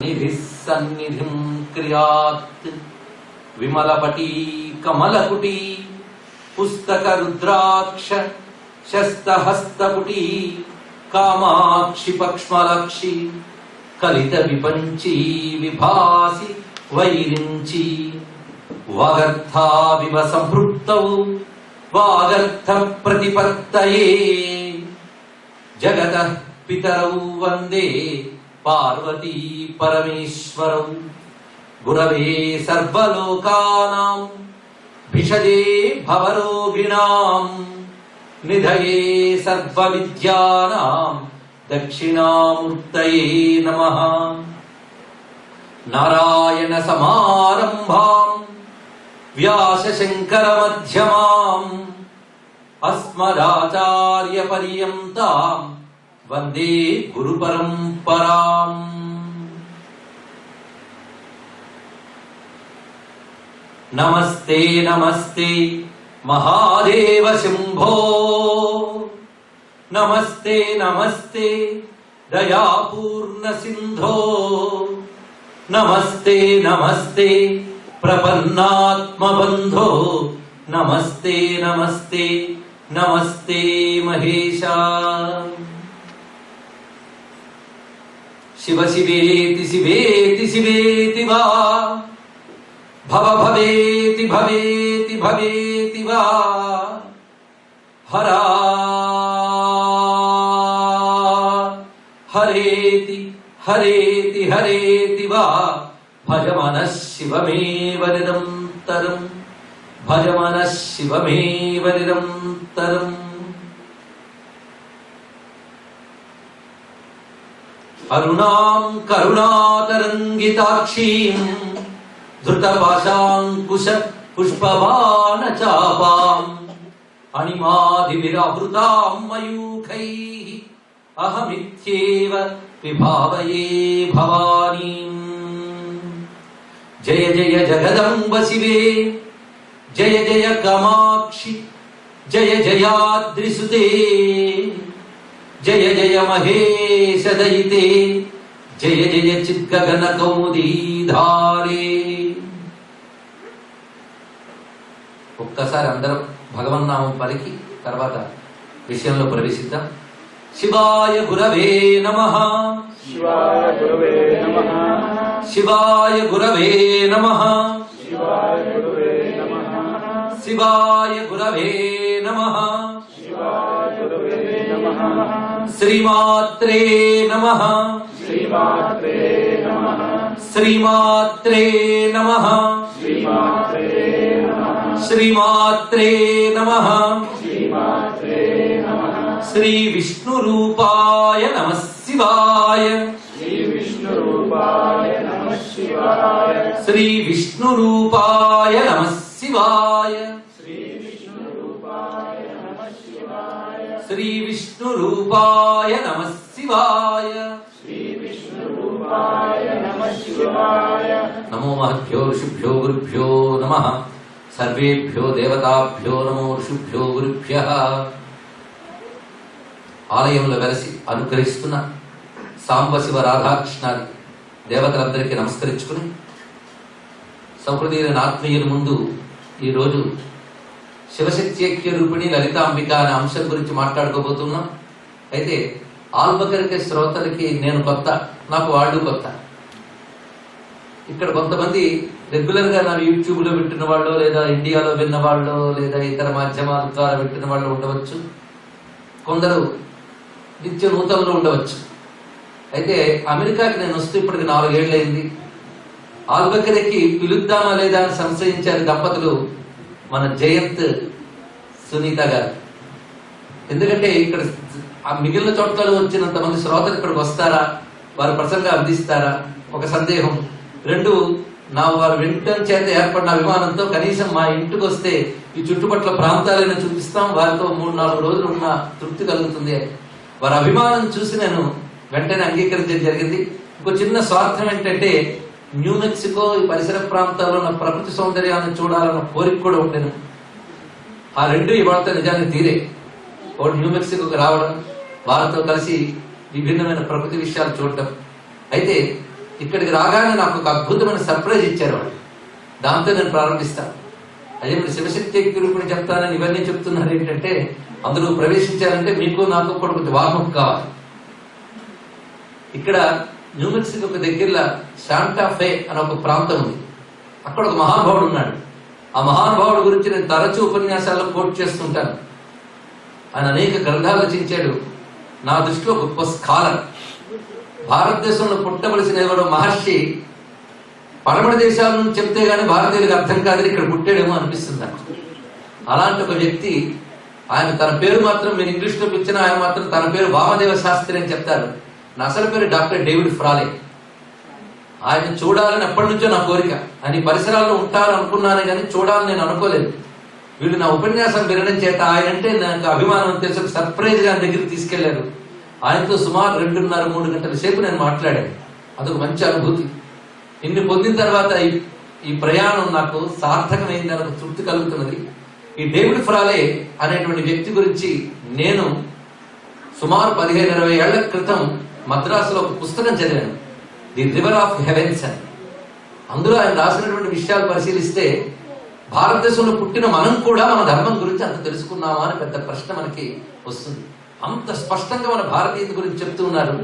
सन्निधिं क्रियात् विमलपटी कमलकुटी पुस्तक रुद्राक्ष शस्तहस्तपुटी कामाक्षि पक्ष्मलक्षी कलित विपंची विभासी वैरिंची वागर्थाविव संहृतौ वागर्थ प्रतिपत्तये जगतः पितरौ वंदे पार्वती परमेश्वरौ गुरवे सर्वलोकानां भिषजे भवरोगिणां निधये सर्वविद्यानां दक्षिणामूर्तये नमः। नारायण समारंभां व्यासशंकर मध्यमाम् अस्मदाचार्य पर्यन्तां वंदे गुरु परंपराम्। नमस्ते नमस्ते महादेव शंभो नमस्ते नमस्ते दयापूर्ण सिंधो नमस्ते नमस्ते प्रपन्नात्म बंधो नमस्ते नमस्ते नमस्ते महेशा। शिव शिवेति शिवेति शिवेति वा भव भवेति भवेति भवेति वा हरा हरेति हरेति हरेति वा भज मनः शिवमेव निरन्तरम् भज मनः शिवमेव निरन्तरम्। अरुणां करुणातरङ्गिताक्षीं धृतपाशाङ्कुश पुष्पबाणचापाम् अणिमादिविरावृतां मयूखैः अहमित्येव विभावये भवानीम्। जय जय जगदम्ब शिवे जय जय कामाक्षि जय जयाद्रिसुते जय जय महेश दयिते जय जय चिद्गगन कौमुदीधारे। ఒక్కసారి అందరం భగవన్నామం పలికి తర్వాత విషయంలో ప్రవేశిద్దాం. శివాయ గురవే నమః శివాయ గురవే నమః శివాయ గురవే నమః శివాయ గురవే నమః శివాయ గురవే నమః శివాయ గురవే నమః శ్రీమాత్రే నమః శ్రీమాత్రే నమః శ్రీమాత్రే నమః శ్రీమాత్రే నమః శ్రీమాత్రే నమః శ్రీమాత్రే నమః శ్రీ విష్ణు రూపాయ నమః శివాయ శ్రీ విష్ణు రూపాయ నమః శివాయ శ్రీ విష్ణు రూపాయ నమః శివాయ శ్రీ విష్ణు రూపాయ నమః శివాయ శ్రీ విష్ణు రూపాయ నమః శివాయ శ్రీ విష్ణు రూపాయ నమః శివాయ. నమో మహద్భ్యో ఋషిభ్యో గురుభ్యో నమః సర్వేభ్యో దేవతాభ్యో నమో ఋషిభ్యో గురుభ్యః. ఆలయంలో వెలసి అనుగ్రహిస్తున్న సాంబశివ రాధాకృష్ణ దేవతలందరికీ నమస్కరించుకుని సౌహృదయులైన ఆత్మీయుల ముందు ఈరోజు శివశక్త్యైక్య రూపిణి లలితాంబిక అనే అంశం గురించి మాట్లాడుకోబోతున్నాం. అయితే ఆల్బకరికి శ్రోతలకి నేను కొత్త, నాకు వాళ్ళు కొత్త. ఇక్కడ కొంతమంది రెగ్యులర్ గా నా యూట్యూబ్ లో వింటున్న వాళ్ళు, లేదా ఇండియాలో విన్న వాళ్ళు, లేదా ఇతర మాధ్యమాల ద్వారా వింటున్న వాళ్ళు ఉండవచ్చు. కొందరు నిత్య నూతనంలో ఉండవచ్చు. అయితే అమెరికాకి నేను వస్తూ ఇప్పటికి 4 ఏళ్ళైంది. ఆల్బకరికి పిలుద్దామా లేదా అని సంశయించారు దంపతులు, మన జయంత్ సునీత గారు. ఎందుకంటే ఇక్కడ ఆ మిగిలిన చోట్ల వచ్చినంత మంది శ్రోతలు ఇక్కడికి వస్తారా, వారు ప్రసంగా అందిస్తారా ఒక సందేహం. 2, వారు వినటం చేత ఏర్పడిన అభిమానంతో కనీసం మా ఇంటికి వస్తే ఈ చుట్టుపక్కల ప్రాంతాలైనా చూపిస్తాం, వారితో 3-4 రోజులు ఉన్న తృప్తి కలుగుతుంది. వారి అభిమానం చూసి నేను వెంటనే అంగీకరించడం జరిగింది. ఇంకో చిన్న స్వార్థం ఏంటంటే న్యూ మెక్సికో ఈ పరిసర ప్రాంతాల్లో ఉన్న ప్రకృతి సౌందర్యాన్ని చూడాలన్న కోరిక కూడా ఉండేను. ఆ 2 ఇవాళ నిజానికి తీరే. ఒకటి న్యూ మెక్సికోకి రావడం, వారితో కలిసి విభిన్నమైన ప్రకృతి విషయాలు చూడటం. అయితే ఇక్కడికి రాగానే నాకు ఒక అద్భుతమైన సర్ప్రైజ్ ఇచ్చారు వాళ్ళు. దాంతో నేను ప్రారంభిస్తాను. అదే మీరు శివశక్తి గురించి చెప్తానని ఇవన్నీ చెప్తున్నారు ఏంటంటే, అందులో ప్రవేశించాలంటే మీకు నాకు కూడా కొంచెం వాహనం కావాలి. ఇక్కడ న్యూ మెక్సికోకు దగ్గరలో శాంటాఫే అనే ఒక ప్రాంతం ఉంది. అక్కడ ఒక మహానుభావుడు ఉన్నాడు. ఆ మహానుభావుడు గురించి నేను తరచూ ఉపన్యాసాల్లో కోట్ చేస్తుంటాను. ఆయన అనేక గ్రంథాలు రచించాడు. నా దృష్టిలో గొప్ప స్కాలర్. భారతదేశంలో పుట్టవలసిన ఎవరో మహర్షి పడమటి దేశాల నుంచి చెప్తే గానీ భారతీయులకు అర్థం కాదని ఇక్కడ పుట్టాడేమో అనిపిస్తుంది నాకు. అలాంటి ఒక వ్యక్తి, ఆయన తన పేరు మాత్రం మీరు ఇంగ్లీష్ లో పిలిచినా ఆయన మాత్రం తన పేరు వామదేవ శాస్త్రి అని చెప్తారు. నా అసలు పేరు డాక్టర్ డేవిడ్ ఫ్రాలే. ఆయన చూడాలని ఎప్పటి నుంచో నా కోరిక. ఆయన ఈ పరిసరాల్లో ఉంటారు అనుకున్నానే కానీ చూడాలని నేను అనుకోలేదు. వీళ్ళు నా ఉపన్యాసం వినడం చేత ఆయన అంటే నాకు అభిమానం తెలిసి సర్ప్రైజ్ గా దగ్గరికి తీసుకెళ్లారు. ఆయనతో సుమారు 2.5-3 గంటల సేపు నేను మాట్లాడాను. అదొక మంచి అనుభూతి. ఇన్ని పొందిన తర్వాత ఈ ప్రయాణం నాకు సార్థకమైంది, నాకు తృప్తి కలుగుతున్నది. ఈ డేవిడ్ ఫ్రాలే అనేటువంటి వ్యక్తి గురించి నేను సుమారు 15-20 ఏళ్ల క్రితం మద్రాసులో ఒక పుస్తకం చదివాను, ది రివర్ ఆఫ్ హెవెన్స్ అని. అందులో ఆయన రాసినటువంటి విషయాలు పరిశీలిస్తే భారతదేశంలో పుట్టిన మనం కూడా మన ధర్మం గురించి అంత తెలుసుకున్నామా అని పెద్ద ప్రశ్న మనకి వస్తుంది. అంత స్పష్టంగా మన భారతీయత గురించి చెప్తూ ఉన్నారు.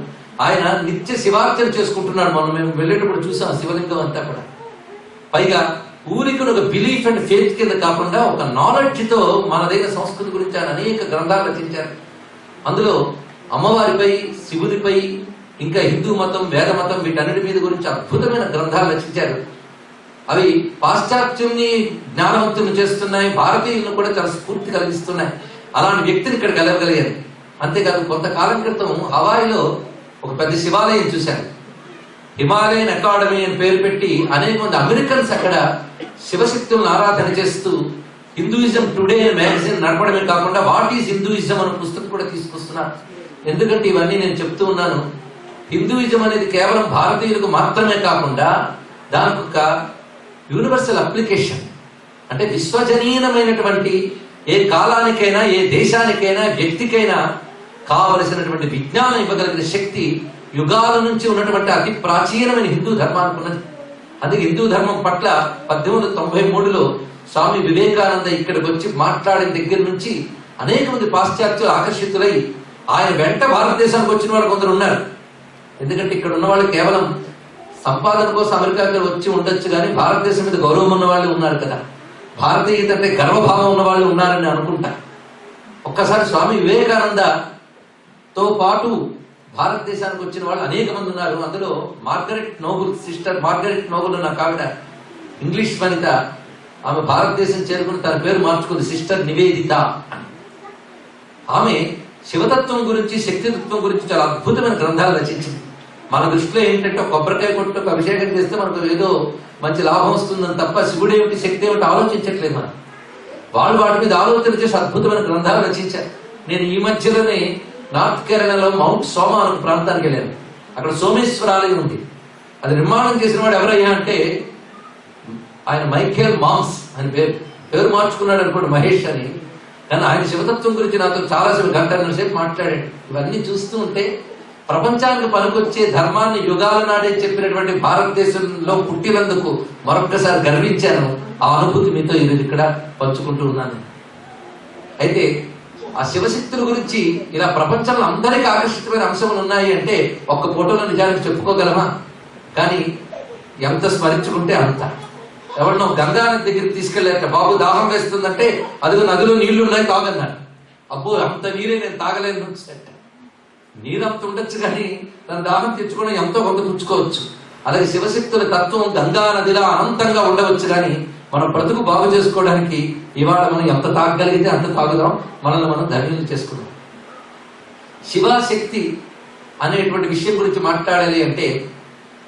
ఆయన నిత్య శివార్చన చేసుకుంటున్నాడు. మేము వెళ్ళేటప్పుడు చూసాం శివలింగం అంతా కూడా. పైగా ఊరికి ఒక బిలీఫ్ అండ్ ఫెయిత్ కింద కాకుండా ఒక నాలెడ్జ్ తో మనదైన సంస్కృతి గురించి ఆయన అనేక గ్రంథాలు రచించారు. అందులో అమ్మవారిపై, శివుడిపై, ఇంకా హిందూ మతం, వేద మతం, వీటన్నిటి మీద గురించి అద్భుతమైన గ్రంథాలు రచించారు. అవి పాశ్చాత్యుల్ని జ్ఞానవంతుల్ని చేస్తున్నాయి, భారతీయులను కూడా చాలా స్ఫూర్తి కలిగిస్తున్నాయి. అలాంటి వ్యక్తిని ఇక్కడ కలగలిగారు. అంతేకాదు కొంతకాలం క్రితం హవాయిలో ఒక పెద్ద శివాలయం చూశాను. హిమాలయన్ అకాడమీ అని పేరు పెట్టి అనేక మంది అమెరికన్స్ అక్కడ శివశక్తులను ఆరాధన చేస్తూ హిందూయిజం టుడే మ్యాగజైన్ నడపడమే కాకుండా వాట్ ఈజ్ హిందూయిజం అనే పుస్తకం కూడా తీసుకొస్తున్నారు. ఎందుకంటే ఇవన్నీ నేను చెప్తూ ఉన్నాను, హిందూయిజం అనేది కేవలం భారతీయులకు మాత్రమే కాకుండా దానికి ఒక యూనివర్సల్ అప్లికేషన్. అంటే విశ్వజనీయమైనటువంటి ఏ కాలానికైనా, ఏ దేశానికైనా, వ్యక్తికైనా కావలసినటువంటి విజ్ఞానం ఇవ్వగలిగిన శక్తి యుగాల నుంచి ఉన్నటువంటి అతి ప్రాచీనమైన హిందూ ధర్మానికి ఉన్నది. అందుకే హిందూ ధర్మం పట్ల 1893లో స్వామి వివేకానంద ఇక్కడికి వచ్చి మాట్లాడిన దగ్గర నుంచి అనేక మంది పాశ్చాత్యులు ఆకర్షితులై ఆయన వెంట భారతదేశానికి వచ్చిన వాళ్ళు కొందరు ఉన్నారు. ఎందుకంటే ఇక్కడ ఉన్న వాళ్ళు కేవలం సంపాదన కోసం అమెరికాకి వచ్చి ఉండొచ్చు కానీ భారతదేశం మీద గౌరవం ఉన్న వాళ్ళు ఉన్నారు కదా, భారతీయత అంటే గర్వభావం ఉన్న వాళ్ళు ఉన్నారని అనుకుంటా. ఒక్కసారి స్వామి వివేకానందతో పాటు భారతదేశానికి వచ్చిన వాళ్ళు అనేక మంది ఉన్నారు. అందులో Margaret Noble, sister Margaret Noble నాకు ఆవిడ ఇంగ్లీష్ వనిత. ఆమె భారతదేశం చేరుకుని తన పేరు మార్చుకుంది సిస్టర్ నివేదిత అని. ఆమె శివతత్వం గురించి, శక్తితత్వం గురించి చాలా అద్భుతమైన గ్రంథాలు రచించింది. మన దృష్టిలో ఏంటంటే కొబ్బరికాయ కొట్టుకు అభిషేకం చేస్తే మనకు ఏదో మంచి లాభం వస్తుందని తప్ప శివుడు ఏమిటి, శక్తి ఏమిటి ఆలోచించట్లేదు మనం. వాళ్ళు వాటి మీద ఆలోచన చేసి అద్భుతమైన గ్రంథాలు రచించారు. నేను ఈ మధ్యలోనే నార్త్ కేరళలో మౌంట్ సోమా అనే ప్రాంతానికి వెళ్ళాను. అక్కడ సోమేశ్వర ఆలయం ఉంది. అది నిర్మాణం చేసిన వాడు ఎవరయ్యా అంటే ఆయన మైఖేల్ మామ్స్ అని పేరు మార్చుకున్నాడు అనుకోండి, మహేష్ అని. కానీ ఆయన శివతత్వం గురించి నాతో చాలాసేపు 1.5 సేపు మాట్లాడాడు. ఇవన్నీ చూస్తూ ఉంటే ప్రపంచానికి పనికొచ్చే ధర్మాన్ని యుగాల నాడే చెప్పినటువంటి భారతదేశంలో పుట్టినందుకు మరొక్కసారి గర్వించాను. ఆ అనుభూతి మీతో ఈరోజు ఇక్కడ పంచుకుంటూ ఉన్నాను. అయితే ఆ శివశక్తుల గురించి ఇలా ప్రపంచంలో అందరికీ ఆకర్షితమైన అంశములు ఉన్నాయి అంటే ఒక్క ఫోటోలో నిజానికి చెప్పుకోగలమా? కానీ ఎంత స్మరించుకుంటే అంత. ఎవరినో గంగా నది దగ్గరికి తీసుకెళ్లాక బాబు దాహం వేస్తుందంటే అదిగో నదిలో నీళ్లు ఉన్నాయి తాగన్నాడు. అబ్బో అంత నీరే నేను తాగలేను. నీరంత ఉండొచ్చు కానీ దాని దాహం తెచ్చుకోవడం ఎంతో కొంత పుచ్చుకోవచ్చు. అలాగే శివశక్తుల తత్వం గంగా నదిలా అనంతంగా ఉండవచ్చు కానీ మన బ్రతుకు బాగు చేసుకోవడానికి ఇవాళ మనం ఎంత తాగగలిగితే అంత తాగుదాం, మనల్ని మనం ధన్యులు చేసుకుందాం. శివశక్తి అనేటువంటి విషయం గురించి మాట్లాడాలి అంటే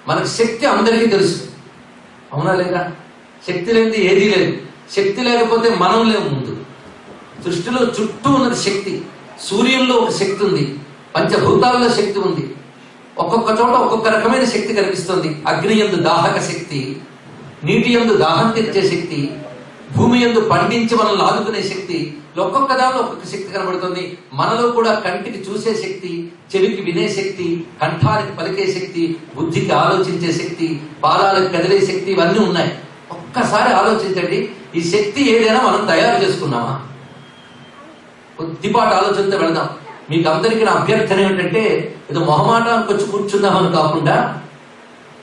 మనకు శక్తి అందరికీ తెలుసు, అవునా లేదా? శక్తి లేనిది ఏదీ లేదు. శక్తి లేకపోతే మనం లేము. ముందు సృష్టిలో చుట్టూ ఉన్నది శక్తి. సూర్యుల్లో ఒక శక్తి ఉంది, పంచభూతాల్లో శక్తి ఉంది. ఒక్కొక్క చోట ఒక్కొక్క రకమైన శక్తి కనిపిస్తుంది. అగ్ని యందు దాహక శక్తి, నీటి యందు దాహం తెచ్చే శక్తి, భూమి యందు పండించి మనల్ని ఆదుకునే శక్తి. ఒక్కొక్క దానిలో ఒక్కొక్క శక్తి కనబడుతుంది. మనలో కూడా కంటికి చూసే శక్తి, చెవికి వినే శక్తి, కంఠానికి పలికే శక్తి, బుద్ధికి ఆలోచించే శక్తి, పాదాలకు కదిలే శక్తి, ఇవన్నీ ఉన్నాయి. ఒక్కసారి ఆలోచించండి, ఈ శక్తి ఏదైనా మనం తయారు చేసుకున్నామా? కొద్దిపాటి ఆలోచనతో వెళదాం. మీకు అందరికీ నా అభ్యర్థన ఏమిటంటే, ఏదో మొహమాటానికి వచ్చి కూర్చుందామని కాకుండా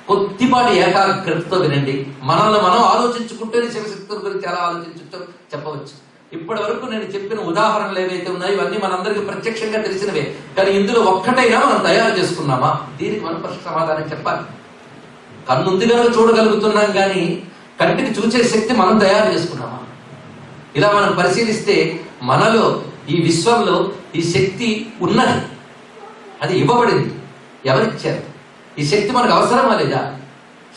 కొద్దిపాటి ఏకాగ్రతతో వినండి. మనల్ని మనం ఆలోచించుకుంటేనే శివశక్తుల గురించి ఎలా ఆలోచించో చెప్పవచ్చు. ఇప్పటి వరకు నేను చెప్పిన ఉదాహరణలు ఏవైతే ఉన్నాయో ఇవన్నీ మనందరికీ ప్రత్యక్షంగా తెలిసినవే. కానీ ఇందులో ఒక్కటైనా మనం తయారు చేసుకున్నామా? దీనికి మనం ఫస్ట్ సమాధానం చెప్పాలి. కన్నుంది కనుక చూడగలుగుతున్నాం, కానీ కంటికి చూసే శక్తి మనం తయారు చేసుకున్నామా? ఇలా మనం పరిశీలిస్తే మనలో, ఈ విశ్వంలో ఈ శక్తి ఉన్నది, అది ఇవ్వబడింది. ఎవరిచ్చారు? ఈ శక్తి మనకు అవసరమా లేదా?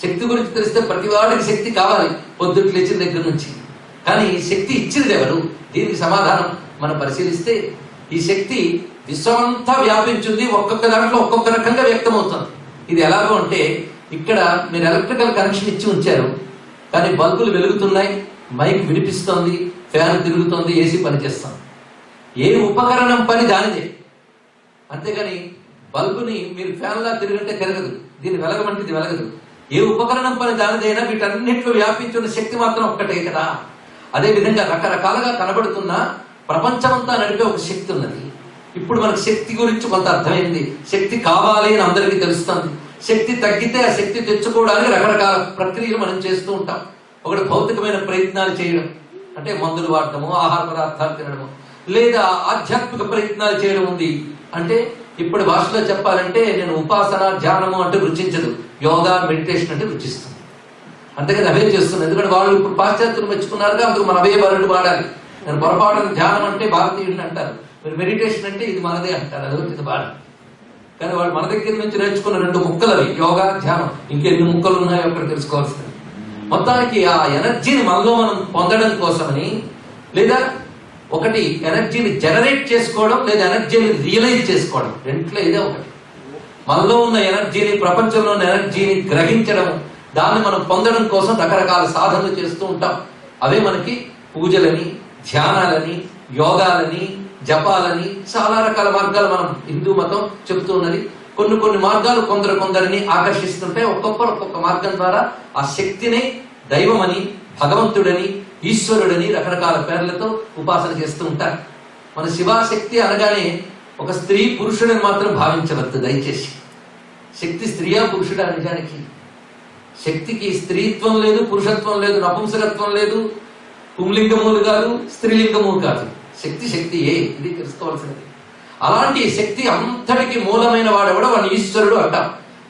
శక్తి గురించి తెలిస్తే ప్రతి వాడికి శక్తి కావాలి పొద్దుట్లు లేచిన దగ్గర నుంచి. కానీ ఈ శక్తి ఇచ్చినది ఎవరు? దీనికి సమాధానం మనం పరిశీలిస్తే, ఈ శక్తి విశ్వమంతా వ్యాపించింది, ఒక్కొక్క దాంట్లో ఒక్కొక్క రకంగా వ్యక్తమవుతుంది. ఇది ఎలాగో అంటే, ఇక్కడ మీరు ఎలక్ట్రికల్ కనెక్షన్ ఇచ్చి ఉంచారు, కానీ బల్బులు వెలుగుతున్నాయి, మైక్ వినిపిస్తోంది, ఫ్యాన్ తిరుగుతోంది, ఏసీ పనిచేస్తుంది. ఏ ఉపకరణం పని దానిదే. అంతేగాని బల్బుని మీరు ఫ్యాన్లా తిరిగితే తిరగదు, దీన్ని వెలగమంటే ఇది వెలగదు. ఏ ఉపకరణం పని దానిదైనా వీటన్నిట్లో వ్యాపించిన శక్తి మాత్రం ఒక్కటే కదా. అదేవిధంగా రకరకాలుగా కనబడుతున్న ప్రపంచమంతా నడిపే ఒక శక్తి ఉన్నది. ఇప్పుడు మనకు శక్తి గురించి కొంత అర్థమైంది. శక్తి కావాలి అని అందరికీ తెలుస్తుంది. శక్తి తగ్గితే ఆ శక్తి తెచ్చుకోవడానికి రకరకాల ప్రక్రియలు మనం చేస్తూ ఉంటాం. ఒకటి భౌతికమైన ప్రయత్నాలు చేయడం, అంటే మందులు వాడటము, ఆహార పదార్థాలు తినడము, లేదా ఆధ్యాత్మిక ప్రయత్నాలు చేయడం ఉంది. అంటే ఇప్పుడు భాషలో చెప్పాలంటే, నేను ఉపాసన ధ్యానము అంటే రుచించదు, యోగా మెడిటేషన్ అంటే రుచిస్తుంది. అంతేకాదు అవే చేస్తున్నాను. ఎందుకంటే వాళ్ళు ఇప్పుడు పాశ్చాత్యులు మెచ్చుకున్నారుగా, అందుకు మన అవే వరడు వాడాలి. నేను పొరపాటున ధ్యానం అంటే భారతీయుడిని అంటారు, మీరు మెడిటేషన్ అంటే ఇది మనదే అంటారు, అది వచ్చింది బాధ. కానీ వాళ్ళు మన దగ్గర నుంచి నేర్చుకున్న 2 ముక్కలు అవి, యోగా ధ్యానం. ఇంకెన్ని ముక్కలు ఉన్నాయో అక్కడ తెలుసుకోవాల్సింది. మొత్తానికి ఆ ఎనర్జీని మనలో మనం పొందడం కోసమని, లేదా ఒకటి ఎనర్జీని జనరేట్ చేసుకోవడం, లేదా ఎనర్జీని రియలైజ్ చేసుకోవడం, రెంట్లో ఇదే ఒకటి. మనలో ఉన్న ఎనర్జీని, ప్రపంచంలో ఉన్న ఎనర్జీని గ్రహించడం, దాన్ని మనం పొందడం కోసం రకరకాల సాధనలు చేస్తూ ఉంటాం. అవే మనకి పూజలని, ధ్యానాలని, యోగాలని, జపాలని, చాలా రకాల మార్గాలు మనం హిందూ మతం చెప్తూ ఉన్నది. కొన్ని మార్గాలు కొందరిని ఆకర్షిస్తుంటాయి. ఒక్కొక్కరు ఒక్కొక్క మార్గం ద్వారా ఆ శక్తిని దైవమని, భగవంతుడని, ఈశ్వరుడని రకరకాల పేర్లతో ఉపాసన చేస్తూ ఉంటారు. మన శివాశక్తి అనగానే ఒక స్త్రీ పురుషుడని మాత్రం భావించవద్దు దయచేసి. శక్తి స్త్రీయా పురుషుడా? నిజానికి శక్తికి స్త్రీత్వం లేదు, పురుషత్వం లేదు, నపుంసకత్వం లేదు, పుంలింగములు కాదు, స్త్రీలింగము కాదు. శక్తి శక్తియే, ఇది తెలుసుకోవాల్సినది. అలాంటి శక్తి అంతటికి మూలమైన వాడెవడో వాడిని ఈశ్వరుడు అంటాం.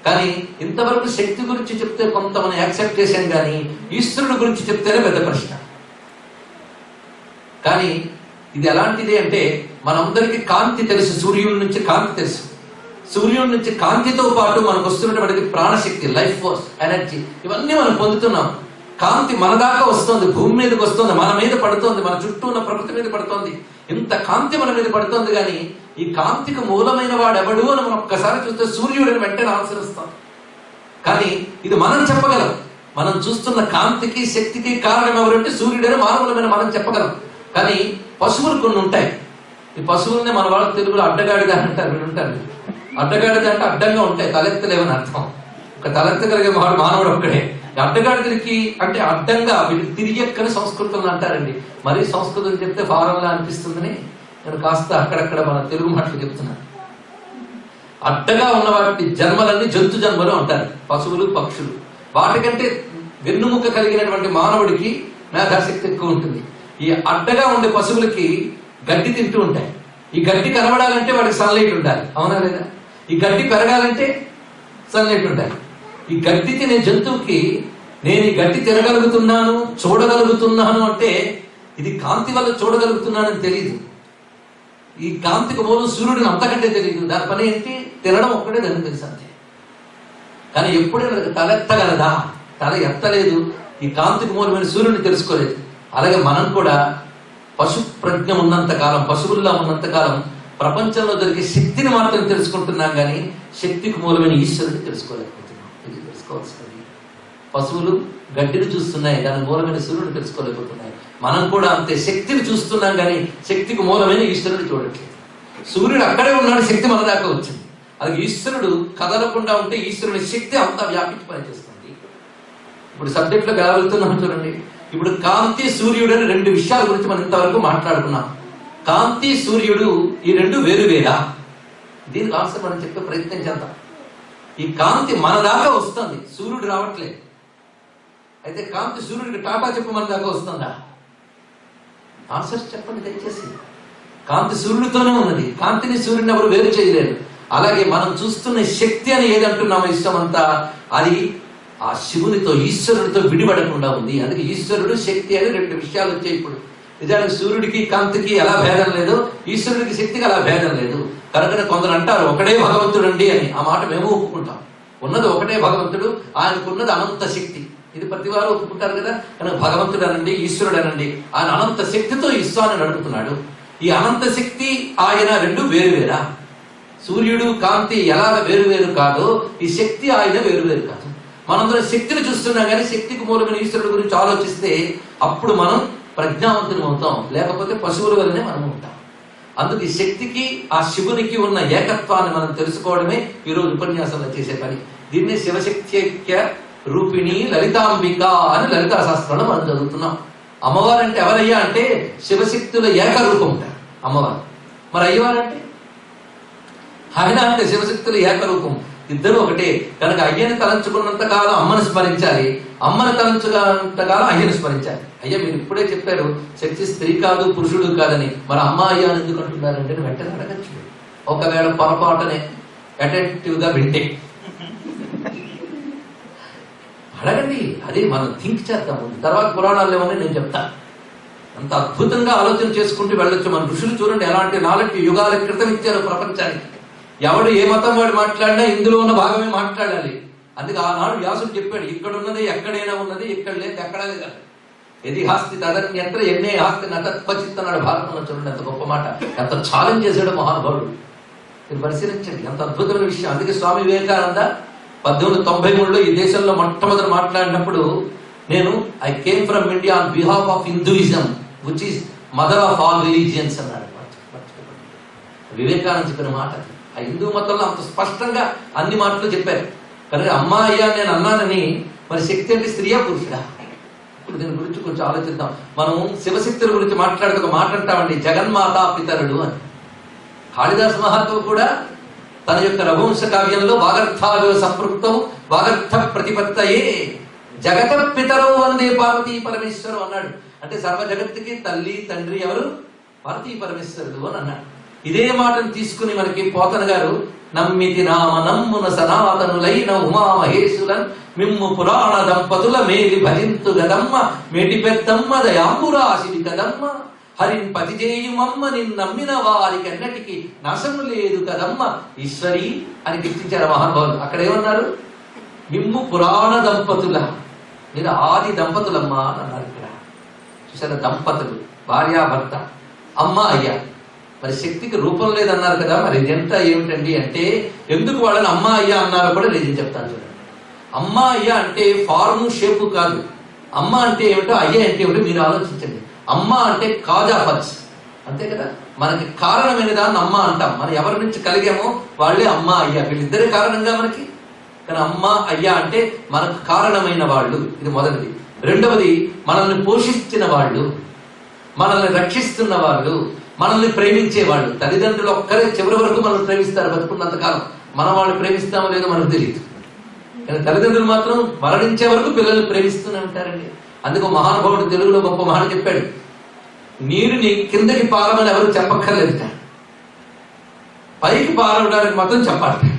కానీ ఇంతవరకు శక్తి గురించి చెప్తే కొంత మనం యాక్సెప్ట్ చేశాం, కానీ ఈశ్వరుడు గురించి చెప్తేనే పెద్ద ప్రశ్న. కానీ ఇది ఎలాంటిది అంటే, మనందరికీ కాంతి తెలుసు, సూర్యుడి నుంచి కాంతి తెలుసు. సూర్యుడి నుంచి కాంతితో పాటు మనకు వస్తున్నటువంటి ప్రాణశక్తి, లైఫ్ ఫోర్స్, ఎనర్జీ, ఇవన్నీ మనం పొందుతున్నాం. కాంతి మన దాకా వస్తుంది, భూమి మీదకి వస్తుంది, మన మీద పడుతుంది, మన చుట్టూ ఉన్న ప్రకృతి మీద పడుతుంది. ఇంత కాంతి మన మీద పడుతుంది, కానీ ఈ కాంతికి మూలమైన వాడు ఎవడు అని మనం ఒక్కసారి చూస్తే సూర్యుడిని వెంటనే ఆశ్రయిస్తాం. కానీ ఇది మనం చెప్పగలం. మనం చూస్తున్న కాంతికి, శక్తికి కారణం ఎవరంటే సూర్యుడని మానవులమైన మనం చెప్పగలం. కానీ పశువులు కొన్ని ఉంటాయి. ఈ పశువుల్ని మన వాళ్ళ తెలుగులో అడ్డగాడిద అంటారు, వింటారు. అడ్డగాడిద అంటే అడ్డంగా ఉంటాయి, తలెత్తలేవని అర్థం. ఒక తలెత్తగలిగే వాడు మానవుడు ఒక్కడే. అడ్డగాడిదలకి అంటే అడ్డంగా వీటికి తిరిగెక్కని సంస్కృతంలో అంటారండి. మరీ సంస్కృతం చెప్తే ఫారంలా అనిపిస్తుందని నేను కాస్త అక్కడక్కడ మన తెలుగు మాటలు చెప్తున్నాను. అడ్డగా ఉన్న వాటి జన్మలన్నీ జంతు జన్మలు అంటారు, పశువులు, పక్షులు. వాటికంటే వెన్నుముక్క కలిగినటువంటి మానవుడికి మేధాశక్తి ఎక్కువ ఉంటుంది. ఈ అడ్డగా ఉండే పశువులకి గడ్డి తింటూ ఉంటాయి. ఈ గడ్డి కనబడాలంటే వాడికి సన్లైట్ ఉండాలి, అవునా లేదా? ఈ గడ్డి పెరగాలంటే సన్లైట్ ఉండాలి. ఈ గడ్డి తినే జంతువుకి నేను ఈ గడ్డి తినగలుగుతున్నాను, చూడగలుగుతున్నాను అంటే ఇది కాంతి వల్ల చూడగలుగుతున్నానని తెలియదు. ఈ కాంతికి మూలం సూర్యుడిని అంతకంటే తెలియదు. దాని పని ఏంటి? తినడం ఒక్కటే దానికి తెలుసు అంతే. కానీ ఎప్పుడైనా తలెత్తగలదా? తల ఎత్తలేదు. ఈ కాంతికి మూలమైన సూర్యుడిని తెలుసుకోలేదు. అలాగే మనం కూడా పశు ప్రజ్ఞ ఉన్నంత కాలం, పశువుల్లో ఉన్నంత కాలం ప్రపంచంలో దొరికే శక్తిని మాత్రం తెలుసుకుంటున్నాం, కానీ శక్తికి మూలమైన ఈశ్వరుని తెలుసుకోలేకపోతున్నాం. ఇది తెలుసుకోవాల్సింది. పశువులు గడ్డిని చూస్తున్నాయి, దాని మూలమైన సూర్యుడిని తెలుసుకోలేకపోతున్నాయి. మనం కూడా అంతే, శక్తిని చూస్తున్నాం, కానీ శక్తికి మూలమైన ఈశ్వరుని చూడట్లేదు. సూర్యుడు అక్కడే ఉన్నాడు, శక్తి మన దాకా వచ్చింది. అది ఈశ్వరుడు కదలకుండా ఉంటే ఈశ్వరుడి శక్తి అంతా వ్యాపించి పనిచేస్తుంది. ఇప్పుడు సబ్జెక్ట్ లో వెళ్తున్నాం చూడండి. ఇప్పుడు కాంతి సూర్యుడు అని రెండు విషయాల గురించి మనం ఇంతవరకు మాట్లాడుకున్నాం. కాంతి సూర్యుడు ఈ రెండు వేరువేరా? దీనికి ఆన్సర్ మనం చెప్పే ప్రయత్నం చేద్దాం. ఈ కాంతి మన దాకా వస్తుంది, సూర్యుడు రావట్లేదు. అయితే కాంతి సూర్యుడికి టాటా చెప్పి మన దాకా వస్తుందా? ఆన్సర్స్ చెప్పండి దయచేసి. కాంతి సూర్యుడితోనే ఉన్నది. కాంతిని సూర్యుడిని ఎవరు వేరు చేయలేరు. అలాగే మనం చూస్తున్న శక్తి అని ఏదంటున్నామో ఇష్టమంతా అది ఆ శివునితో ఈశ్వరుడితో విడిపడకుండా ఉంది. అందుకే ఈశ్వరుడు శక్తి అని రెండు విషయాలు వచ్చాయి. ఇప్పుడు నిజానికి సూర్యుడికి కాంతికి ఎలా భేదం లేదు, ఈశ్వరుడికి శక్తికి అలా భేదం లేదు. కనుక కొందరు అంటారు ఒకడే భగవంతుడు అండి అని. ఆ మాట మేము ఒప్పుకుంటాం. ఉన్నది ఒకటే భగవంతుడు, ఆయనకున్నది అనంత శక్తి. ఇది ప్రతి వారు ఒప్పుకుంటారు కదా. కనుక భగవంతుడు అనండి, ఈశ్వరుడు అనండి, ఆయన అనంత శక్తితో విశ్వాన్ని నడుపుతున్నాడు. ఈ అనంత శక్తి ఆయన రెండు వేరువేరా? సూర్యుడు కాంతి ఎలాగ వేరువేరు కాదో ఈ శక్తి ఆయన వేరువేరు కాదు. మనందరం శక్తిని చూస్తున్నాం కానీ శక్తికి మూలమైన ఈశ్వరుడు గురించి ఆలోచిస్తే అప్పుడు మనం ప్రజ్ఞావంతులు అవుతాం, లేకపోతే పశువుల వల్లనే మనం ఉంటాం. అందుకు ఈ శక్తికి ఆ శివునికి ఉన్న ఏకత్వాన్ని మనం తెలుసుకోవడమే ఈరోజు ఉపన్యాసంలో చేసే పని. దీన్నే శివశక్త్యైక్య రూపిణి లలితాంబిక అని లలితా శాస్త్రంలో మనం చదువుతున్నాం. అమ్మవారు అంటే ఎవరయ్యా అంటే శివశక్తుల ఏకరూపం ఉంటారు అమ్మవారు. మరి అయ్యవారంటే ఆయన అంటే శివశక్తుల ఏకరూపం, ఇద్దరు ఒకటే. కనుక అయ్యని తలంచుకున్నంత కాలం అమ్మను స్మరించాలి, అమ్మని తలంచుకున్నంత కాలం అయ్యను స్మరించాలి. అయ్యా మీరు ఇప్పుడే చెప్పారు శక్తి స్త్రీ కాదు పురుషుడు కాదని, మరి అమ్మ అయ్యా అని ఎందుకు అంటున్నారంటే వెంటనే అడగచ్చు. ఒకవేళ పొరపాటునే అటెంటివ్ గా వింటే అడగండి. అది మనం థింక్ చేద్దాం. తర్వాత పురాణాలు ఏమని నేను చెప్తాను. అంత అద్భుతంగా ఆలోచన చేసుకుంటూ వెళ్ళొచ్చు. మన ఋషులు చూడండి ఎలాంటి నాలుగు యుగాల క్రితం ఇచ్చారు ప్రపంచానికి. ఎవడు ఏ మతం వాడు మాట్లాడినా ఇందులో ఉన్న భాగమే మాట్లాడాలి. అందుకే ఆనాడు వ్యాసుడు చెప్పాడు ఇక్కడ ఉన్నది ఎక్కడైనా ఉన్నది, ఇక్కడ లేదు ఎక్కడా లేదు. ఎది హాస్తి తదన్యత్ర ఎన్నే హాస్తి నతత్వచిత్ అన్నాడు భారతంలో. చూడండి ఎంత గొప్ప మాట, ఎంత ఛాలెంజ్ చేశాడు మహానుభావుడు. మీరు పరిశీలించండి ఎంత అద్భుతమైన విషయం. అందుకే స్వామి వివేకానంద 1893లో ఈ దేశంలో మొట్టమొదటి మాట్లాడినప్పుడు నేను I came from India on behalf of Hinduism which is mother of all religions అన్నాడు. వివేకానంద చెప్పిన మాట. ఆ హిందూ మతంలో అంత స్పష్టంగా అన్ని మాటలు చెప్పారు. కనుక అమ్మా అయ్యా నేను అన్నానని మరి శక్తి అంటే స్త్రీయా పురుషుడా? ఇప్పుడు దీని గురించి కొంచెం ఆలోచిద్దాం. మనం శివశక్తుల గురించి మాట్లాడితే ఒక మాట అంటామండి, జగన్మాతా పితరుడు అని. కాళిదాస మహాత్ముడు కూడా తన యొక్క రఘువంశ కావ్యంలో వాగర్థాలు సంపృక్తం వాగర్థ ప్రతిపత్తయే జగత పితరో వందే పార్వతీ పరమేశ్వరు అన్నాడు. అంటే సర్వ జగత్తుకి తల్లి తండ్రి ఎవరు? పార్వతీ పరమేశ్వరుడు అని అన్నాడు. ఇదే మాటను తీసుకుని మనకి పోతన గారు నమ్మితి నామ నమ్మున సనాతనులైన ఉమా మహేశులన్ మిమ్ము పురాణ దంపతుల మేలి భజింతు గదమ్మ మేటి పెద్దమ్మ దయాంబురాశివి కదమ్మ హరిన్ పతిజేయుమమ్మ నిన్నమ్మిన వారికి అన్నటికి నాశము లేదు కదమ్మ ఈశ్వరి అని కీర్తించారు మహానుభావులు. అక్కడ ఏమన్నారు? మిమ్ము పురాణ దంపతుల, మీరు ఆది దంపతులమ్మా అని అన్నారు. ఇక్కడ చూసారా, దంపతులు భార్యాభర్త అమ్మ అయ్యా. మరి శక్తికి రూపం లేదన్నారు కదా, మరి ఇదంతా ఏమిటండి అంటే ఎందుకు వాళ్ళని అమ్మ అయ్యా అన్నారో కూడా నేను చెప్తాను చూడండి. అమ్మ అయ్యా అంటే ఫార్ము షేపు కాదు. అమ్మ అంటే ఏమిటో అయ్యా అంటే ఏమిటో మీరు ఆలోచించండి. అమ్మ అంటే కాజ్ ఆఫ్ అస్, అంతే కదా. మనకి కారణమైన దాన్ని అమ్మ అంటాం. మనం ఎవరి నుంచి కలిగామో వాళ్ళే అమ్మ అయ్యా, వీళ్ళిద్దరే కారణంగా మనకి. కానీ అమ్మ అయ్యా అంటే మనకు కారణమైన వాళ్ళు, ఇది మొదటిది. రెండవది మనల్ని పోషించిన వాళ్ళు, మనల్ని రక్షిస్తున్న వాళ్ళు, మనల్ని ప్రేమించే వాళ్ళు. తల్లిదండ్రులు ఒక్కరే చివరి వరకు మనల్ని ప్రేమిస్తారు బతుకున్నంతకాలం. మనం వాళ్ళని ప్రేమిస్తామో లేదో మనకు తెలియదు. కానీ తల్లిదండ్రులు మాత్రం మరణించే వరకు పిల్లల్ని ప్రేమిస్తూనే ఉంటారండి. అందుకు మహానుభావుడు తెలుగులో గొప్ప మాట చెప్పాడు, నీరుని కిందకి పారమని ఎవరు చెప్పక్కర్లేదు, పైకి పారవడానికి మాత్రం చెప్పాలి.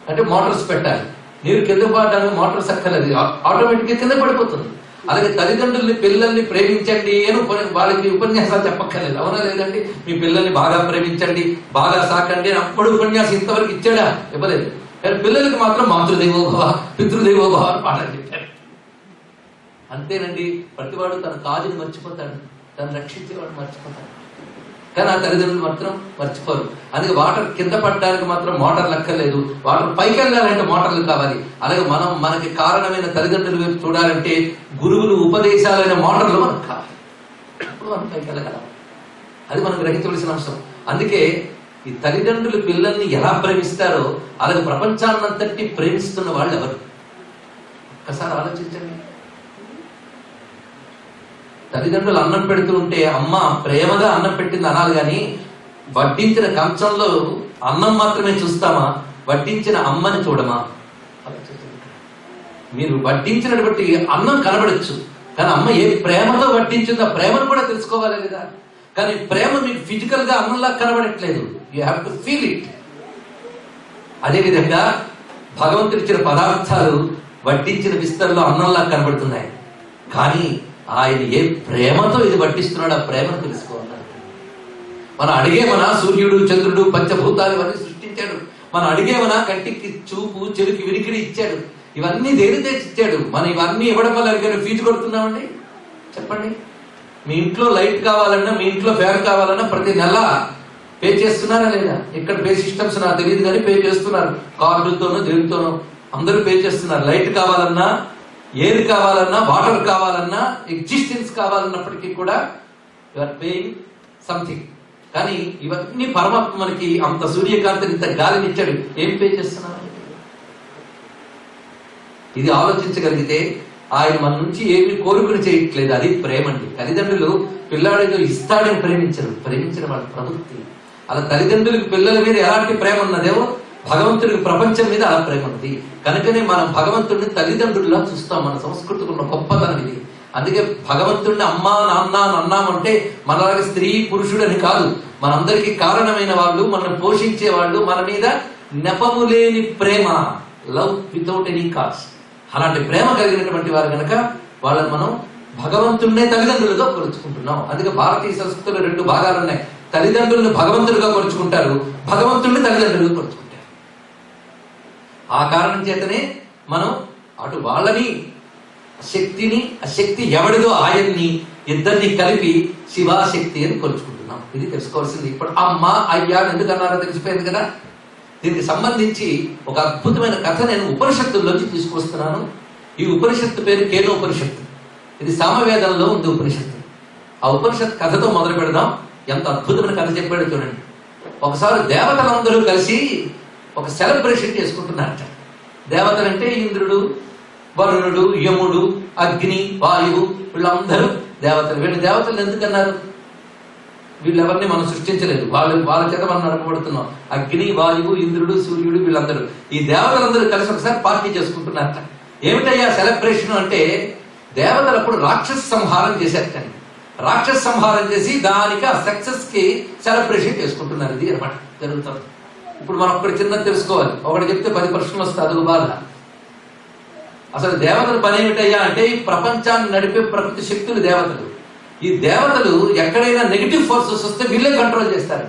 అంటే మోటార్స్ పెట్టాలి. నీరు కింద పారడానికి మోటార్స్ అక్కర్లేదు, ఆటోమేటిక్గా కింద పడిపోతుంది. అలాగే తల్లిదండ్రుల్ని పిల్లల్ని ప్రేమించండి అని వాళ్ళకి ఉపన్యాసాలు చెప్పక్కర్లేదు, అవునా లేదండి? మీ పిల్లల్ని బాగా ప్రేమించండి, బాగా సాకండి అని అప్పుడు ఉపన్యాసం ఇంతవరకు ఇచ్చాడా? ఇవ్వలేదు. కానీ పిల్లలకి మాత్రం మాతృదేవోభవ పితృదేవోభవ అని పాఠాలు చెప్పారు. అంతేనండి, ప్రతివాడు తన కాజుని మర్చిపోతాడు, తను రక్షించేవాడు మర్చిపోతాడు. కానీ ఆ తల్లిదండ్రులు మాత్రం మర్చిపోరు. అందుకే వాటర్ కింద పడడానికి మాత్రం మోటార్లు అక్కర్లేదు, వాటర్ పైకి వెళ్ళాలంటే మోటార్లు కావాలి. అలాగే మనం మనకి కారణమైన తల్లిదండ్రుల వైపు చూడాలంటే గురువులు ఉపదేశాలైన మోటార్లు మనకు కావాలి, అప్పుడు మనం పైకి వెళ్ళగలం. అది మనం గ్రహించవలసిన అంశం. అందుకే ఈ తల్లిదండ్రులు పిల్లల్ని ఎలా ప్రేమిస్తారో అలాగే ప్రపంచాన్నంతటి ప్రేమిస్తున్న వాళ్ళు ఎవరు? ఒక్కసారి ఆలోచించండి. తల్లిదండ్రులు అన్నం పెడుతూ ఉంటే అమ్మ ప్రేమగా అన్నం పెట్టింది అనాలి కానీ వడ్డించిన కంచంలో అన్నం మాత్రమే చూస్తామా? వడ్డించిన అమ్మని చూడమా? మీరు వడ్డించినటువంటి అన్నం కనబడచ్చు, కానీ అమ్మ ఏ ప్రేమతో వడ్డించిందో ప్రేమను కూడా తెలుసుకోవాలి కదా. కానీ ప్రేమ మీకు ఫిజికల్ గా అన్నంలా కనబడట్లేదు. You have to feel it. అదేవిధంగా భగవంతుడు ఇచ్చిన పదార్థాలు వడ్డించిన విస్తరలో అన్నంలా కనబడుతున్నాయి, కానీ ఆయన ఏ ప్రేమతో ఇది వడ్డిస్తున్నాడు ఆ ప్రేమను తెలుసుకోవాలి. మనం అడిగేమనా సూర్యుడు చంద్రుడు పంచభూతాలు ఇవన్నీ సృష్టించాడు. మనం అడిగేమనా కంటికి చూపు చెవికి వినికిడి ఇచ్చాడు. ఇవన్నీ దేనితో ఇచ్చాడు? మనం ఇవన్నీ ఇవ్వడం వల్ల ఎవరికైనా ఫీజు కొడుతున్నామండి? చెప్పండి. మీ ఇంట్లో లైట్ కావాలన్నా మీ ఇంట్లో ఫ్యాన్ కావాలన్నా ప్రతి నెల పే చేస్తున్నారా లేదా? ఇక్కడ పే సిస్టమ్స్ నాకు తెలియదు కానీ పే చేస్తున్నారు. కార్డులతోనో దేనితోనో అందరూ పే చేస్తున్నారు. లైట్ కావాలన్నా, ఎయిర్ కావాలన్నా, వాటర్ కావాలన్నా, ఎగ్జిస్టెన్స్ కావాలన్నప్పటికీ కూడా యు ఆర్ పేయింగ్ సంథింగ్. కానీ ఇవన్నీ పరమాత్మ మనకి అంత సూర్యకాంతిని ఇంత గాలిని ఇచ్చాడు, ఏం పే చేస్తున్నారు? ఇది ఆలోచించగలిగితే ఆయన మన నుంచి ఏమి కోరుకుని చేయట్లేదు. అది ప్రేమ అండి. తల్లిదండ్రులు పిల్లాడితో ఇస్తాడని ప్రేమించిన వాళ్ళ ప్రవృత్తి. అలా తల్లిదండ్రులకు పిల్లల మీద ఎలాంటి ప్రేమ ఉన్నదో భగవంతుడికి ప్రపంచం మీద అలా ప్రేమ ఉంది. కనుకనే మనం భగవంతుడిని తల్లిదండ్రుల్లో చూస్తాం. మన సంస్కృతికి ఉన్న గొప్పతనం ఇది. అందుకే భగవంతుడిని అమ్మా నాన్న అని అన్నామంటే మనలాగా స్త్రీ పురుషుడు అని కాదు, మనందరికీ కారణమైన వాళ్ళు, మనం పోషించే వాళ్ళు, మన మీద నెపము లేని ప్రేమ, లవ్ వితౌట్ ఎనీ కాస్ట్. అలాంటి ప్రేమ కలిగినటువంటి వారు కనుక వాళ్ళని మనం భగవంతుడినే తల్లిదండ్రులుగా కొలుచుకుంటున్నాం. అందుకే భారతీయ సంస్కృతిలో 2 భాగాలు ఉన్నాయి. తల్లిదండ్రులను భగవంతుడిగా కొలుచుకుంటారు, భగవంతుడిని తల్లిదండ్రులుగా కొలుచుకుంటారు. ఆ కారణం చేతనే మనం అటు వాళ్ళని శక్తిని, ఆ శక్తి ఎవడిదో ఆయన్ని ఇద్దరిని కలిపి శివాశక్తి అని కొలుచుకుంటున్నాం. ఇది తెలుసుకోవాల్సింది. ఇప్పుడు అమ్మ అయ్యా ఎందుకన్నారో తెలిసిపోయింది కదా. దీనికి సంబంధించి ఒక అద్భుతమైన కథ నేను ఉపనిషత్తుల్లోంచి తీసుకొస్తున్నాను. ఈ ఉపనిషత్తు పేరు కేనోపనిషత్తు. ఇది సామవేదంలో ఉంది ఉపనిషత్తు. ఆ ఉపనిషత్ కథతో మొదలు పెడదాం. ఎంత అద్భుతమైన కథ చెప్పాడో చూడండి. ఒకసారి దేవతలందరూ కలిసి ఒక సెలబ్రేషన్ చేసుకుంటున్నారట. దేవతలంటే ఇంద్రుడు, వరుణుడు, యముడు, అగ్ని, వాయువు, వీళ్ళందరూ దేవతలు. వీళ్ళు దేవతలు ఎందుకన్నారు? వీళ్ళెవరిని మనం సృష్టించలేదు, వాళ్ళ చేత మనం నడపబడుతున్నాం. అగ్ని, వాయువు, ఇంద్రుడు, సూర్యుడు, వీళ్ళందరూ ఈ దేవతలందరూ కలిసి ఒకసారి పార్టీ చేసుకుంటున్నారట. ఏమిటయ్యా సెలబ్రేషన్ అంటే, దేవతలు అప్పుడు రాక్షస సంహారం చేశారటండి. రాక్షస సంహారం చేసి దానికి ఆ సక్సెస్ కి సెలబ్రేషన్ చేసుకుంటున్నారు. ఇది అనమాట జరుగుతుంది. ఇప్పుడు మనం ఒకటి చిన్నది తెలుసుకోవాలి. ఒకటి చెప్తే 10 ప్రశ్నలు వస్తాయి, అదొక బాధ. అసలు దేవతల పని ఏమిటయ్యా అంటే, ఈ ప్రపంచాన్ని నడిపే ప్రకృతి శక్తులు దేవతలు. ఈ దేవతలు ఎక్కడైనా నెగిటివ్ ఫోర్సెస్ వస్తే వీళ్ళే కంట్రోల్ చేస్తారు.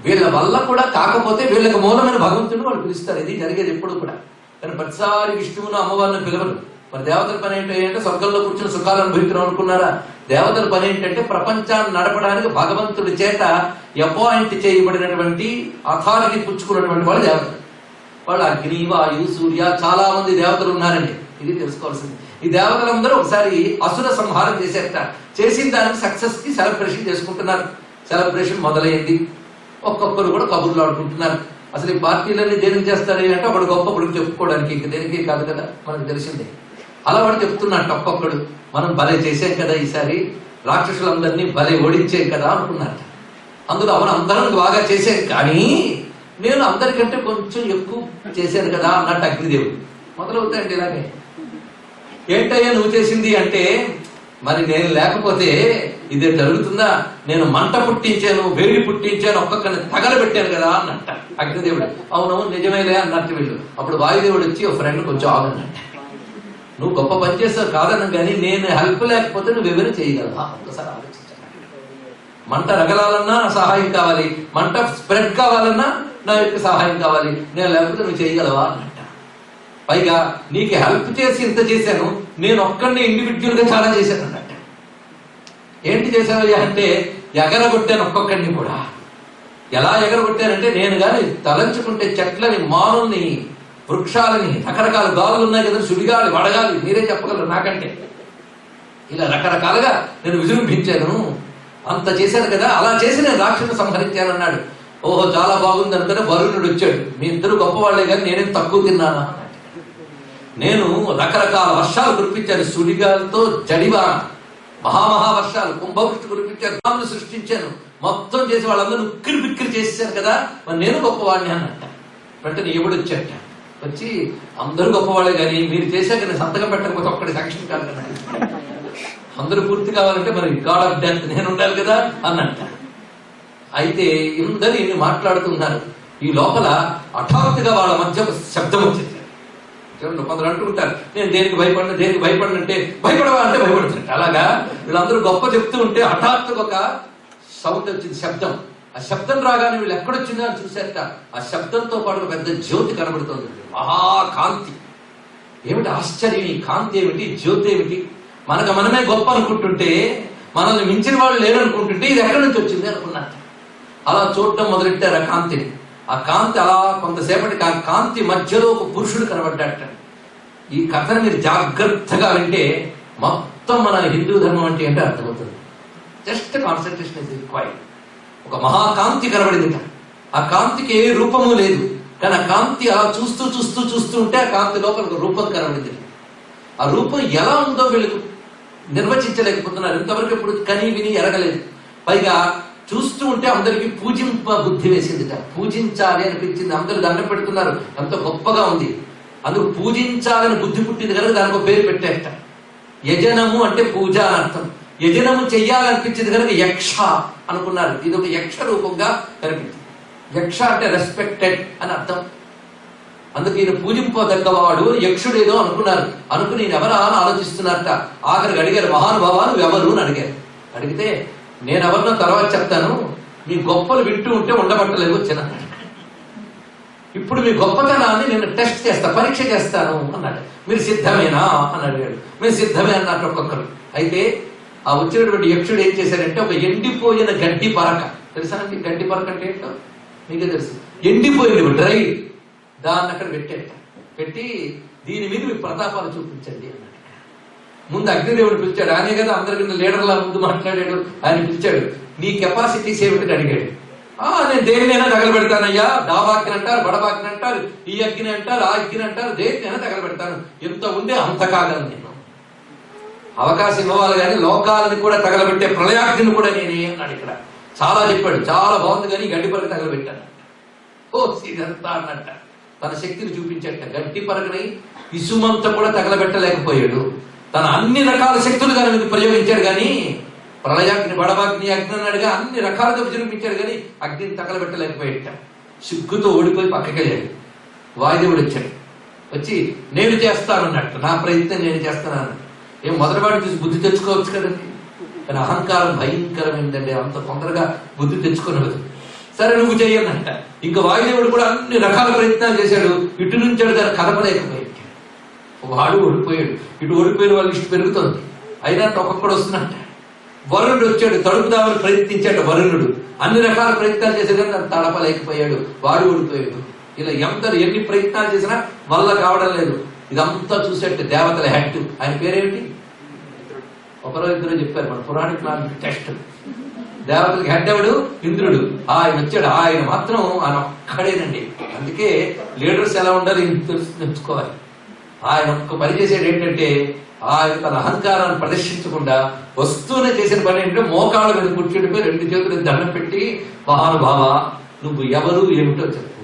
వీళ్ళ వల్ల కూడా కాకపోతే వీళ్ళకి మూలమైన భగవంతుని వాళ్ళు పిలుస్తారు. ఇది జరిగేది ఎప్పుడు కూడా. కానీ ప్రతిసారి విష్ణువును అమ్మవారిని పిలవరు. మరి దేవతల పని ఏంటంటే స్వర్గంలో కూర్చుని సుఖాలను అనుభవించడం అనుకున్నారా? దేవతల పని ఏంటంటే ప్రపంచాన్ని నడపడానికి భగవంతుడి చేత అపాయింట్ చేయబడినటువంటి అథారిటీ పుచ్చుకున్నటువంటి వాళ్ళు దేవతలు. వాళ్ళు అగ్ని, వాయు, సూర్య, చాలా మంది దేవతలు ఉన్నారండి. ఇది తెలుసుకోవాల్సింది. ఈ దేవతలందరూ ఒకసారి అసుర సంహారం చేసేట. చేసిన దానికి సక్సెస్ కి సెలబ్రేషన్ చేసుకుంటున్నారు. సెలబ్రేషన్ మొదలైంది. ఒక్కొక్కరు కూడా కబుర్లు ఆడుకుంటున్నారు. అసలు ఈ పార్టీలన్నీ దేనికి చేస్తారు అంటే ఒకడు గొప్ప ఒకడికి చెప్పుకోవడానికి, ఇంక దేనికి కాదు కదా, మనకు తెలిసిందే. అలా వాడు చెప్తున్నట్టు ఒక్కొక్కడు, మనం భలే చేసాం కదా, ఈసారి రాక్షసులందరినీ భలే ఓడించాం కదా అనుకున్నట్ట. అందులో అవను అందరం బాగా చేశాను, కానీ నేను అందరికంటే కొంచెం ఎక్కువ చేశాను కదా అన్నట్టు అగ్నిదేవుడు. మొదలవుతాయండి ఇలాగే. ఏంటయ్యా నువ్వు చేసింది అంటే, మరి నేను లేకపోతే ఇదే జరుగుతుందా? నేను మంట పుట్టించాను, వేడి పుట్టించాను, ఒక్కొక్కరిని తగలబెట్టాను కదా అన్నట్ట అగ్నిదేవుడు. అవునవును నిజమేలే అన్నట్టు వీళ్ళు. అప్పుడు వాయుదేవుడు వచ్చి ఒక ఫ్రెండ్ కొంచెం ఆగన్నట్ట. నువ్వు గొప్ప పని చేస్తావు కాదన్నా, కానీ నేను హెల్ప్ లేకపోతే నువ్వు ఎవరు చేయగలవా? ఒక్కసారి ఆలోచించాను. మంట రగలాలన్నా నా సహాయం కావాలి, మంట స్ప్రెడ్ కావాలన్నా నా యొక్క సహాయం కావాలి. నేను లేకపోతే నువ్వు చేయగలవా అన్నట్ట. పైగా నీకు హెల్ప్ చేసి ఇంత చేశాను, నేను ఒక్కడిని ఇండివిజువల్ గా చాలా చేశాను అన్నట్ట. ఏంటి చేశావయ్యా అంటే, ఎగరగొట్టాను ఒక్కొక్కడిని కూడా. ఎలా ఎగరగొట్టానంటే, నేను కానీ తలంచుకుంటే చెట్లని, మానుల్ని, వృక్షాలని, రకరకాల గాలులు ఉన్నాయి కదా, సుడిగాలి, వడగాలి, మీరే చెప్పగలరు నాకంటే. ఇలా రకరకాలుగా నేను విజృంభించాను. అంత చేశాను కదా, అలా చేసి నేను రాక్షసుని సంహరించాను అన్నాడు. ఓహో చాలా బాగుంది అనుకుని వరుణుడు వచ్చాడు. మీ ఇద్దరు గొప్పవాళ్లే కానీ నేనేం తక్కువ తిన్నానా? నేను రకరకాల వర్షాలు కురిపించాను, సుడిగాలతో జడివాన, మహామహా వర్షాలు, కుంభవృష్టి కురిపించాను, రాములు సృష్టించాను, మొత్తం చేసి వాళ్ళందరూ ఉక్కిరి బిక్కిరి చేసేసాను కదా, మరి నేను గొప్పవాడిని అన్నట్ట. వెంటనే ఎవడు వచ్చాట, వచ్చి అందరూ గొప్పవాళ్ళే కానీ మీరు చేశాక నేను సంతకం పెట్టకపోతే ఒక్కడి సాక్ష్యం కాదు కదా, అందరూ పూర్తి కావాలంటే మరి గాడ్ ఆఫ్ డెత్ నేను ఉండాలి కదా అన్నట్ట. అయితే ఇందరూ ఇన్ని మాట్లాడుతున్నారు. ఈ లోపల హఠాత్తుగా వాళ్ళ మధ్య ఒక శబ్దం వచ్చింది. చూడండి, కొందరు అంటుంటారు నేను దేనికి భయపడినంటే భయపడవా అంటే భయపడుతుంట. అలాగా వీళ్ళందరూ గొప్ప చెప్తూ ఉంటే హఠాత్తుగా ఒక సౌండ్ వచ్చింది, శబ్దం. ఆ శబ్దం రాగానే వీళ్ళు ఎక్కడొచ్చిందో అని చూశారట. ఆ శబ్దంతో పాటు పెద్ద జ్యోతి కనబడుతుంది, మహాకాంతి. ఏమిటి ఆశ్చర్యం, ఈ కాంతి ఏమిటి, జ్యోతి ఏమిటి? మనమే గొప్ప అనుకుంటుంటే, మనల్ని మించిన వాళ్ళు లేరనుకుంటుంటే ఇది ఎక్కడి నుంచి వచ్చింది అనుకున్నట్ట. అలా చూడటం మొదలెట్టారు ఆ కాంతిని. ఆ కాంతి అలా కొంతసేపటికి ఆ కాంతి మధ్యలో ఒక పురుషుడు కనబడ్డాట. ఈ కథను మీరు జాగ్రత్తగా వింటే మొత్తం మన హిందూ ధర్మం అంటే ఏంటో అర్థమవుతుంది. Just concentration is required. ఒక మహాకాంతి కనబడింది. ఆ కాంతికి ఏ రూపము లేదు, కానీ ఆ కాంతి అలా చూస్తూ ఉంటే ఆ కాంతి లోపల ఒక రూపం కనబడింది. ఆ రూపం ఎలా ఉందో వీళ్ళకు నిర్వచించలేకపోతున్నారు. ఇంతవరకు ఇప్పుడు కని విని ఎరగలేదు. పైగా చూస్తూ ఉంటే అందరికి పూజింప బుద్ధి వేసిందిట. పూజించాలి అనిపించింది. అందరూ దండం పెడుతున్నారు, ఎంత గొప్పగా ఉంది. అందుకు పూజించాలని బుద్ధి పుట్టింది కనుక దానికి ఒక పేరు పెట్టేట. యజనము అంటే పూజ అని అర్థం. యజనము చెయ్యాలనిపించింది కనుక యక్ష అనుకున్నారు. ఇది ఒక యక్ష రూపంగా కనిపించింది. యక్ష అంటే రెస్పెక్టెడ్ అని అర్థం. అందుకు ఈయన పూజింపదగ్గవాడు యక్షుడేదో అనుకున్నారు. అనుకుని ఈయన ఎవరా అని ఆలోచిస్తున్నారట. ఆఖరికి అడిగారు, మహానుభావా నువ్వు ఎవరు అని అడిగారు. అడిగితే నేను ఎవరినో తర్వాత చెప్తాను, మీ గొప్పలు వింటూ ఉంటే ఉండబట్టలేదు వచ్చిన. ఇప్పుడు మీ గొప్పతనాన్ని నేను టెస్ట్ చేస్తా, పరీక్ష చేస్తాను అన్నాడు. మీరు సిద్ధమేనా అని అడిగాడు. మీరు సిద్ధమే అన్నట్టు ఒక్కొక్కరు. అయితే ఆ వచ్చినటువంటి యక్షుడు ఏం చేశాడంటే ఒక ఎండిపోయిన గడ్డి పరక, తెలుసా అండి గడ్డి పరక అంటే ఏంటో మీకే తెలుసు, ఎండిపోయింది డ్రై, దాన్ని అక్కడ పెట్టేట. పెట్టి దీని మీద మీ ప్రతాపాలు చూపించండి అన్నాడు. ముందు అగ్నిదేవుడు పిలిచాడు. ఆయనే కదా అందరి కింద లీడర్లా ముందు మాట్లాడాడు. ఆయన పిలిచాడు, నీ కెపాసిటీస్ ఏమిటని అడిగాడు. నేను దేనినైనా తగలబెడతానయ్యా, డాబాగ్ని అంటారు, బడబాగ్ని అంటారు, ఈ అగ్ని అంటారు, ఆ అగ్ని అంటారు, దేనినైనా తగలబెడతాను, ఎంత ఉండే అంత కాగలను నేను. అవకాశం ఇవ్వాలి కానీ లోకాలను కూడా తగలబెట్టే ప్రళయాగ్ని కూడా నేనే అన్నాడు. ఇక్కడ చాలా చెప్పాడు, చాలా బాగుంది, కానీ గడ్డి పరక తగలబెట్టాను. ఓ ఇదంతా అన్నట్ట తన శక్తిని చూపించట. గడ్డి పరకని ఇసుమంత కూడా తగలబెట్టలేకపోయాడు. తన అన్ని రకాల శక్తులు దాని మీద ప్రయోగించాడు, కానీ ప్రళయాగ్ని, బడబాగ్ని, అగ్ని అన్నాడుగా అన్ని రకాలుగా విజృంభించాడు, కానీ అగ్నిని తగలబెట్టలేకపోయాట. సిగ్గుతో ఓడిపోయి పక్కకి వెళ్ళాడు. వాయుదేవుడు వచ్చాడు. వచ్చి నేను చేస్తానన్నట్టు, నా ప్రయత్నం నేను చేస్తాను. ఏం మొదటివాడిని చూసి బుద్ధి తెచ్చుకోవచ్చు కదండి, కానీ అహంకారం భయంకరమైందండి, అంత తొందరగా బుద్ధి తెచ్చుకునేది. సరే నువ్వు చెయ్యనంట. ఇంకా వాయుదేవుడు కూడా అన్ని రకాల ప్రయత్నాలు చేశాడు. ఇటు నుంచి దాన్ని కదపలేకపోయాడు. వాడు ఓడిపోయాడు. ఇటు ఓడిపోయిన వాళ్ళు ఇష్ట పెరుగుతుంది. అయినా ఒక్కొక్కడు వస్తున్నట్ట. వరుణుడు వచ్చాడు, తడుపుదామని ప్రయత్నించాడు. వరుణుడు అన్ని రకాల ప్రయత్నాలు చేశాడు, కానీ తను తడపలేకపోయాడు. వాడు ఓడిపోయాడు. ఇలా ఎన్ని ప్రయత్నాలు చేసినా వల్ల కావడం లేదు. ఇదంతా చూసేట్టు దేవతల హెడ్, ఆయన పేరేమిటి? ఒకరో ఇద్దరు చెప్పారు మన పురాణిక టెస్ట్. దేవతలకి హెడ్ ఎవడు? ఇంద్రుడు. ఆయన వచ్చాడు. ఆయన మాత్రం ఆయన ఒక్కడేనండి. అందుకే లీడర్స్ ఎలా ఉండాలి తెలుసుకోవాలి. ఆయన ఒక్క పని చేసేది ఏంటంటే, ఆయన తన అహంకారాన్ని ప్రదర్శించకుండా వస్తూనే చేసిన పని ఏంటంటే మోకాళ్ళ మీద కూర్చుండిపోయి 2 చేతులు దండం పెట్టి, మహానుభావ నువ్వు ఎవరు ఏమిటో చెప్పు,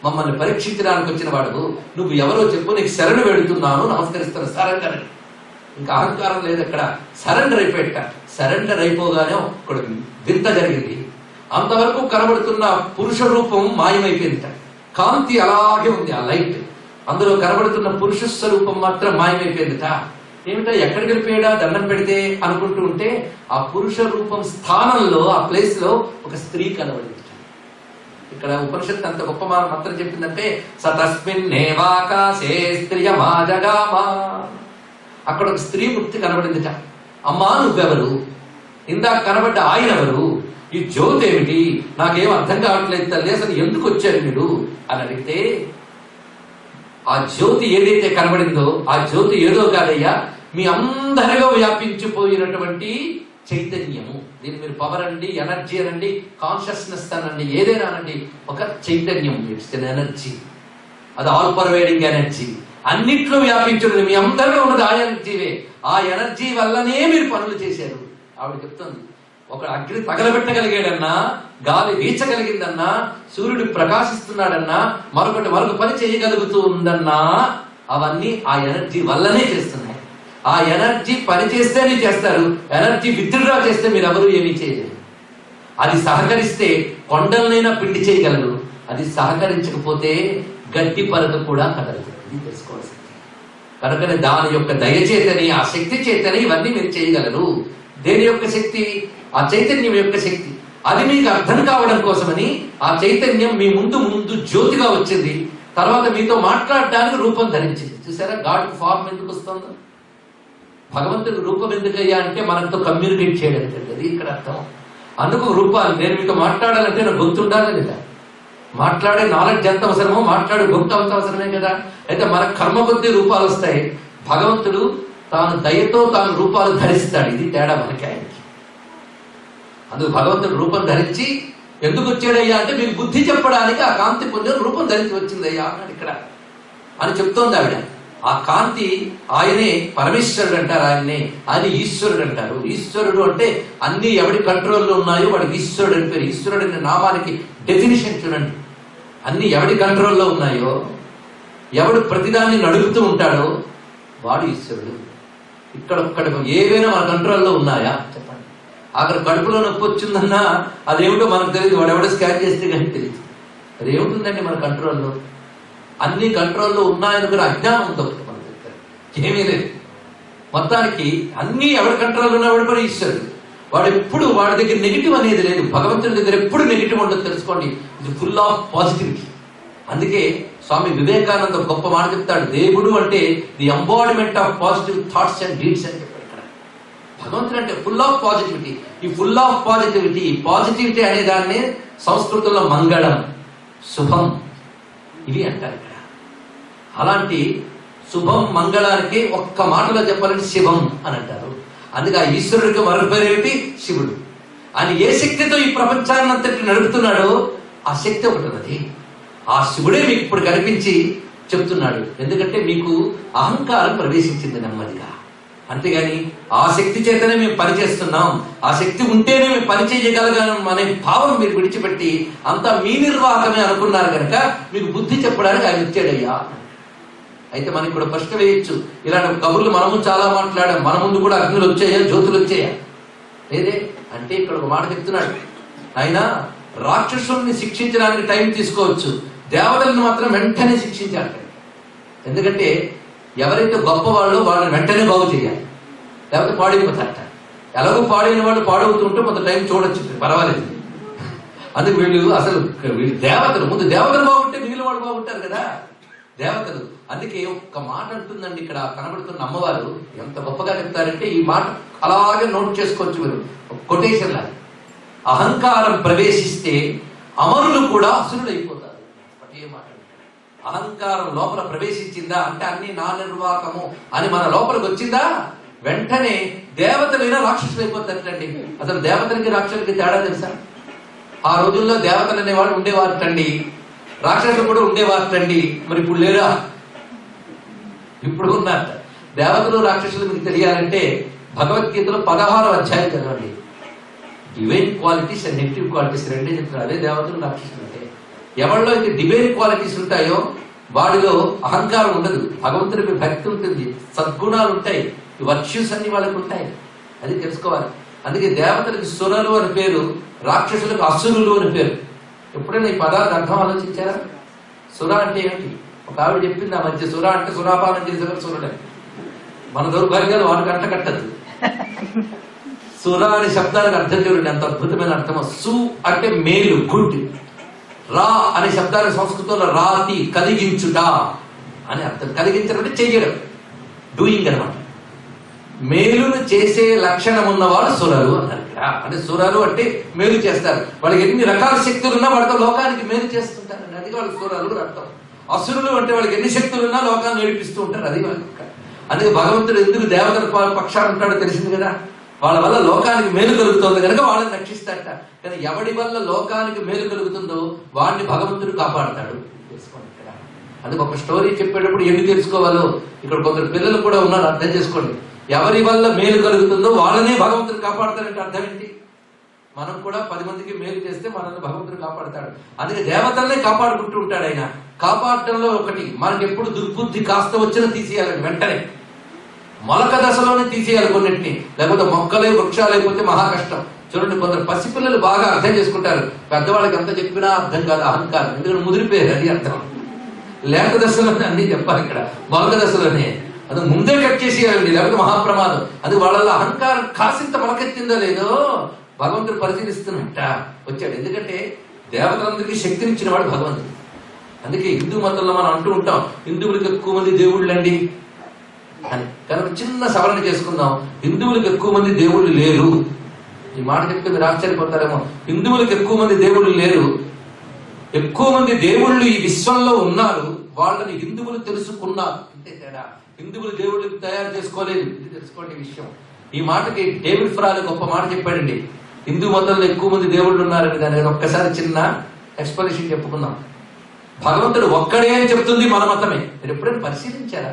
మమ్మల్ని పరీక్షించడానికి వచ్చిన వాడు నువ్వు ఎవరో చెప్పు, నీకు శరణు వేడుతున్నాను, నమస్కరిస్తాను, సరెండర్ అని. ఇంకా అహంకారం లేదు అక్కడ. సరెండర్ అయిపోయాట. సరెండర్ అయిపోగానే ఒకడు వింత జరిగింది. అంతవరకు కనబడుతున్న పురుష రూపం మాయమైపోయింది. కాంతి అలాగే ఉంది, ఆ లైట్. అందులో కనబడుతున్న పురుష స్వరూపం మాత్రం మాయమైపోయిందిట. ఏమిటా ఎక్కడికి వెళ్ళిపోయాడా దండం పెడితే అనుకుంటూ ఉంటే, ఆ పురుష రూపం స్థానంలో, ఆ ప్లేస్ లో ఒక స్త్రీ కనబడింది. ఇక్కడ ఉపనిషత్తు అంత గొప్ప మంత్రం చెప్పిందంటే, సతస్మిన్నేవాకాశే స్త్రియమాజగామా. అక్కడ ఒక స్త్రీ మూర్తి కనబడిందిట. అమ్మా నువ్వెవరు? ఇందాక కనబడ్డ ఆయన ఎవరు? ఈ జ్యోతి ఏమిటి? నాకేం అర్థం కావట్లేదు తల్లి, అసలు ఎందుకు వచ్చారు మీరు అని అడిగితే, ఆ జ్యోతి ఏదైతే కనబడిందో ఆ జ్యోతి ఏదో కాదయ్యా, మీ అందరిలో వ్యాపించిపోయినటువంటి చైతన్యము. దీన్ని మీరు పవర్ అనండి, ఎనర్జీ అనండి, కాన్షియస్నెస్ అనండి, ఏదైనా అనండి, ఒక చైతన్యం. It's an energy. అది ఆల్ పర్వేడింగ్ ఎనర్జీ, అన్నిట్లో వ్యాపించున్నది. మీ అందరిలో ఉన్నది ఆ ఎనర్జీవే. ఆ ఎనర్జీ వల్లనే మీరు పనులు చేశారు. ఆవిడ చెప్తుంది, ఒక అగ్ని తగలబెట్టగలిగాడన్నా, గాలి వీచగలిగిందన్నా, సూర్యుడు ప్రకాశిస్తున్నాడన్నా, మరొక పని చేయగలుగుతూ ఉందన్నా, అవన్నీ ఆ ఎనర్జీ వల్లనే చేస్తున్నాయి. ఆ ఎనర్జీ పని చేస్తేనే చేస్తారు. ఎనర్జీ విత్డ్రా చేస్తే మీరు ఎవరు ఏమీ చేయలేరు. అది సహకరిస్తే కొండలనైనా పిండి చేయగలరు. అది సహకరించకపోతే గడ్డి పరక కూడా కదలదు. ఇది తెలుసుకోవాల్సింది. కనుకనే దాని యొక్క దయచేతని, ఆ శక్తి చేతని ఇవన్నీ మీరు చేయగలరు. దేని యొక్క శక్తి? ఆ చైతన్యం యొక్క శక్తి. అది మీకు అర్థం కావడం కోసమని ఆ చైతన్యం మీ ముందు జ్యోతిగా వచ్చింది. తర్వాత మీతో మాట్లాడడానికి రూపం ధరించింది. చూసారా గాడ్ ఫార్మ్ ఎందుకు వస్తుందో? భగవంతుడి రూపం ఎందుకయ్యా అంటే మనతో కమ్యూనికేట్ చేయడానికి. అది ఇక్కడ అర్థం. అందుకు రూపాలు. నేను మీతో మాట్లాడాలంటే నాకు గొంతుండాలి కదా. మాట్లాడే నాలెడ్జ్ ఎంత అవసరమో మాట్లాడే గొంతు అంత అవసరమే కదా. అయితే మన కర్మ కొద్దీ రూపాలు వస్తాయి. భగవంతుడు తాను దయతో తాను రూపాలు ధరిస్తాడు. ఇది తేడా మనకి ఆయనకి. అందుకు భగవంతుడు రూపం ధరించి ఎందుకు వచ్చాడయ్యా అంటే మీకు బుద్ధి చెప్పడానికి ఆ కాంతి పుణ్యం రూపం ధరించి వచ్చిందయ్యా అన్నాడు ఇక్కడ అని చెప్తోంది ఆవిడ. ఆ కాంతి ఆయనే పరమేశ్వరుడు అంటారు. ఆయన ఈశ్వరుడు అంటారు. ఈశ్వరుడు అంటే అన్ని ఎవడి కంట్రోల్లో ఉన్నాయో వాడికి ఈశ్వరుడు అని పేరు. ఈశ్వరుడు అనే నామానికి డెఫినిషన్ చూడండి. అన్ని ఎవడి కంట్రోల్లో ఉన్నాయో, ఎవడు ప్రతిదాన్ని నడుపుతూ ఉంటాడో వాడు ఈశ్వరుడు. ఇక్కడ ఏవైనా మన కంట్రోల్లో ఉన్నాయా చెప్పండి. అక్కడ కడుపులో నొప్పి వచ్చిందన్నా అదేమిటో మనకు తెలియదు. వాడు ఎవడో స్కాన్ చేస్తే కానీ తెలియదు. అదేమిటిందండి మన కంట్రోల్లో? అన్ని కంట్రోల్లో ఉన్నాయని కూడా అజ్ఞానం ఉందో మన దగ్గర. ఏమీ లేదు. మొత్తానికి అన్ని ఎవరి కంట్రోల్లో ఉన్నవాడు కూడా ఈశ్వరుడు. వాడు ఎప్పుడు వాడి దగ్గర నెగిటివ్ అనేది లేదు. భగవంతుడి దగ్గర ఎప్పుడు నెగిటివ్ ఉండదు. తెలుసుకోండి. ఇది ఫుల్ ఆఫ్ పాజిటివిటీ. అందుకే స్వామి వివేకానంద గొప్ప మాట చెప్తాడు. దేవుడు అంటే the embodiment of positive thoughts and deeds అని చెప్పాడు ఇక్కడ. భగవంతుడు అంటే ఫుల్ ఆఫ్ పాజిటివిటీ. ఈ ఫుల్ ఆఫ్ పాజిటివిటీ అనే దాన్ని సంస్కృతంలో మంగళం, శుభం ఇవి అంటారు ఇక్కడ. అలాంటి శుభం మంగళానికి ఒక్క మాటలో చెప్పాలంటే శివం అని అంటారు. అందుకే ఆ ఈశ్వరుడికి మరొక పేరు ఏమిటి? శివుడు. ఆయన ఏ శక్తితో ఈ ప్రపంచాన్ని అంతటి నడుపుతున్నాడో ఆ శక్తి ఒకటి ఉన్నది. ఆ శివుడే మీకు ఇప్పుడు కనిపించి చెప్తున్నాడు. ఎందుకంటే మీకు అహంకారం ప్రవేశించింది నెమ్మదిగా. అంతేగాని ఆ శక్తి చేతనే మేము పని చేస్తున్నాం, ఆ శక్తి ఉంటేనే మేము పని చేయగలగాం అనే భావం మీరు విడిచిపెట్టి అంతా మీ నిర్వాహకమే అనుకున్నారు కనుక మీకు బుద్ధి చెప్పడానికి ఆయన ఇచ్చాడయ్యా. అయితే మనకి కూడా ప్రశ్న వేయచ్చు. ఇలాంటి కబుర్లు మనము చాలా మాట్లాడాం. మన ముందు కూడా అగ్నులు వచ్చాయా, జ్యోతులు వచ్చాయా? లేదే. అంటే ఇక్కడ ఒక మాట చెప్తున్నాడు ఆయన. రాక్షసుల్ని శిక్షించడానికి టైం తీసుకోవచ్చు, దేవతలను మాత్రం వెంటనే శిక్షించాలి. ఎందుకంటే ఎవరైతే గొప్ప వాళ్ళు వాళ్ళని వెంటనే బాగు చేయాలి, లేకపోతే పాడైపోతారట. ఎలాగో పాడైన వాళ్ళు పాడవుతుంటే కొంత టైం చూడొచ్చు, పర్వాలేదు. అందుకు వీళ్ళు దేవతలు. ముందు దేవతలు బాగుంటే మిగిలిన వాళ్ళు బాగుంటారు కదా దేవతలు. అందుకే ఒక్క మాట అంటుందండి ఇక్కడ కనబడుతున్న అమ్మవారు. ఎంత గొప్పగా చెప్తారంటే ఈ మాట అలాగే నోట్ చేసుకోవచ్చు మీరు, కొటేషన్ లాగా. అహంకారం ప్రవేశిస్తే అమరులు కూడా అసురులు అయిపోతారు. ఏ మాట అహంకారం లోపల ప్రవేశించిందా అంటే అన్ని నా నిర్వాహకము అని మన లోపలికి వచ్చిందా వెంటనే దేవతలైనా రాక్షసులు అయిపోతారండి. అసలు దేవతలకి రాక్షసులకి తేడా తెలుసా? ఆ రోజుల్లో దేవతలు అనేవాడు ఉండేవారటండి, రాక్షసులు కూడా ఉండేవారటండి. మరి ఇప్పుడు లేరా? ఇప్పుడు ఉన్నారట. దేవతలు రాక్షసులు మీకు తెలియాలంటే భగవద్గీతలో 16వ అధ్యాయం చదవండి. Divine qualities and negative qualities రెండే చెప్తున్నారు. అదే దేవతలు రాక్షసులు అంటే. ఎవరిలో అయితే డివైన్ క్వాలిటీస్ ఉంటాయో వాడిలో అహంకారం ఉండదు, భగవంతుడికి భక్తి ఉంటుంది, సద్గుణాలు ఉంటాయి, వర్చ్యూస్ అన్ని వాళ్ళకి ఉంటాయి. అది తెలుసుకోవాలి. అందుకే దేవతలకు సురలు అని పేరు, రాక్షసులకు అసురులు అని పేరు. ఎప్పుడైనా ఈ పదాలకు అర్థం ఆలోచించారా? సుర అంటే ఏమిటి? ఒక ఆవిడ చెప్పింది ఆ మధ్య, సుర అంటే సురాపానం చేసేవారు సురుడే. మన దౌర్భాగ్యాలు వాడికి అంట కట్టదు. సుర అనే శబ్దానికి అర్థం చూడండి, ఎంత అద్భుతమైన అర్థమో. సు అంటే మేలు, గుడ్. రా అనే శబ్దానికి సంస్కృతంలో రాతి, కలిగించుట అని అర్థం. కలిగించడం అంటే చెయ్యడం, డూయింగ్ అనమాట. మేలును చేసే లక్షణం ఉన్నవాడు సురలు అన్నారు. అంటే సురలు అంటే మేలు చేస్తారు. వాళ్ళకి ఎన్ని రకాల శక్తులు ఉన్నా వాడితో లోకానికి మేలు చేస్తుంటారు. అది వాళ్ళకి సురలు అర్థం. అసురులు అంటే వాళ్ళకి ఎన్ని శక్తులు ఉన్నా లోకాన్ని నేర్పిస్తూ ఉంటారు. అది వాళ్ళకి. అందుకే భగవంతుడు ఎందుకు దేవతల పక్షాలు ఉంటాడో తెలిసింది కదా. వాళ్ళ వల్ల లోకానికి మేలు కలుగుతుంది కనుక వాళ్ళని రక్షిస్తాడట. కానీ ఎవడి వల్ల లోకానికి మేలు కలుగుతుందో వాడిని భగవంతుడు కాపాడతాడు. తెలుసుకోండి ఇక్కడ. అందుకు ఒక స్టోరీ చెప్పేటప్పుడు ఎన్ని తెలుసుకోవాలో ఇక్కడ కొందరు పిల్లలు కూడా ఉన్నారు, అర్థం చేసుకోండి. ఎవరి వల్ల మేలు కలుగుతుందో వాళ్ళనే భగవంతుడు కాపాడతాడంటే అర్థం ఏంటి? మనం కూడా 10 మందికి మేలు చేస్తే మనల్ని భగవంతుడు కాపాడతాడు. అందుకే దేవతలనే కాపాడుకుంటూ ఉంటాడు ఆయన. కాపాడటంలో ఒకటి, మనకి ఎప్పుడు దుర్బుద్ధి కాస్త వచ్చినా తీసేయాలండి వెంటనే. మొలక దశలోనే తీసేయాలి కొన్నింటిని, లేకపోతే మొక్కలే వృక్షాలు అయిపోతే మహా కష్టం. చూడండి, కొందరు పసిపిల్లలు బాగా అర్థం చేసుకుంటారు, పెద్దవాళ్ళకి ఎంత చెప్పినా అర్థం కాదు, అహంకారం. ఎందుకంటే ముదిరిపోయారు, అది అర్థం. లేక దశలోనే అన్ని చెప్పాలి ఇక్కడ, మొలక దశలోనే. అది ముందే కట్ చేసేయాలండి, లేకపోతే మహాప్రమాదం. అది వాళ్ళ అహంకారం కాసింత మొలకెత్తిందో లేదో భగవంతుడు పరిశీలిస్తున్నట్ట వచ్చాడు. ఎందుకంటే దేవతలందరికీ శక్తినిచ్చిన వాడు భగవంతుడు. అందుకే హిందూ మతంలో మనం అంటూ ఉంటాం, హిందువులకు ఎక్కువ మంది దేవుళ్ళండి అని. కనుక చిన్న సవరణ చేసుకుందాం, హిందువులకు ఎక్కువ మంది దేవుళ్ళు లేరు. ఈ మాట చెప్తే మీరు ఆశ్చర్యపోతారేమో. హిందువులకు ఎక్కువ మంది దేవుళ్ళు లేరు, ఎక్కువ మంది దేవుళ్ళు ఈ విశ్వంలో ఉన్నారు, వాళ్ళని హిందువులు తెలుసుకున్నారు. అంతే తేడా. హిందువులు దేవుళ్ళకి తయారు చేసుకోలేదు, ఇది తెలుసుకోండి విషయం. ఈ మాటకి డేవిడ్ ఫ్రాల్ గొప్ప మాట చెప్పాడండి, హిందూ మతంలో ఎక్కువ మంది దేవుళ్ళు ఉన్నారని. దాని ఒక్కసారి చిన్న ఎక్స్ప్లెనేషన్ చెప్పుకుందాం. భగవంతుడు ఒక్కడే అని చెప్తుంది మన మతమే. మీరు ఎప్పుడైనా పరిశీలించారా?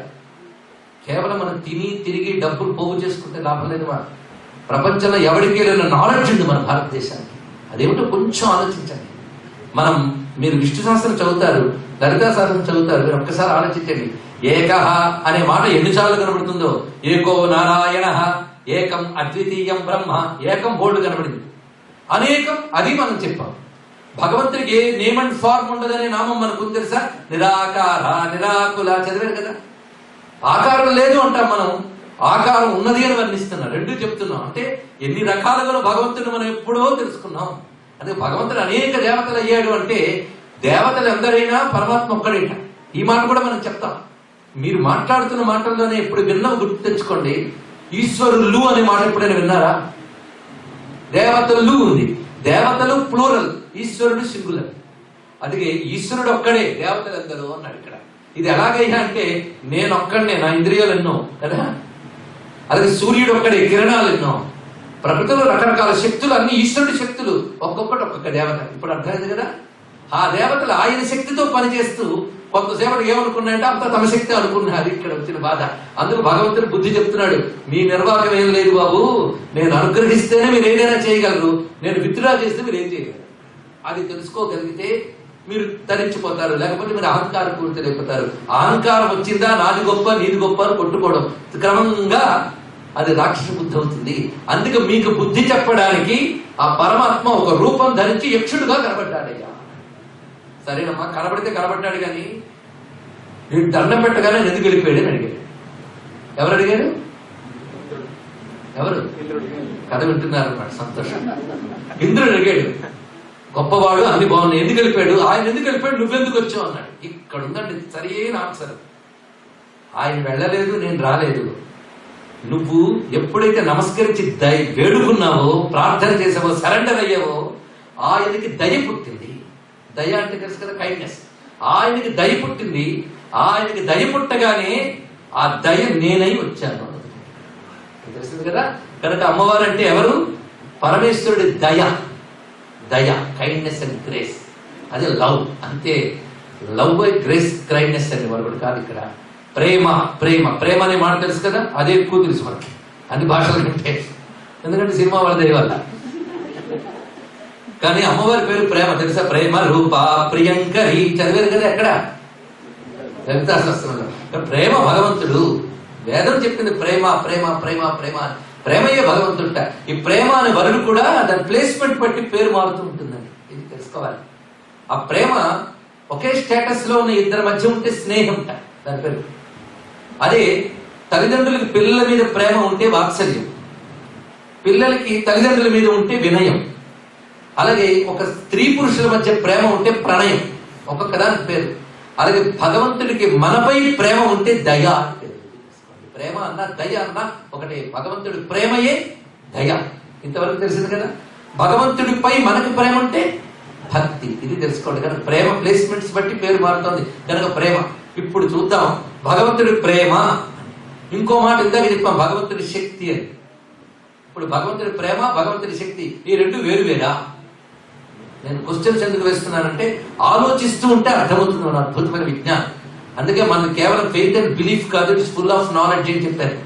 కేవలం మనం తిని తిరిగి డబ్బులు పోగు చేసుకుంటే లాభం లేదు. ప్రపంచంలో ఎవరికి లేని నాలెడ్జ్ ఉంది మన భారతదేశానికి. అదేమిటో కొంచెం ఆలోచించండి. మీరు విష్ణు శాస్త్రం చదువుతారు, లలితా శాస్త్రం చదువుతారు, మీరు ఒక్కసారి ఆలోచించండి. ఏకః అనే మాట ఎన్నిసార్లు కనబడుతుందో. ఏకో నారాయణ, ఏకం అద్వితీయం బ్రహ్మ, ఏకం బోర్డు కనబడింది. అనేకం అది మనం చెప్పాం. భగవంతుడికి ఏ నేమ్ అండ్ ఫార్మ్ ఉండదనే నామం మనకు తెలుసా? నిరాకార, నిరాకుల చదివారు కదా. ఆకారం లేదు అంటాం మనం, ఆకారం ఉన్నది అని వర్ణిస్తున్నాం, రెండు చెప్తున్నాం. అంటే ఎన్ని రకాలుగా భగవంతుడిని మనం ఎప్పుడో తెలుసుకున్నాం. అందుకే భగవంతుడు అనేక దేవతలు అయ్యాడు అంటే దేవతలు ఎందరైనా పరమాత్మ ఒక్కడేట. ఈ మాట కూడా మనం చెప్తాం. మీరు మాట్లాడుతున్న మాటల్లోనే ఎప్పుడు విన్నాం గుర్తు తెచ్చుకోండి. ఈశ్వరులు అనే మాట ఎప్పుడైనా విన్నారా? దేవతలు ఉంది, దేవతలు ప్లూరల్, ఈశ్వరుడు సింగులర్. అందుకే ఈశ్వరుడు ఒక్కడే, దేవతలు ఎందరో అన్నాడు ఇక్కడ. ఇది ఎలాగయ్యా అంటే నేను ఒక్కడనే, నా ఇంద్రియాలు ఎన్నో కదా. అలాగే సూర్యుడు ఒక్కడే, కిరణాలు ఎన్నో. ప్రకృతిలో రకరకాల శక్తులు, అన్ని ఈశ్వరుడి శక్తులు, ఒక్కొక్కటి ఒక్కొక్క దేవత. ఇప్పుడు అర్థమైంది కదా. ఆ దేవతలు ఆయన శక్తితో పనిచేస్తూ కొంతసేపటి ఏమనుకున్నాయంటే అంత తమ శక్తి అనుకున్నారు. ఇక్కడ వచ్చిన బాధ. అందుకు భగవంతుడు బుద్ధి చెప్తున్నాడు, మీ నిర్వాహకం ఏం లేదు బాబు, నేను అనుగ్రహిస్తేనే మీరు ఏదైనా చేయగలరు, నేను విత్డ్రా చేస్తే మీరు ఏం చేయగలరు. అది తెలుసుకోగలిగితే మీరు తరించిపోతారు, లేకపోతే మీరు అహంకారం పూర్తిపోతారు. అహంకారం వచ్చిందా నాది గొప్ప నీది గొప్ప అని కొట్టుకోవడం, క్రమంగా అది రాక్షస బుద్ధి అవుతుంది. అందుకే మీకు బుద్ధి చెప్పడానికి ఆ పరమాత్మ ఒక రూపం ధరించి యక్షుడుగా కనబడ్డాడయ్యా. సరేనమ్మా, కనబడితే కనబడ్డాడు, కానీ వీడు దండం పెట్టగానే ఎందుకు వెళ్ళిపోయాడు అని అడిగాడు. ఎవరు అడిగాడు? ఎవరు? కథ వింటున్నారు అన్నమాట, సంతోషం. ఇంద్రుడు అడిగాడు, గొప్పవాడు, అన్ని బాగున్నాయి, ఎందుకు వెళ్ళిపోయాడు? ఆయన ఎందుకు వెళ్ళిపోయాడు, నువ్వెందుకు వచ్చావు అన్నాడు. ఇక్కడ ఉందండి సరైన ఆన్సర్. ఆయన వెళ్ళలేదు, నేను రాలేదు. నువ్వు ఎప్పుడైతే నమస్కరించి వేడుకున్నావో, ప్రార్థన చేసావో, సరెండర్ అయ్యావో, ఆయనకి దయ పుట్టింది. దయ అంటే తెలుసు కదా, కైండ్నెస్. ఆయనకి దయ పుట్టింది. ఆయనకి దయ పుట్టగానే ఆ దయ నేనై వచ్చాను, తెలిసింది కదా. కనుక అమ్మవారు అంటే ఎవరు? పరమేశ్వరుడి దయ. దయ, కైండ్నెస్ అండ్ గ్రేస్, అదే లవ్. అంతే, లవ్ బై గ్రేస్, కైండ్నెస్ అని వాళ్ళు కాదు ఇక్కడ. ప్రేమ, ప్రేమ, ప్రేమ అనే మాట తెలుసు కదా, అదే ఎక్కువ తెలుసు మనకి అన్ని భాషల కంటే, ఎందుకంటే సినిమా వాళ్ళ దయ వల్ల. కానీ అమ్మవారి పేరు ప్రేమ, తెలుసా? ప్రేమ రూప ప్రియంకరి చదివారు కదా ఎక్కడ? లలితా శాస్త్రంలో. ప్రేమ భగవంతుడు. వేదం చెప్పింది ప్రేమ, ప్రేమ, ప్రేమ, ప్రేమ. ప్రేమయే భగవంతుడుట. ఈ ప్రేమ అనే వరుడు కూడా దాని ప్లేస్మెంట్ బట్టి పేరు మారుతూ ఉంటుందండి, ఇది తెలుసుకోవాలి. ఆ ప్రేమ ఒకే స్టేటస్ లో ఉన్న ఇద్దరి మధ్య ఉంటే స్నేహం దాని పేరు. అదే తల్లిదండ్రులకి పిల్లల మీద ప్రేమ ఉంటే వాత్సల్యం, పిల్లలకి తల్లిదండ్రుల మీద ఉంటే వినయం. అలాగే ఒక స్త్రీ పురుషుల మధ్య ప్రేమ ఉంటే ప్రణయం, ఒక్కొక్క దానికి పేరు. అలాగే భగవంతుడికి మనపై ప్రేమ ఉంటే దయ అని పేరు. ప్రేమ అన్నా దయ అన్నా ఒకటే. భగవంతుడి ప్రేమయే దయ. ఇంతవరకు తెలిసింది కదా. భగవంతుడిపై మనకి ప్రేమ ఉంటే భక్తి, ఇది తెలుసుకోండి. కనుక ప్రేమ ప్లేస్మెంట్స్ బట్టి పేరు మారుతుంది కనుక ప్రేమ. ఇప్పుడు చూద్దాం భగవంతుడి ప్రేమ. ఇంకో మాట ఇందాక చెప్పాం, భగవంతుడి శక్తి అని. ఇప్పుడు భగవంతుడి ప్రేమ, భగవంతుడి శక్తి ఈ రెండు వేరువేరా? నేను క్వశ్చన్స్ ఎందుకు వేస్తున్నానంటే ఆలోచిస్తూ ఉంటే అర్థమవుతుంది మన అద్భుతమైన విజ్ఞానం. అందుకే మనకు కేవలం ఫెయిత్ అండ్ బిలీఫ్ కాదు, ఇట్స్ ఫుల్ ఆఫ్ నాలెడ్జ్ అని చెప్పారు.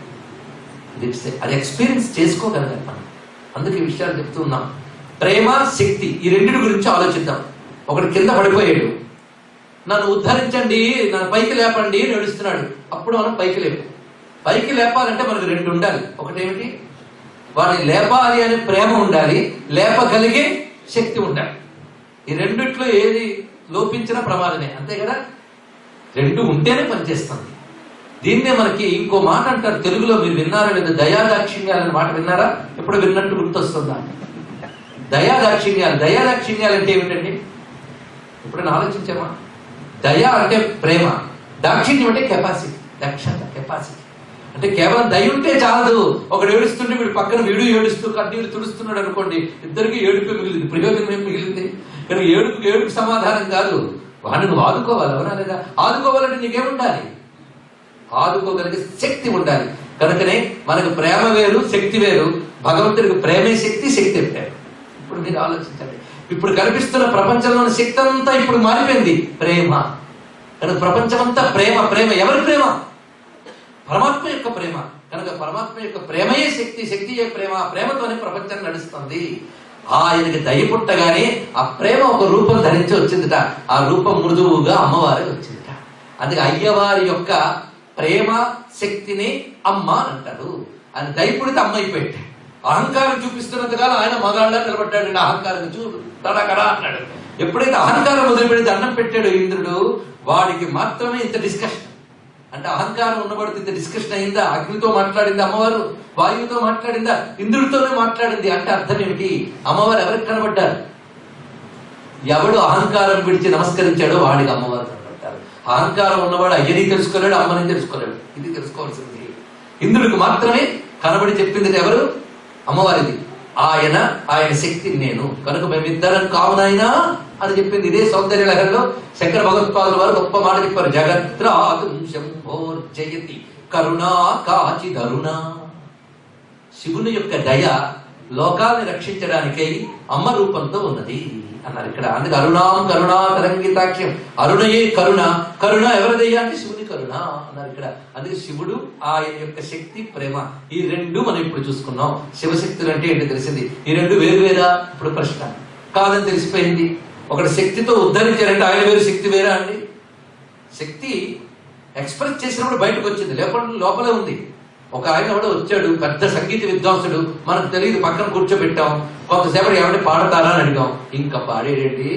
అది ఎక్స్పీరియన్స్ చేసుకోగలగాలి మనం. అందుకే ఈ విషయాలు చెప్తూ ఉన్నాం. ప్రేమ, శక్తి ఈ రెండింటి గురించి ఆలోచిద్దాం. ఒకటి కింద పడిపోయాడు, నన్ను ఉద్ధరించండి, నన్ను పైకి లేపండి అని ఏడుస్తున్నాడు. అప్పుడు మనం పైకి లేపు. పైకి లేపాలంటే మనకు రెండు ఉండాలి. ఒకటేమిటి, వాడిని లేపాలి అనే ప్రేమ ఉండాలి, లేపగలిగే శక్తి ఉండాలి. ఈ రెండిట్లో ఏది లోపించినా ప్రమాదమే, అంతే కదా. రెండు ఉంటేనే పనిచేస్తుంది. దీన్నే మనకి ఇంకో మాట అంటారు తెలుగులో, మీరు విన్నారా లేదా? దయాదాక్షిణ్యాలనే మాట విన్నారా? ఎప్పుడు విన్నట్టు గుర్తొస్తుందా? దయాదాక్షిణ్యాలు. దయాదాక్షిణ్యాలు అంటే ఏమిటండి? ఎప్పుడైనా ఆలోచించామా? దయ అంటే ప్రేమ, దాక్షిణ్యం అంటే కెపాసిటీ, దక్షత, కెపాసిటీ. అంటే కేవలం దయ ఉంటే చాలదు. ఒకడు ఏడుస్తుంటే వీడు పక్కన వీడు ఏడుస్తూ కన్నీళ్ళు తుడుస్తున్నాడు అనుకోండి, ఇద్దరికి ఏడుపే మిగిలింది, ప్రయోజనం ఏం మిగిలింది? కానీ ఏడుపు సమాధానం కాదు. వాడిని నువ్వు ఆదుకోవాలి, అవునా లేదా? ఆదుకోవాలంటే నీకేముండాలి? ఆదుకోగలిగే శక్తి ఉండాలి. కనుకనే మనకు ప్రేమ వేరు, శక్తి వేరు. భగవంతుడికి ప్రేమే శక్తి, శక్తి ప్రేమ. ఇప్పుడు మీరు ఆలోచించండి, ఇప్పుడు కనిపిస్తున్న ప్రపంచంలోని శక్తి అంతా ఇప్పుడు మారిపోయింది ప్రేమ. కనుక ప్రపంచమంతా ప్రేమ. ప్రేమ ఎవరి ప్రేమ? పరమాత్మ యొక్క ప్రేమ. కనుక పరమాత్మ యొక్క ప్రేమయే శక్తి, శక్తియే ప్రేమ. ఆ ప్రేమతోనే ప్రపంచం నడుస్తుంది. ఆయనకి దయ పుట్టగానే ఆ ప్రేమ ఒక రూపం ధరించి వచ్చిందిట. ఆ రూపం మృదువుగా అమ్మవారి వచ్చిందిట. అందుకే అయ్యవారి యొక్క ప్రేమ శక్తిని అమ్మ అంటారు. ఆయన దయ పుడితే అమ్మ అయిపోయాడు. అహంకారం చూపిస్తున్నంతగా ఆయన మగాళ్ళ నిలబడ్డాడు. అహంకారం చూడు తడకడా అన్నాడు. ఎప్పుడైతే అహంకారం వదిలిపెడితే అన్నం పెట్టాడు ఇంద్రుడు, వాడికి మాత్రమే ఇంత డిస్కషన్. అంటే అహంకారం ఉన్నబడితే ఇంత డిస్కషన్ అయిందా? అగ్నితో మాట్లాడింది అమ్మవారు, వాయువుతో మాట్లాడిందా, ఇంద్రుడితోనే మాట్లాడింది. అంటే అర్థం ఏమిటి? అమ్మవారు ఎవరికి కనబడ్డారు? ఎవడు అహంకారం విడిచి నమస్కరించాడో వాడికి అమ్మవారు కనబడ్డారు. అహంకారం ఉన్నవాడు అయ్యని తెలుసుకోలేడు, అమ్మని తెలుసుకోలేడు. ఇది తెలుసుకోవాల్సింది. ఇంద్రుడికి మాత్రమే కనబడి చెప్పింది ఎవరు? అమ్మవారిది. ఆయన శక్తి నేను, కనుక మేమిద్దరం కావునైనా అని చెప్పింది. ఇదే సౌందర్య లహరిలో శంకర భగవత్పాదుల వారు గొప్ప మాట చెప్పారు. జగత్రాతుం శంభోర్జయతి కరుణా కాచిదరుణ. శివుని యొక్క దయ లోకాన్ని రక్షించడానికై అమ్మ రూపంతో ఉన్నది అన్నారు ఇక్కడ. అందుకే అరుణాం కరుణా తరంగితాఖ్యం. అరుణయే కరుణ. కరుణ ఎవరిదయ్యా అంటే శివుని కరుణ అన్నారు ఇక్కడ. అందుకే శివుడు, ఆయన యొక్క శక్తి, ప్రేమ, ఈ రెండు మనం ఇప్పుడు చూసుకున్నాం. శివశక్తులు అంటే ఏంటో తెలిసింది. ఈ రెండు వేరు వేరా? ఇప్పుడు ప్రశ్న కాదని తెలిసిపోయింది. ఒకటి శక్తితో ఉద్ధరించారంటే ఆయన వేరు, శక్తి వేరా అండి? శక్తి ఎక్స్ప్రెస్ చేసినప్పుడు బయటకు వచ్చింది, లేకపోతే లోపలే ఉంది. ఒక ఆయన కూడా వచ్చాడు, పెద్ద సంగీత విద్వాంసుడు, మనకు తెలియదు, పక్కన కూర్చోబెట్టాం. కొంతసేపటి ఏమంటే పాడతారా అని అడిగాం. ఇంకా పాడేటండి.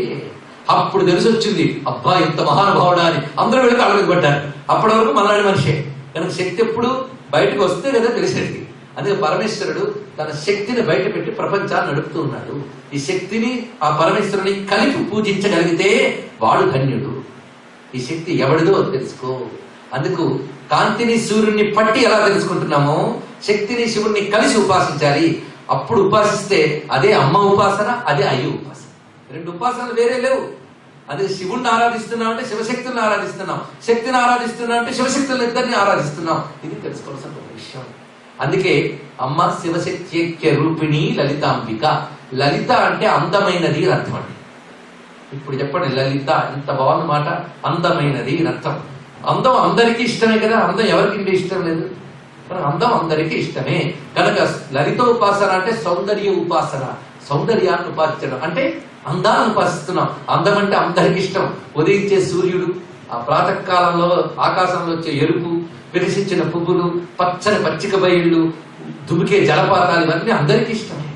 అప్పుడు తెలిసి వచ్చింది, అబ్బా ఇంత మహానుభావుడా అని. అందరూ వెళ్ళి కాళ్ళ మీద పడ్డారు. అప్పటి వరకు మనలాంటి మనిషే. కనుక శక్తి ఎప్పుడు బయటకు వస్తే కదా తెలిసేది. అందుకే పరమేశ్వరుడు తన శక్తిని బయట పెట్టి ప్రపంచాన్ని నడుపుతూ ఉన్నాడు. ఈ శక్తిని, ఆ పరమేశ్వరుని కలిపి పూజించగలిగితే వాడు ధన్యుడు. ఈ శక్తి ఎవడిదో తెలుసుకో. అందుకు కాంతిని సూర్యుడిని పట్టి ఎలా తెలుసుకుంటున్నామో, శక్తిని శివుణ్ణి కలిసి ఉపాసించాలి. అప్పుడు ఉపాసిస్తే అదే అమ్మ ఉపాసన, అదే అయ్య ఉపాసన. రెండు ఉపాసనలు వేరే లేవు. అదే శివుణ్ణి ఆరాధిస్తున్నాం అంటే శివశక్తులను ఆరాధిస్తున్నాం, శక్తిని ఆరాధిస్తున్నాం అంటే శివశక్తులను ఇద్దరిని ఆరాధిస్తున్నాం. ఇది తెలుసుకోవాల్సిన ఒక విషయం. అందుకే అమ్మ శివశక్తి రూపిణి లలితాంబిక. లలిత అంటే అందమైనది అని అర్థం అండి. ఇప్పుడు చెప్పండి, లలిత ఎంత బాగుంది మాట, అందమైనది అని అర్థం. అందం అందరికీ ఇష్టమే కదా. అందం ఎవరికి ఇష్టం లేదు? అందం అందరికీ ఇష్టమే. కనుక లలిత ఉపాసన అంటే సౌందర్య ఉపాసన. సౌందర్యాన్ని ఉపాసించడం అంటే అందాన్ని ఉపాసిస్తున్నాం. అందం అంటే అందరికి ఇష్టం. ఉదయించే సూర్యుడు, ఆ ప్రాతకాలంలో ఆకాశంలో వచ్చే ఎరుపు, వికసించిన పువ్వులు, పచ్చని పచ్చిక బయళ్ళు, దుమికే జలపాతాలు, ఇవన్నీ అందరికీ ఇష్టమే.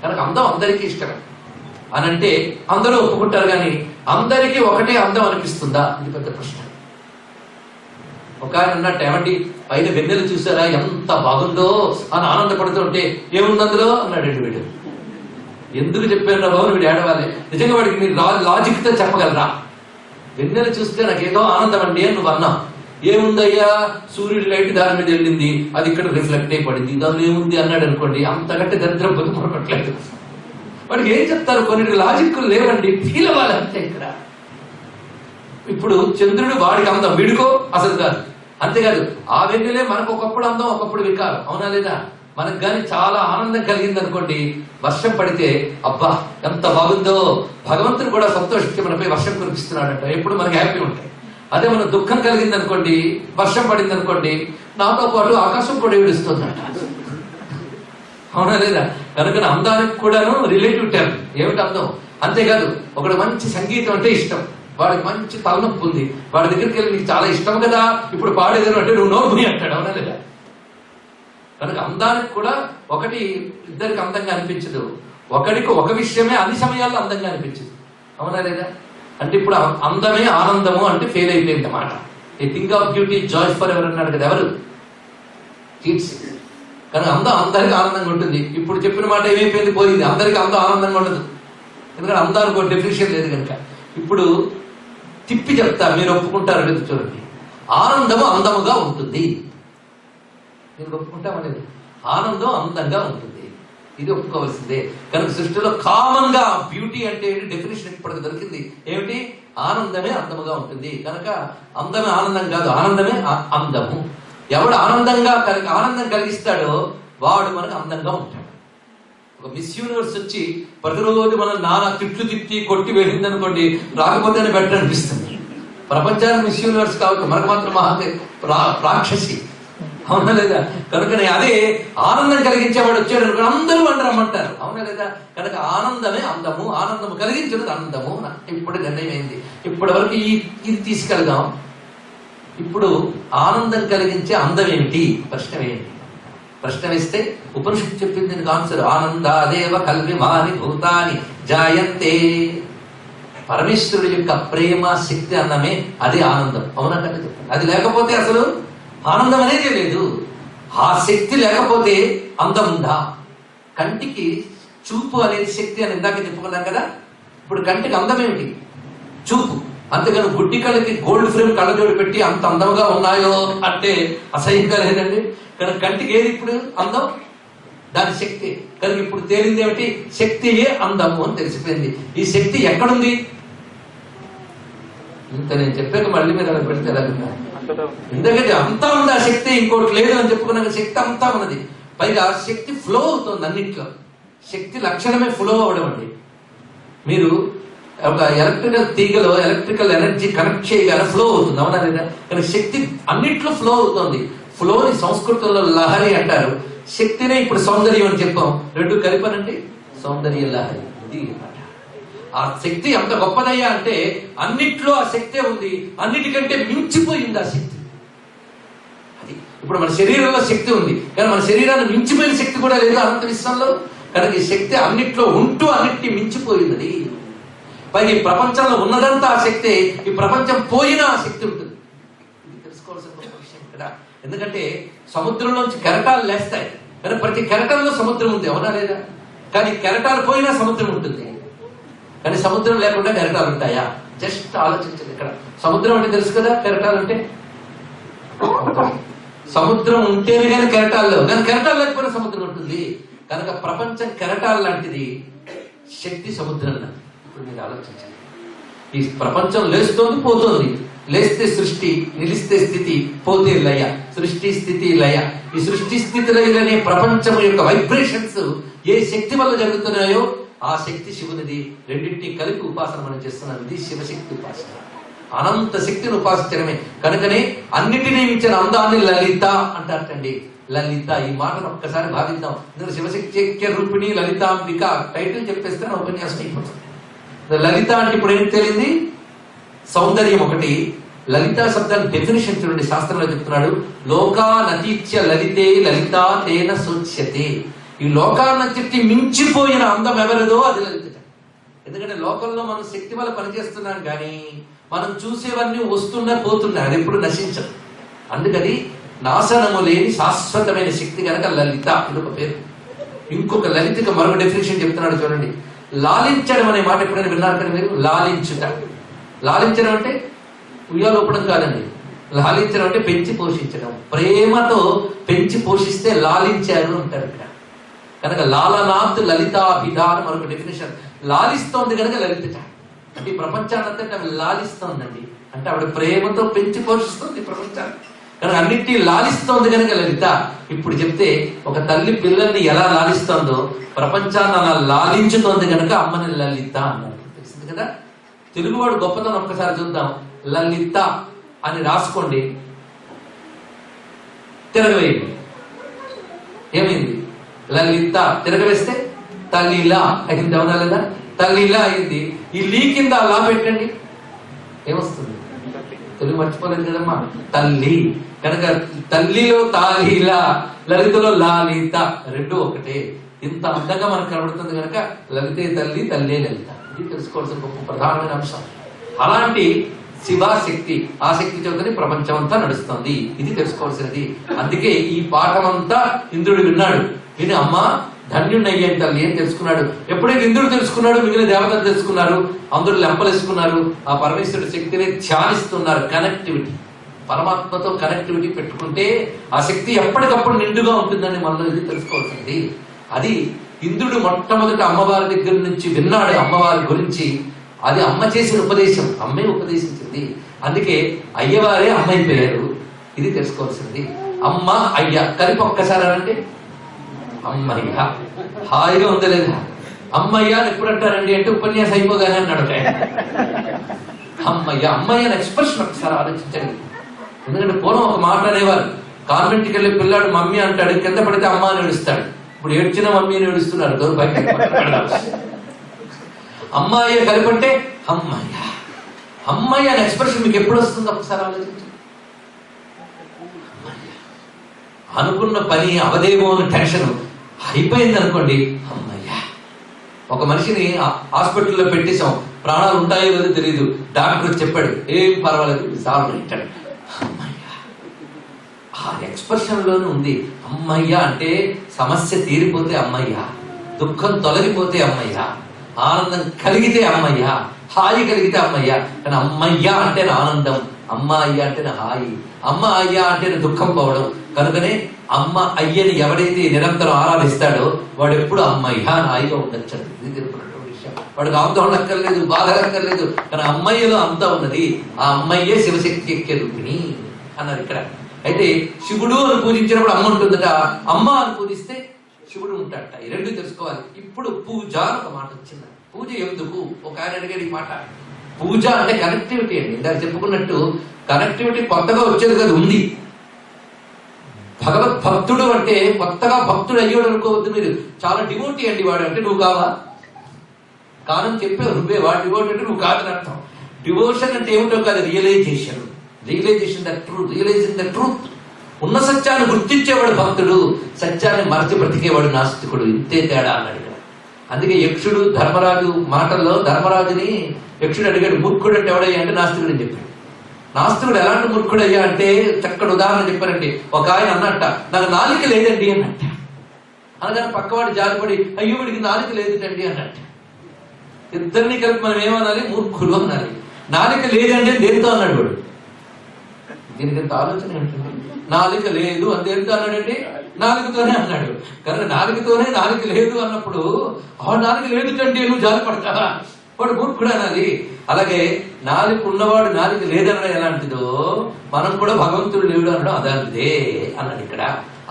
కనుక అందం అందరికీ ఇష్టమే అని అంటే అందరూ ఒప్పుకుంటారు. కానీ అందరికీ ఒకటే అందం అనిపిస్తుందా? ఇది పెద్ద ప్రశ్న. ఒక ఆయన ఉన్నట్టు, ఏమండి పైన వెన్నెలు చూసారా ఎంత బాగుందో అని ఆనందపడుతుంటే ఏముంది అందులో అన్నాడు వీడు. ఎందుకు చెప్పారు బాబు వీడు ఏడవాలి? నిజంగా వాడికి మీరు లాజిక్ తో చెప్పగలరా? వెన్నెలు చూస్తే నాకేదో ఆనందం అండి అని నువ్వు అన్నా. ఏముందయ్యా, సూర్యుడి లైట్ దాని మీద వెళ్ళింది, అది ఇక్కడ రిఫ్లెక్ట్ అయి పడింది, దానిలో ఏముంది అన్నాడు అనుకోండి, అంతకంటే దరిద్రం బతుకుపడట్లేదు. వాడికి ఏం చెప్తారు? కొన్ని లాజిక్ లేవండి, ఫీల్ అవ్వాలి అంతే. ఇక్కడ ఇప్పుడు చంద్రుడు వాడికి అందం, వీడికో అసలు కాదు. అంతేకాదు, ఆ వెన్నెలే మనకు ఒకప్పుడు అందం, ఒకప్పుడు వికారం, అవునా లేదా? మనకు కానీ చాలా ఆనందం కలిగింది అనుకోండి, వర్షం పడితే అబ్బా ఎంత బాగుందో, భగవంతుడు కూడా సంతోషించి మనపై వర్షం కురిపిస్తున్నాడంట, ఎప్పుడు మనకి హ్యాపీ ఉంటాయి. అదే మన దుఃఖం కలిగింది అనుకోండి, వర్షం పడింది అనుకోండి, నాతో పాటు ఆకాశం కూడా ఏడుస్తుందంట. అవునా లేదా? కనుక అందానికి కూడాను రిలేటివ్ టర్మ్. ఏమిటి అందం? అంతేకాదు, ఒకడు మంచి సంగీతం అంటే ఇష్టం, వాడికి మంచి తలనొప్పి ఉంది, వాడి దగ్గరికి వెళ్ళి నీకు చాలా ఇష్టం కదా ఇప్పుడు పాడేదని అంటే నువ్వు నోర్మి అంటాడు. అవునా లేదా? కనుక అందానికి కూడా ఒకటి ఇద్దరికి అందంగా అనిపించదు, ఒకడికి ఒక విషయమే అన్ని సమయాల్లో అందంగా అనిపించదు. అవునా లేదా? అంటే ఇప్పుడు అందమే ఆనందము అంటే ఫెయిల్ అయిపోయింది అన్నమాట. A thing of beauty Joy for ever అన్నాడు కదా ఎవరు? కీట్స్. కానీ అందరికి ఆనందంగా ఉంటుంది. ఇప్పుడు చెప్పిన మాట ఏమైపోయింది? పోయింది. అందరికి అందం ఆనందంగా ఉండదు, ఎందుకంటే అందానికి ఒక డెఫినేషన్ లేదు కనుక. ఇప్పుడు తిప్పి చెప్తా, మీరు ఒప్పుకుంటారు లేదు చూడండి. ఆనందము అందముగా ఉంటుంది. నేను ఒప్పుకుంటామనేది ఆనందం అందంగా ఉంటుంది, ఇది ఒప్పుకోవాల్సిందే. కనుక సృష్టిలో కామన్ గా బ్యూటీ అంటే డెఫినేషన్ ఇప్పటికి దొరికింది. ఏమిటి? ఆనందమే అందముగా ఉంటుంది. కనుక అందమే ఆనందం కాదు, ఆనందమే అందము. ఎవడు ఆనందం కలిగిస్తాడో వాడు మనకు అందంగా ఉంటాడు. ఒక మిస్ యూనివర్స్ వచ్చి ప్రతిరోజు మనం నానా తిట్లు తిట్టి కొట్టి వెళ్ళింది అనుకోండి, రాకపోతేనే బెటర్ అనిపిస్తుంది. ప్రపంచానికి మిస్ యూనివర్స్ కాబట్టి మనకు మాత్రం రాక్షసి. అవునా లేదా? కనుకనే అదే ఆనందం కలిగించేవాడు వచ్చాడు అనుకో అందరూ రమ్మంటారు. అవునా లేదా? కనుక ఆనందమే అందము, ఆనందము కలిగించినది అందము. ఇప్పుడు నిర్ణయం అయింది. ఇప్పటి వరకు ఇది తీసుకెళ్దాం. ఇప్పుడు ఆనందం కలిగించే అందం ఏమిటి? ప్రశ్న వేయండి. ప్రశ్న వేస్తే ఉపనిషత్తు చెప్పింది దీనికి ఆన్సర్. ఆనందాదేవ కల్విమాని భూతాని జాయంతే. పరమేశ్వరుడు యొక్క ప్రేమ శక్తి అన్నమే అది ఆనందం. అవునా కదా? చెప్పండి. అది లేకపోతే అసలు ఆనందం అనేది లేదు. ఆ శక్తి లేకపోతే అందం ఉందా? కంటికి చూపు అనేది శక్తి అని ఇందాక చెప్పుకున్నాం కదా. ఇప్పుడు కంటికి అందం ఏమిటి? చూపు. అంతేగాని గుడ్డి కళ్ళకి గోల్డ్ ఫ్రేమ్ కళ్ళజోడు పెట్టి అంత అందముగా ఉన్నాయో అంటే అసహ్యంగా లేదండి. కనుక కంటికి ఏది ఇప్పుడు అందం? దాని శక్తి. కనుక ఇప్పుడు తేలింది ఏమిటి? శక్తియే అందము అని తెలిసిపోయింది. ఈ శక్తి ఎక్కడుంది? ఇంత నేను చెప్పాక మళ్ళీ మీరు అలా పెడితే ఎలాగుందా? ఎందుకంటే అంతా ఉంది ఆ శక్తి, ఇంకోటి లేదు అని చెప్పుకున్నాక శక్తి అంతా ఉన్నది. పైగా శక్తి ఫ్లో అవుతుంది అన్నిట్లో. శక్తి లక్షణమే ఫ్లో అవడం అండి. మీరు ఒక ఎలక్ట్రికల్ తీగలో ఎలక్ట్రికల్ ఎనర్జీ కనెక్ట్ చేయగానే ఫ్లో అవుతుంది. అవునా లేదా? కానీ శక్తి అన్నిట్లో ఫ్లో అవుతుంది. ఫ్లోని సంస్కృతంలో లహరి అంటారు. శక్తినే ఇప్పుడు సౌందర్యం అని చెప్పాం. రెండు కలిపనండి సౌందర్య లహరి. ఆ శక్తి అంత గొప్పదయ్యా అంటే అన్నిట్లో ఆ శక్తే ఉంది. అన్నిటికంటే మించిపోయింది ఆ శక్తి. అది ఇప్పుడు మన శరీరంలో శక్తి ఉంది, కానీ మన శరీరాన్ని మించిపోయిన శక్తి కూడా లేదు అనంత విశ్వంలో. కనుక ఈ శక్తి అన్నిట్లో ఉంటూ అన్నిటినీ మించిపోయింది. పైగా ఈ ప్రపంచంలో ఉన్నదంతా ఆ శక్తే, ఈ ప్రపంచం పోయినా ఆ శక్తి ఉంటుంది. ఇది తెలుసుకోవాల్సిన విషయం ఇక్కడ. ఎందుకంటే సముద్రంలోంచి కెరటాలు లేస్తాయి, కానీ ప్రతి కెరటంలో సముద్రం ఉంది. అవునా లేదా? కానీ కెరటాలు పోయినా సముద్రం ఉంటుంది, కానీ సముద్రం లేకుండా కెరటాలు ఉంటాయా? జస్ట్ ఆలోచించండి. ఇక్కడ సముద్రం అంటే తెలుసు కదా, కెరటాలు అంటే సముద్రం ఉంటేనే కానీ కెరటాలు లేవు, కానీ కెరటాలు లేకపోయినా సముద్రం ఉంటుంది. కనుక ప్రపంచం కెరటాలు లాంటిది, శక్తి సముద్రం లాంటిది. ఇప్పుడు మీరు ఆలోచించండి. ఈ ప్రపంచం లేస్తోంది పోతోంది. లేస్తే సృష్టి, నిలిస్తే స్థితి, పోతే లయ. సృష్టి స్థితి లయ. ఈ సృష్టి స్థితి లయలనే ప్రపంచం యొక్క వైబ్రేషన్స్ ఏ శక్తి వల్ల జరుగుతున్నాయో ఆ శక్తి శివునిది. రెండింటినీ కలిపి ఉపాసన మనం చేస్తున్నాం. ఇది శివశక్తి ఉపాసన. అనంత శక్తిని ఉపాసించడమే. కనుకనే అన్నిటినీ మించిన అందాన్ని లలిత అంటారటండి. లలిత, ఈ మాటను ఒక్కసారి భావిద్దాం. ఎందుకంటే శివశక్తి రూపిణి లలితాంబిక టైటిల్ చెప్పేస్తే నా ఉపన్యాసం అయిపోతుంది. లలిత అంటే ఇప్పుడు ఏం తెలియంది? సౌందర్యం ఒకటి. లలితా శబ్దాన్ని డెఫినేషన్ చూడండి, శాస్త్రంలో చెప్తున్నాడు. లోకానతీత్య లలితే లలిత తేన సోచ్యతే. ఈ లోకాన్నంతటి మించిపోయిన అందం ఎవరిదో అది లలిత. ఎందుకంటే లోకంలో మనం శక్తి వల్ల పనిచేస్తున్నాం, కానీ మనం చూసేవన్నీ వస్తున్నా పోతున్నాయి, అది ఎప్పుడు నశించదు. అందుకని నాశనము లేని శాశ్వతమైన శక్తి కనుక లలిత, ఇది ఒక పేరు. ఇంకొక లలితకి మరొక డెఫినేషన్ చెప్తున్నాడు చూడండి. లాలించడం అనే మాట ఎప్పుడైనా విన్నారు కదా మీరు? లాలించుట. లాలించడం అంటే ఉయ్యాలోపడం కాదండి. లాలించడం అంటే పెంచి పోషించడం. ప్రేమతో పెంచి పోషిస్తే లాలించారు అంటారు ఇక్కడ. కనుక లాలనాథ్ లలితాభిధానం మరొక డెఫినేషన్. లాలిస్తోంది కనుక లలిత. అంటే ఈ ప్రపంచాన్నంతా ఆమె లాలిస్తోందండి. అంటే ఆవిడ ప్రేమతో పెంచి పోషిస్తుంది ప్రపంచాన్ని. కనుక అన్నిటినీ లాలిస్తోంది కనుక లలిత. ఇప్పుడు చెప్తే ఒక తల్లి పిల్లల్ని ఎలా లాలిస్తోందో ప్రపంచాన్ని అలా లాలించుతోంది కనుక అమ్మని లలిత అన్నారు. తెలిసింది కదా. తెలుగువాడు గొప్పతనం ఒక్కసారి చూద్దాం. లలిత అని రాసుకోండి, తిరగవేయండి. ఏమైంది? లలిత తిరగవేస్తే తల్లిలా అయింది. అవునా లేదా? తల్లిలా అయింది. ఈ లీ కింద లా పెట్టండి, ఏమొస్తుంది? తెలుగు మర్చిపోలేదు కదమ్మా. తల్లి కనుక తల్లిలో తాలీలా, లలితలో లాలిత, రెండు ఒకటే. ఇంత అందంగా మనకు కనబడుతుంది కనుక లలితే తల్లి, తల్లే లలిత. ఇది తెలుసుకోవాల్సిన గొప్ప ప్రధానమైన అంశం. అలాంటి శివాశక్తి, ఆ శక్తి చదువుని ప్రపంచం అంతా నడుస్తుంది. ఇది తెలుసుకోవాల్సినది. అందుకే ఈ పాఠం అంతా ఇంద్రుడు విన్నాడు. విని అమ్మ ధన్యుణ్ణయ్యేం తల్లి అని తెలుసుకున్నాడు. ఎప్పుడైతే ఇంద్రుడు తెలుసుకున్నాడు, మిగిలిన దేవతలు తెలుసుకున్నారు. అందరూ లెంపలేసుకున్నారు. ఆ పరమేశ్వరుడి శక్తిని ధ్యానిస్తున్నారు. కనెక్టివిటీ, పరమాత్మతో కనెక్టివిటీ పెట్టుకుంటే ఆ శక్తి ఎప్పటికప్పుడు నిండుగా ఉంటుందని మనలో ఇది తెలుసుకోవాల్సింది. అది ఇంద్రుడు మొట్టమొదట అమ్మవారి దగ్గర నుంచి విన్నాడు అమ్మవారి గురించి. అది అమ్మ చేసిన ఉపదేశం, అమ్మే ఉపదేశించింది. అందుకే అయ్యవారే అమ్మ అయిపోయారు. ఇది తెలుసుకోవాల్సింది. అమ్మ అయ్య కలిపి ఒక్కసారి అంటే అమ్మయ్య. హాయిగా ఉందా లేదా? అమ్మయ్య అని ఎప్పుడు అంటారండి అంటే ఉపన్యాసం అయిపోగానే అన్నాడు. అమ్మయ్య, అమ్మయ్య అని ఎక్స్ప్రెషన్ ఒకసారి ఆలోచించండి. ఎందుకంటే పూర్వం ఒక మాట అనేవారు, కాన్వెంట్కి వెళ్ళి పిల్లాడు మమ్మీ అంటాడు, కింద పడితే అమ్మ అని ఏడుస్తాడు. ఇప్పుడు ఏడ్చిన మమ్మీ అని ఏడుస్తున్నారు. దూరం బయట అమ్మాయ్య కలిపంటే అమ్మయ్య. అమ్మయ్య అనే ఎక్స్ప్రెషన్ మీకు ఎప్పుడు వస్తుంది ఒకసారి ఆలోచించండి. అనుకున్న పని అవదేమో అని టెన్షన్ అయిపోయింది అనుకోండి, అమ్మయ్య. ఒక మనిషిని హాస్పిటల్లో పెట్టేశాం, ప్రాణాలు ఉంటాయో లేదో తెలియదు. డాక్టర్ చెప్పాడు ఏం పర్వాలేదు సాల్వ్ అంటాడు. అమ్మయ్య. ఆ ఎక్స్ప్రెషన్ లోనే ఉంది. అమ్మయ్య అంటే సమస్య తీరిపోతే అమ్మయ్య, దుఃఖం తొలగిపోతే అమ్మయ్య, ఆనందం కలిగితే అమ్మయ్య, హాయి కలిగితే అమ్మయ్య. కానీ అమ్మయ్య అంటే ఆనందం, అమ్మ అయ్య అంటే హాయి, అమ్మ అయ్య అంటే దుఃఖం పోవడం. కనుకనే అమ్మ అయ్యని ఎవడైతే నిరంతరం ఆరాధిస్తాడో వాడు ఎప్పుడు అమ్మయ్య హాయిగా ఉండొచ్చు. ఇది తెలుపుకున్నటువంటి విషయం. వాడికి ఆందోళన అక్కర్లేదు, బాధ అక్కర్లేదు. కానీ అమ్మయ్యలో అంతా ఉన్నది. ఆ అమ్మయ్యే శివశక్తి ఎక్కే రూపిణి అన్నారు ఇక్కడ. అయితే శివుడు అని పూజించినప్పుడు అమ్మ ఉంటుందట, అమ్మ అని పూజిస్తే శివుడు ఉంటాడట. ఈ రెండు తెలుసుకోవాలి. ఇప్పుడు పూజ ఒక మాట వచ్చింది. పూజ ఎందుకు? ఒక ఆయన అడిగాడు ఈ మాట. పూజ అంటే కనెక్టివిటీ అండి. ఇందాక చెప్పుకున్నట్టు కనెక్టివిటీ కొత్తగా వచ్చేది కదా, ఉంది. భగవద్భక్తుడు అంటే కొత్తగా భక్తుడు అయ్యాడు అనుకోవద్దు మీరు. చాలా డివోటీ అండి వాడు అంటే నువ్వు కావా? కాదని చెప్పావు నువ్వే. వాడు డివోటీ అంటే నువ్వు కాదని అర్థం. డివోషన్ అంటే ఏమిటో కాదు, realisation. Realisation the truth, realising the truth. ఉన్న సత్యాన్ని గుర్తించేవాడు భక్తుడు, సత్యాన్ని మరచి బ్రతికేవాడు నాస్తికుడు. ఇంతే తేడా అన్నాడు. అందుకే యక్షుడు ధర్మరాజు మాటల్లో ధర్మరాజుని యక్షుడు అడిగాడు, మూర్ఖుడు అంటే ఎవడయ్యా అంటే నాస్తికుడు అని చెప్పాడు. నాస్తికుడు ఎలాంటి మూర్ఖుడయ్యా అంటే చక్కటి ఉదాహరణ చెప్పారండి. ఒక ఆయన అన్నట్ట, నాకు నాలిక లేదండి అన్నట్ట. అనగానే పక్కవాడు జాలిపడి, అయ్యో వీడికి నాలిక లేదండి అన్నట్ట. ఇద్దరిని కలిపి మనం ఏమనాలి? మూర్ఖుడు అనాలి. నాలిక లేదండి దేంతో అన్నాడు వాడు. దీనికి ఎంత ఆలోచన ఏంటండి? నాలిక లేదు అని దేంతో అన్నాడండి? నాలుగుతోనే అన్నాడు. కానీ నాలుగుతోనే నాలుగు లేదు అన్నప్పుడు ఆ నాలుగు లేదుటండి నువ్వు జాలిపడతావా? వాడు మూర్ఖుడు అనాలి. అలాగే నాలుగు ఉన్నవాడు నాలుగు లేదనడం ఎలాంటిదో మనం కూడా భగవంతుడు లేడు అనడం అదే అన్నాడు ఇక్కడ.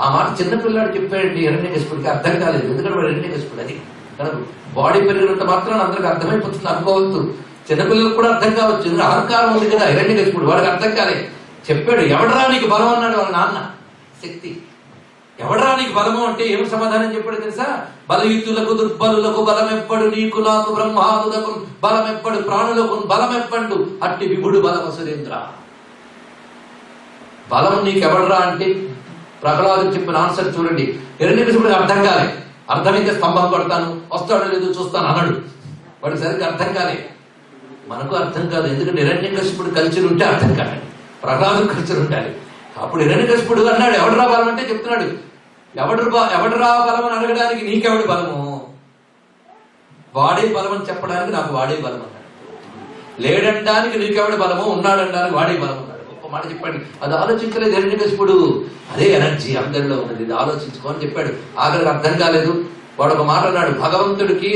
ఆ మాట చిన్నపిల్లాడు చెప్పాడండి హిరణ్యకశిపుడికి. అర్థం కాలేదు, ఎందుకంటే వాడు హిరణ్యకశిపుడు. అది కానీ బాడీ పెరిగినంత మాత్రం అందరికి అర్థమైపోతుంది అనుకోవద్దు. చిన్నపిల్లలకు కూడా అర్థం కావచ్చు. అహంకారం ఉంది కదా హిరణ్యకశిపుడు, వాడికి అర్థం కాలేదు. చెప్పాడు, ఎవడరా నీకు బలం అన్నాడు వాళ్ళ నాన్న. శక్తి ఎవడరా నీకు బలము అంటే ఏం సమాధానం చెప్పాడు తెలుసా? బలయుతులకు దుర్బలులకు బలమెప్పడు, నీకు నాకు బ్రహ్మాదులకు బలమెప్పడు, ప్రాణులకు బలమెప్పండు, అట్టి విభుడు బలము సురేంద్ర. బలం నీకెవడరా అంటే ప్రహ్లాదు చెప్పిన ఆన్సర్ చూడండి. హిరణ్యకశిపుడికి అర్థం కాలే. అర్థమైతే స్తంభం కొడతాను, వస్తాడో లేదో చూస్తాను అన్నాడు. వాడికి సరిగ్గా అర్థం కాలే. మనకు అర్థం కాదు, ఎందుకంటే హిరణ్యకశిపుడు కల్చర్ ఉంటే అర్థం కాదు, ప్రహ్లాదు కల్చర్ ఉండాలి. అప్పుడు హిరణ్యకశిపుడు అన్నాడు ఎవడరా బలం అంటే చెప్తున్నాడు, ఎవడరా బలం అని అడగడానికి నీకెవడి బలము? వాడే బలం అని చెప్పడానికి నాకు వాడే బలం అన్నాడు. లేడనడానికి నీకెవడి బలము, ఉన్నాడనడానికి వాడే బలం అన్నాడు. గొప్ప మాట చెప్పాడు. అది ఆలోచించలేదు హిరణ్యకశిపుడు. అదే ఎనర్జీ అందరిలో ఉన్నది, ఇది ఆలోచించుకోని చెప్పాడు. ఆఖరికి అర్థం కాలేదు. వాడు ఒక మాట అన్నాడు, భగవంతుడికి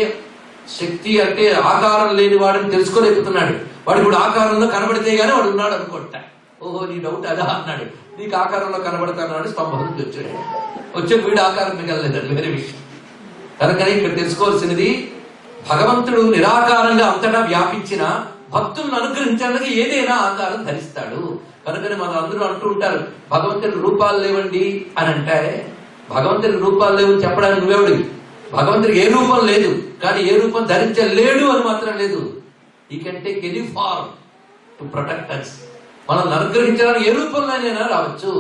శక్తి అంటే ఆకారం లేని వాడిని తెలుసుకోలేకపోతున్నాడు. వాడు ఇప్పుడు ఆకారంలో కనబడితే గానీ వాడు ఉన్నాడు అనుకుంటా. ఓ ఓహో నీ డౌట్ అదా అన్నాడు. నీకు ఆకారంలో కనబడతాడు స్తంభం నుంచి వచ్చాడు. వచ్చే వీడు ఆకారం మిగలలేదండి, వేరే విషయం. కనుకనే ఇక్కడ తెలుసుకోవాల్సినది, భగవంతుడు నిరాకారంగా అంతటా వ్యాపించిన భక్తులను అనుగ్రహించడానికి ఏదైనా ఆకారం ధరిస్తాడు. కనుకనే మనం అందరూ అంటూ ఉంటారు భగవంతుడి రూపాలు లేవండి అని. అంటే భగవంతుడి రూపాలు లేవని చెప్పడానికి నువ్వెవడివి? భగవంతుడికి ఏ రూపం లేదు, కానీ ఏ రూపం ధరించలేడు అని మాత్రం లేదు. He can take any form to protect us. మనం అనుగ్రహించడానికి ఏ రూపంలోనైనా రావచ్చు.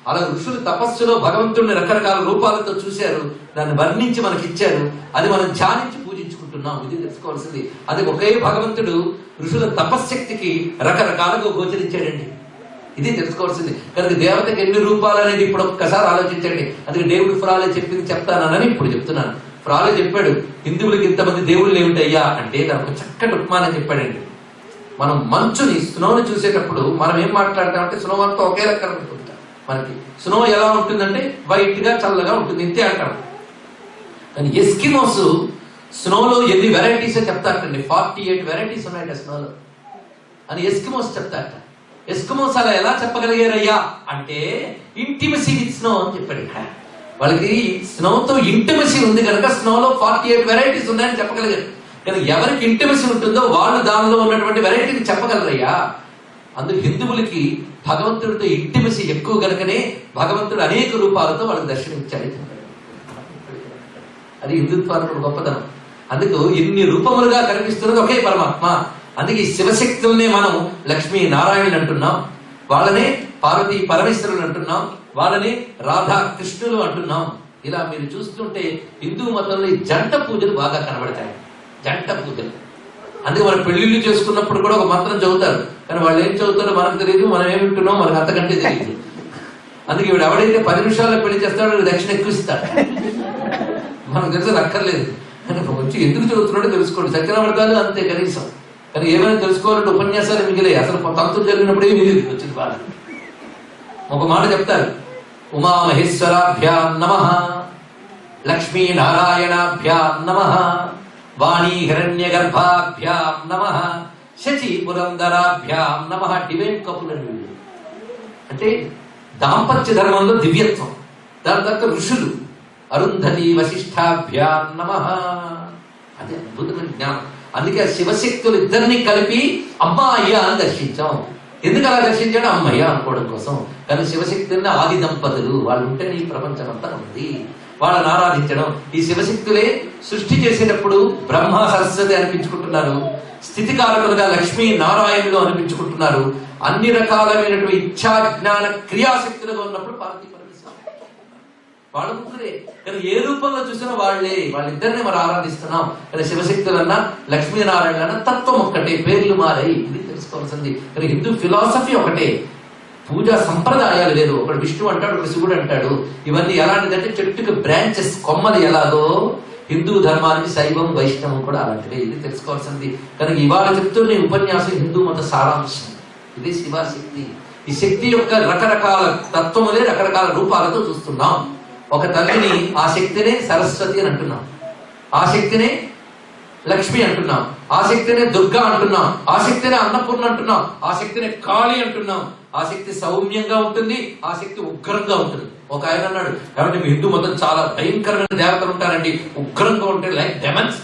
అలా ఋషులు తపస్సులో భగవంతుడిని రకరకాల రూపాలతో చూశారు, దాన్ని వర్ణించి మనకి ఇచ్చారు. అది మనం ధ్యానించి పూజించుకుంటున్నాం. ఇది తెలుసుకోవాల్సింది. అది ఒకే భగవంతుడు ఋషుల తపశ్శక్తికి రకరకాలుగా గోచరించాడండి. ఇది తెలుసుకోవాల్సింది. కనుక దేవతకి ఎన్ని రూపాలు అనేది ఇప్పుడు ఒక్కసారి ఆలోచించండి. అందుకే దేవుడు ఫ్రాలే చెప్పింది చెప్తానని ఇప్పుడు చెప్తున్నాను. ఫ్రాలే చెప్పాడు హిందువులకి ఇంతమంది దేవుళ్ళు ఏమిటయ్యా అంటే దానికి చక్కటి ఉపమానం చెప్పాడండి. మనం మంచుని స్నోని చూసేటప్పుడు మనం ఏం మాట్లాడతామంటే స్నో అంతా ఒకే రకంగా ఉంటుంది. మనకి స్నో ఎలా ఉంటుందంటే వైట్ గా చల్లగా ఉంటుంది, ఇంతే అంటాం. కానీ ఎస్కిమోస్ స్నోలో ఎన్ని వెరైటీస్ చెప్తారటండి. 48 వెరైటీస్ ఉన్నాయట స్నోలో అని ఎస్కిమోస్ చెప్తారట. ఎస్కిమోస్ అలా ఎలా చెప్పగలిగారయ్యా అంటే ఇంటిమసీ విత్ స్నో అని చెప్పాడు. వాళ్ళకి స్నోతో ఇంటిమసీ ఉంది కనుక స్నోలో 48 వెరైటీస్ ఉన్నాయని చెప్పగలిగారు. కానీ ఎవరికి ఇంటిమసీ ఉంటుందో వాళ్ళు దానిలో ఉన్నటువంటి వెరైటీని చెప్పగలరయ్యా. అందుకు హిందువులకి భగవంతుడితో ఇంటిమసీ ఎక్కువ కనుకనే భగవంతుడు అనేక రూపాలతో వాళ్ళకి దర్శనమిచ్చాడు. అది హిందుత్వానికి గొప్పతనం. అందుకు ఇన్ని రూపములుగా కనిపిస్తున్నది ఒకే పరమాత్మ. అందుకే శివశక్తుల్నే మనం లక్ష్మీ నారాయణులు అంటున్నాం, వాళ్ళనే పార్వతీ పరమేశ్వరులు అంటున్నాం, వాళ్ళని రాధా కృష్ణులు అంటున్నాం. ఇలా మీరు చూస్తుంటే హిందూ మతంలో ఈ జంట పూజలు బాగా కనబడతాయి. జంట పూజలు. అందుకే మనం పెళ్లిళ్ళు చేసుకున్నప్పుడు కూడా ఒక మంత్రం చదువుతారు, కానీ వాళ్ళు ఏం చదువుతారో మనకు తెలియదు, మనం ఏమి వింటున్నాం మనకు అంతకంటే తెలియదు. అందుకే వీడు ఎవడైతే 10 నిమిషాల్లో పెళ్లి చేస్తాడో దక్షిణ ఎక్కువ ఇస్తాడు. మనకు తెలిసి అక్కర్లేదు. వచ్చి ఎందుకు చదువుతున్నాడో తెలుసుకోండి. సత్యనామృతాలు అంతే కనీసం. కానీ ఏమైనా తెలుసుకోవాలంటే ఉపన్యాసాలు మిగిలే. అసలు తంతులు జరిగినప్పుడు ఏమి మిగిలి వచ్చింది బాధ. ఒక మాట చెప్తారు, ఉమామహేశ్వరాభ్యాం నమః, లక్ష్మీ నారాయణాభ్యాం నమః, వాణీ హిరణ్య గర్భాభ్యాం నమః, శచి పురంధరాభ్యాం నమః. డివైన్ కపుల్ అని అంటే దాంపత్య ధర్మంలో దివ్యత్వం. దాని తర్వాత ఋషులు అరుంధతి వశిష్ఠాభ్యాం నమః. అది అద్భుతమైన జ్ఞానం. అందుకే శివశక్తులు ఇద్దరిని కలిపి అమ్మా అయ్యా అని దర్శించాం. ఎందుకు అలా దర్శించాడు? అమ్మయ్య అనుకోవడం కోసం. కానీ శివశక్తుల్ని ఆది దంపతులు వాళ్ళు ఉంటేనే ఈ ప్రపంచం అంతా ఉంది. వాళ్ళని ఆరాధించడం. ఈ శివశక్తులే సృష్టి చేసేటప్పుడు బ్రహ్మ సరస్వతి అనిపించుకుంటున్నారు, స్థితికారకులుగా లక్ష్మీ నారాయణులు అనిపించుకుంటున్నారు. అన్ని రకాలైనటువంటి ఇచ్ఛా జ్ఞాన క్రియాశక్తులుగా ఉన్నప్పుడు పార్వతీ పరమేశ్వరుడు వాళ్ళ ముగ్గురే. కానీ ఏ రూపంలో చూసినా వాళ్ళిద్దరిని మనం ఆరాధిస్తున్నాం. కానీ శివశక్తులన్నా లక్ష్మీనారాయణ తత్వం ఒక్కటే, పేర్లు మారాయి. ఇది తెలుసుకోవాల్సింది. కానీ హిందూ ఫిలాసఫీ ఒకటే, పూజా సంప్రదాయాలు లేదు. ఒకడు విష్ణు అంటాడు, ఒకడు శివుడు అంటాడు. ఇవన్నీ ఎలాంటిదంటే చెట్టుకి బ్రాంచెస్, కొమ్మలు ఎలాగో హిందూ ధర్మానికి శైవం వైష్ణవం కూడా అలాంటివే. ఇది తెలుసుకోవాల్సింది. కనుక ఇవాళ చెప్తున్న ఉపన్యాసం హిందూ మత సారాంశం. ఇది శివశక్తి. ఈ శక్తి యొక్క రకరకాల తత్వములే రకరకాల రూపాలతో చూస్తున్నాం. ఒక తల్లిని, ఆ శక్తినే సరస్వతి అని అంటున్నాం, ఆ శక్తినే లక్ష్మి అంటున్నాం, ఆ శక్తినే దుర్గా అంటున్నాం, ఆ శక్తినే అన్నపూర్ణ అంటున్నాం, ఆ శక్తినే కాళి అంటున్నాం. ఆ శక్తి సౌమ్యంగా ఉంటుంది, ఆ శక్తి ఉగ్రంగా ఉంటుంది. ఒక ఆయన అన్నాడు, కాబట్టి మీ హిందూ మతం చాలా భయంకరమైన దేవతలు ఉంటారండి, ఉగ్రంగా ఉంటే లైక్ డెమన్స్.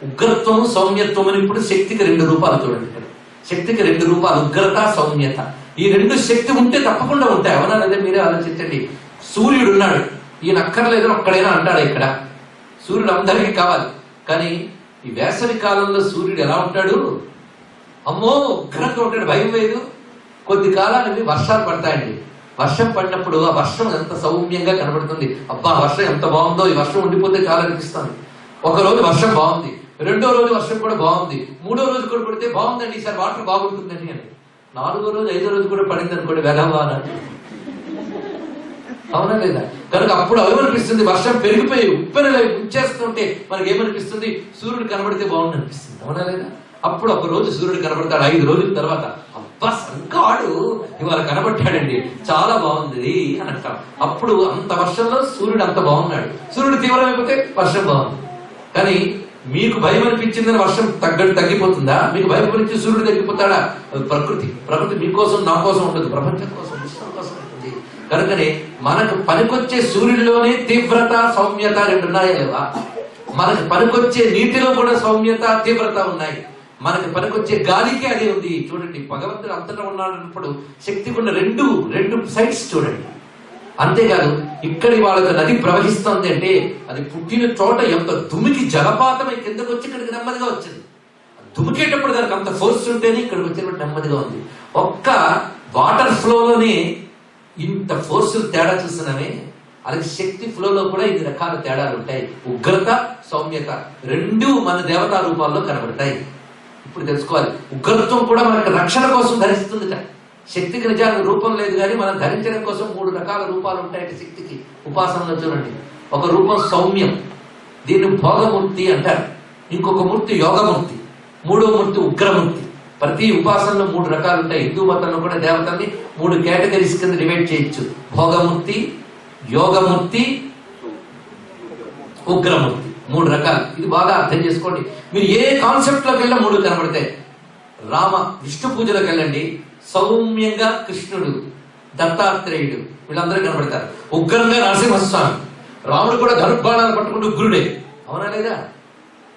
ఉగ్రత్వము సౌమ్యత్వం అని ఇప్పుడు శక్తికి 2 రూపాలు చూడండి. ఇక్కడ శక్తికి 2 రూపాలు, ఉగ్రత సౌమ్యత. ఈ 2 శక్తి ఉంటే తప్పకుండా ఉంటాయి. అవునా లేదా మీరే ఆలోచించండి. సూర్యుడు ఉన్నాడు, ఈయన అక్కర్లేదు ఒక్కడైనా అంటాడు. ఇక్కడ సూర్యుడు అందరికీ కావాలి. కానీ ఈ వేసవి కాలంలో సూర్యుడు ఎలా ఉంటాడు? అమ్మో ఉగ్రంగా ఉంటాడు, భయం లేదు. కొద్ది కాలానికి వర్షాలు పడతాయండి. వర్షం పడినప్పుడు ఆ వర్షం ఎంత సౌమ్యంగా కనబడుతుంది. అబ్బా వర్షం ఎంత బాగుందో, ఈ వర్షం ఉండిపోతే కాలం అనిపిస్తుంది. ఒక రోజు వర్షం బాగుంది, 2వ రోజు వర్షం కూడా బాగుంది, 3వ రోజు కూడా పడితే బాగుందండి, ఈసారి వాటర్ బాగుంటుందని అని. 4వ రోజు 5వ రోజు కూడా పడింది అనుకోండి, వెలవాన. అవునా లేదా? కనుక అప్పుడు ఏమనిపిస్తుంది? వర్షం పెరిగిపోయి ఉప్పెనలై ఉంచేస్తుంటే మనకి ఏమనిపిస్తుంది? సూర్యుడు కనబడితే బాగుంది అనిపిస్తుంది. అవునా లేదా? అప్పుడు ఒక రోజు సూర్యుడు కనబడతాడు, 5 రోజుల తర్వాత అబ్బా సంకాడు ఇవాళ కనబడ్డాడండి, చాలా బాగుంది అని అంటాం. అప్పుడు అంత వర్షంలో సూర్యుడు అంత బాగున్నాడు. సూర్యుడు తీవ్రమైపోతే వర్షం బాగుంది. కానీ మీకు భయం అనిపించిందని వర్షం తగ్గిపోతుందా? మీకు భయం అనిపించి సూర్యుడు తగ్గిపోతాడా? ప్రకృతి మీకోసం నా కోసం ఉంటుంది, ప్రపంచం కోసం విశ్వం కోసం ఉంటుంది. కనుకనే మనకు పనికొచ్చే సూర్యుడిలోనే తీవ్రత సౌమ్యత రెండు ఉన్నాయి లేవా? మనకు పనికొచ్చే నీటిలో కూడా సౌమ్యత తీవ్రత ఉన్నాయి. మనకు పనికొచ్చే గాలికి అదే ఉంది. చూడండి, భగవంతుడు అంతటా ఉన్నాడన్నప్పుడు శక్తికి ఉన్న రెండు సైడ్స్ చూడండి. అంతేకాదు ఇక్కడి వాళ్ళకి నది ప్రవహిస్తుంది అంటే అది పుట్టిన చోట ఎంత దుమికి జలపాతమై కిందకు వచ్చి ఇక్కడికి నెమ్మదిగా వచ్చింది. దుమికేటప్పుడు దానికి అంత ఫోర్స్ ఉంటేనే ఇక్కడికి వచ్చేటప్పుడు నెమ్మదిగా ఉంది. ఒక్క వాటర్ ఫ్లోలోనే ఇంత ఫోర్స్ తేడా చూస్తున్నామే, అలాగే శక్తి ఫ్లోలో కూడా ఇన్ని రకాల తేడాలు ఉంటాయి. ఉగ్రత సౌమ్యత రెండు మన దేవతా రూపాల్లో కనబడతాయి. ఇప్పుడు తెలుసుకోవాలి, ఉగ్రత్వం కూడా మనకు రక్షణ కోసం ధరిస్తుంది. శక్తికి నిజానికి రూపం లేదు, కానీ మనం ధరించడం కోసం 3 రకాల రూపాలు ఉంటాయి శక్తికి. ఉపాసనలో చూడండి, ఒక రూపం సౌమ్యం, దీన్ని భోగమూర్తి అంటారు. ఇంకొక మూర్తి యోగమూర్తి, మూడో మూర్తి ఉగ్రమూర్తి. ప్రతి ఉపాసనలో 3 రకాలు ఉంటాయి. హిందూ మతంలో కూడా దేవతల్ని 3 కేటగిరీస్ కింద డివైడ్ చేయొచ్చు: భోగమూర్తి, యోగమూర్తి, ఉగ్రమూర్తి. 3 రకాలు. ఇది బాగా అర్థం చేసుకోండి. మీరు ఏ కాన్సెప్ట్ లోకి వెళ్ళినా 3 కనబడతాయి. విష్ణు పూజలోకి వెళ్ళండి, సౌమ్యంగా కృష్ణుడు, దత్తాత్రేయుడు, వీళ్ళందరూ కనబడతారు. ఉగ్రంగా నరసింహస్వామి. రాముడు కూడా ధనుర్బాణాలు పట్టుకుంటూ ఉగ్రుడే, అవునా లేదా?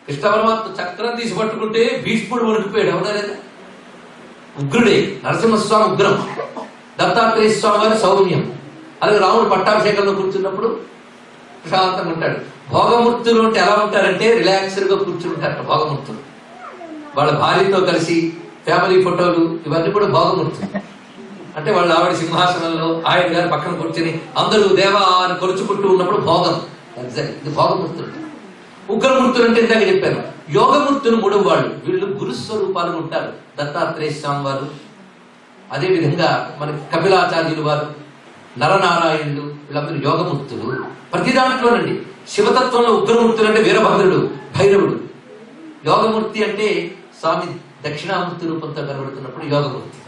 కృష్ణ పరమాత్మ చక్రం తీసి పట్టుకుంటే భీష్ముడు వణికిపోయాడు, అవునా లేదా? ఉగ్రుడే. నరసింహస్వామి ఉగ్రం, దత్తాత్రేయ స్వామి వారి సౌమ్యం. అలాగే రాముడు పట్టాభిషేకంలో కూర్చున్నప్పుడు ప్రశాంతంగా ఉంటాడు. భోగమూర్తులు అంటే ఎలా ఉంటారంటే రిలాక్స్డ్ గా కూర్చుంటారు. భోగమూర్తులు వాళ్ళ భార్యతో కలిసి ఫ్యామిలీ ఫోటోలు ఇవన్నీ కూడా భోగమూర్తులు. అంటే వాళ్ళ ఆవిడ సింహాసనంలో ఆయన గారు పక్కన కూర్చొని అందరూ దేవా అని కొలుచుకుంటూ ఉన్నప్పుడు భోగం. ఇది భోగమూర్తులు. ఉగ్రమూర్తులు అంటే ఇందాక చెప్పారు. యోగమూర్తులు 3 వాళ్ళు. వీళ్ళు గురుస్వరూపాలు ఉంటారు. దత్తాత్రేయ స్వామి వారు, అదే విధంగా మనకి కపిలాచార్యులు వారు, నరనారాయణులు, వీళ్ళందరూ యోగమూర్తులు. ప్రతి దాంట్లోనండి శివతత్వంలో ఉగ్రమూర్తులు అంటే వీరభద్రుడు, భైరవుడు. యోగమూర్తి అంటే స్వామి దక్షిణామూర్తి రూపంతో కనబడుతున్నప్పుడు యోగమూర్తి.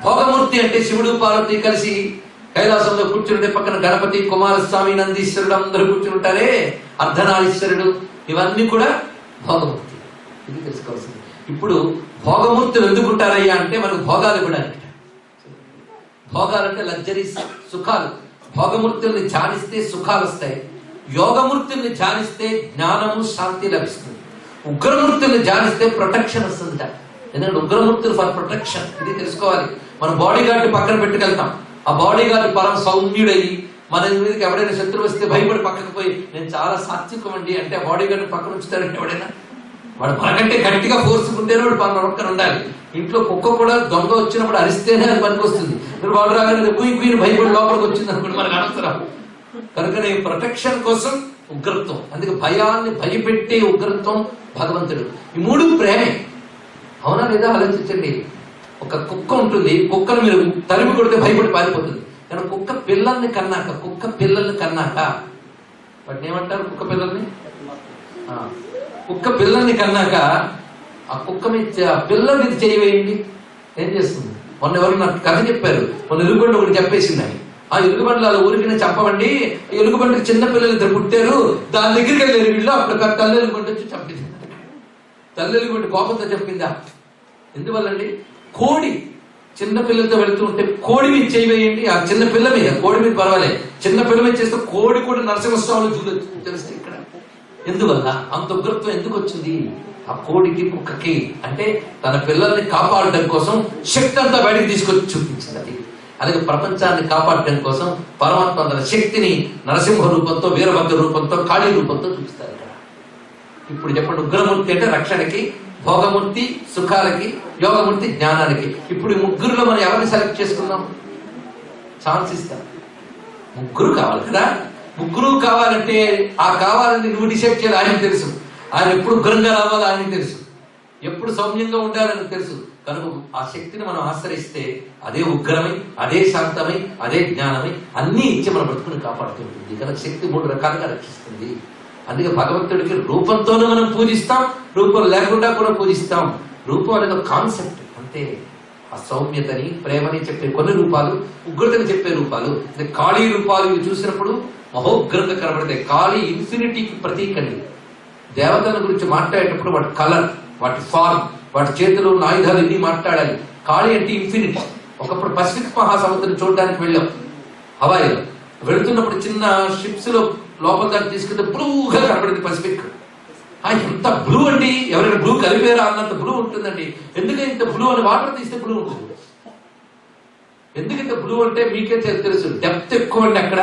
భోగమూర్తి అంటే శివుడు పార్వతి కలిసి కైలాసంలో కూర్చుంటే పక్కన గణపతి, కుమారస్వామి, నందీశ్వరుడు అందరూ కూర్చుంటారే, అర్ధనారీశ్వరుడు, ఇవన్నీ కూడా భోగమూర్తి. ఇది తెలుసుకోవాల్సింది. ఇప్పుడు భోగమూర్తులు ఎందుకుంటారయ్యా అంటే మనకు భోగాలు ఇవ్వడానికి. భోగాలంటే లగ్జరీస్, సుఖాలు. భోగమూర్తుల్ని ధ్యానిస్తే సుఖాలు వస్తాయి. యోగమూర్తుల్ని ధ్యానిస్తే జ్ఞానము, శాంతి లభిస్తుంది. ఉగ్రమూర్తుల్ని ధ్యానిస్తే ప్రొటెక్షన్ వస్తుందట. ఎందుకంటే ఉగ్రమూర్తులు ఫర్ ప్రొటెక్షన్. ఇది తెలుసుకోవాలి. మన బాడీ గార్డ్ పక్కన పెట్టుకెళ్తాం. ఆ బాడీ గార్డ్ పరం సౌమ్యుడయ్యి మన మీదకి ఎవడైనా శత్రువు వస్తే భయపడి పక్కకు పోయి నేను చాలా సాత్వికం అండి అంటే ఆ బాడీ గార్డ్ పక్కన ఉంచుతాడంటే ఎవడైనా వాడు మనకంటే గట్టిగా ఫోర్స్ ఉంటేనే వాడు పక్కన ఉండాలి. ఇంట్లో కుక్క కూడా దొంగ వచ్చినప్పుడు అరిస్తేనే అది పనికి వస్తుంది. మీరు వాడు రాగానే కుయ్యి భయపడి లోపలికి వచ్చింది అనుకోండి, మనకు అనవసరం. కనుక ప్రొటెక్షన్ కోసం ఉగ్రత్వం. అందుకే భయాన్ని భయపెట్టే ఉగ్రత్వం భగవంతుడు. ఈ 3 ప్రేమే, అవునా లేదా? ఆలోచించండి. ఒక కుక్క ఉంటుంది, కుక్కను మీరు తరిమి కొడితే భయపడి పారిపోతుంది. కానీ కుక్క పిల్లల్ని కన్నాక వాటిని ఏమంటారు? కుక్క పిల్లల్ని కన్నాక ఆ కుక్క మీద పిల్లల మీద చేయవేయండి, ఏం చేస్తుంది? మొన్న ఎవరు నాకు కథ చెప్పారు. మొన్న ఎలుగుబండి ఒకటి చెప్పేసింది. ఆ ఎలుగుబండ్లు అలా ఊరికి చెప్పమండి, ఎలుగుబండికి చిన్న పిల్లలు 2 పుట్టారు, దాని దగ్గరికి వెళ్ళారు వీళ్ళు. అప్పుడు తల్లి ఎలుగుబండి వచ్చి చంపింది. తల్లి ఎలుగుబండి కోపంతో చెప్పిందా? ఎందువల్లండి? కోడి చిన్న పిల్లలతో వెళుతూ ఉంటే కోడి మీద చేయవేయండి, ఆ చిన్న పిల్ల మీద. కోడి మీద పర్వాలేదు, చిన్న పిల్ల మీద చేస్తే కోడి కూడా నరసింహస్వామి తెలిస్తే ఇక్కడ. ఎందువల్ల అంత ఉగ్రత్వం ఎందుకు వచ్చింది? ఆ కోడికి, కుక్కకి అంటే తన పిల్లల్ని కాపాడటం కోసం శక్తి అంతా బయటకు తీసుకొచ్చి చూపించింది. అది అలాగే ప్రపంచాన్ని కాపాడటం కోసం పరమాత్మ తన శక్తిని నరసింహ రూపంతో, వీరభద్ర రూపంతో, కాళీ రూపంతో చూపిస్తారు ఇక్కడ. ఇప్పుడు చెప్పండి, ఉగ్రమూర్తి అంటే రక్షణకి, భోగమూర్తి సుఖాలకి, యోగమూర్తి జ్ఞానానికి. ఇప్పుడు ఈ 3లో మనం ఎవరిని సెలెక్ట్ చేసుకుందాం? ఛాన్స్ ఇస్తాం. 3 కావాలి కదా. 3 కావాలంటే ఆ కావాలని నువ్వు డిసైడ్ చేయాలి. ఆయనకు తెలుసు. ఆయన ఎప్పుడు ఉగ్రంగా రావాలో ఆయనకు తెలుసు, ఎప్పుడు సౌమ్యంగా ఉండాలని తెలుసు. కనుక ఆ శక్తిని మనం ఆశ్రయిస్తే అదే ఉగ్రమై, అదే శాంతమై, అదే జ్ఞానమై అన్ని ఇచ్చి మన బ్రతుకుని కాపాడుతుంటుంది. కనుక శక్తి 3 రకాలుగా రక్షిస్తుంది. అందుకే భగవంతుడికి రూపంతోనూ మనం పూజిస్తాం, రూపం లేకుండా కూడా పూజిస్తాం. రూపం అనేది ఒక కాన్సెప్ట్ అంతే. ఆ సౌమ్యతని, ప్రేమని చెప్పే కొన్ని రూపాలు, ఉగ్రతని చెప్పే రూపాలు. కాళీ రూపాలు ఇవి చూసినప్పుడు మహోగ్రంగా కనబడతాయి. కాళీ ఇన్ఫినిటీకి ప్రతీక అండి. దేవతల గురించి మాట్లాడేటప్పుడు వాటి కలర్, వాటి ఫార్మ్, వాటి చేతులు ఉన్న ఆయుధాలు ఇన్ని మాట్లాడాలి. కాళీ అంటే ఇన్ఫినిటీ. ఒకప్పుడు పసిఫిక్ మహాసముద్రం చూడడానికి వెళ్ళాం హవాయిలో. వెళుతున్నప్పుడు చిన్న షిప్స్ లో లోపల దాకా తీసుకెళ్తే బ్లూగా కనపడింది పసిఫిక్. ఎంత బ్లూ అండి, ఎవరైనా బ్లూ కలిపారా అన్నంత బ్లూ ఉంటుందండి. ఎందుకంటే ఇంత బ్లూ అని వాటర్ తీస్తే బ్లూ ఉంటుంది. ఎందుకంటే బ్లూ అంటే మీకే తెలుసు, డెప్త్ ఎక్కువ అండి. అక్కడ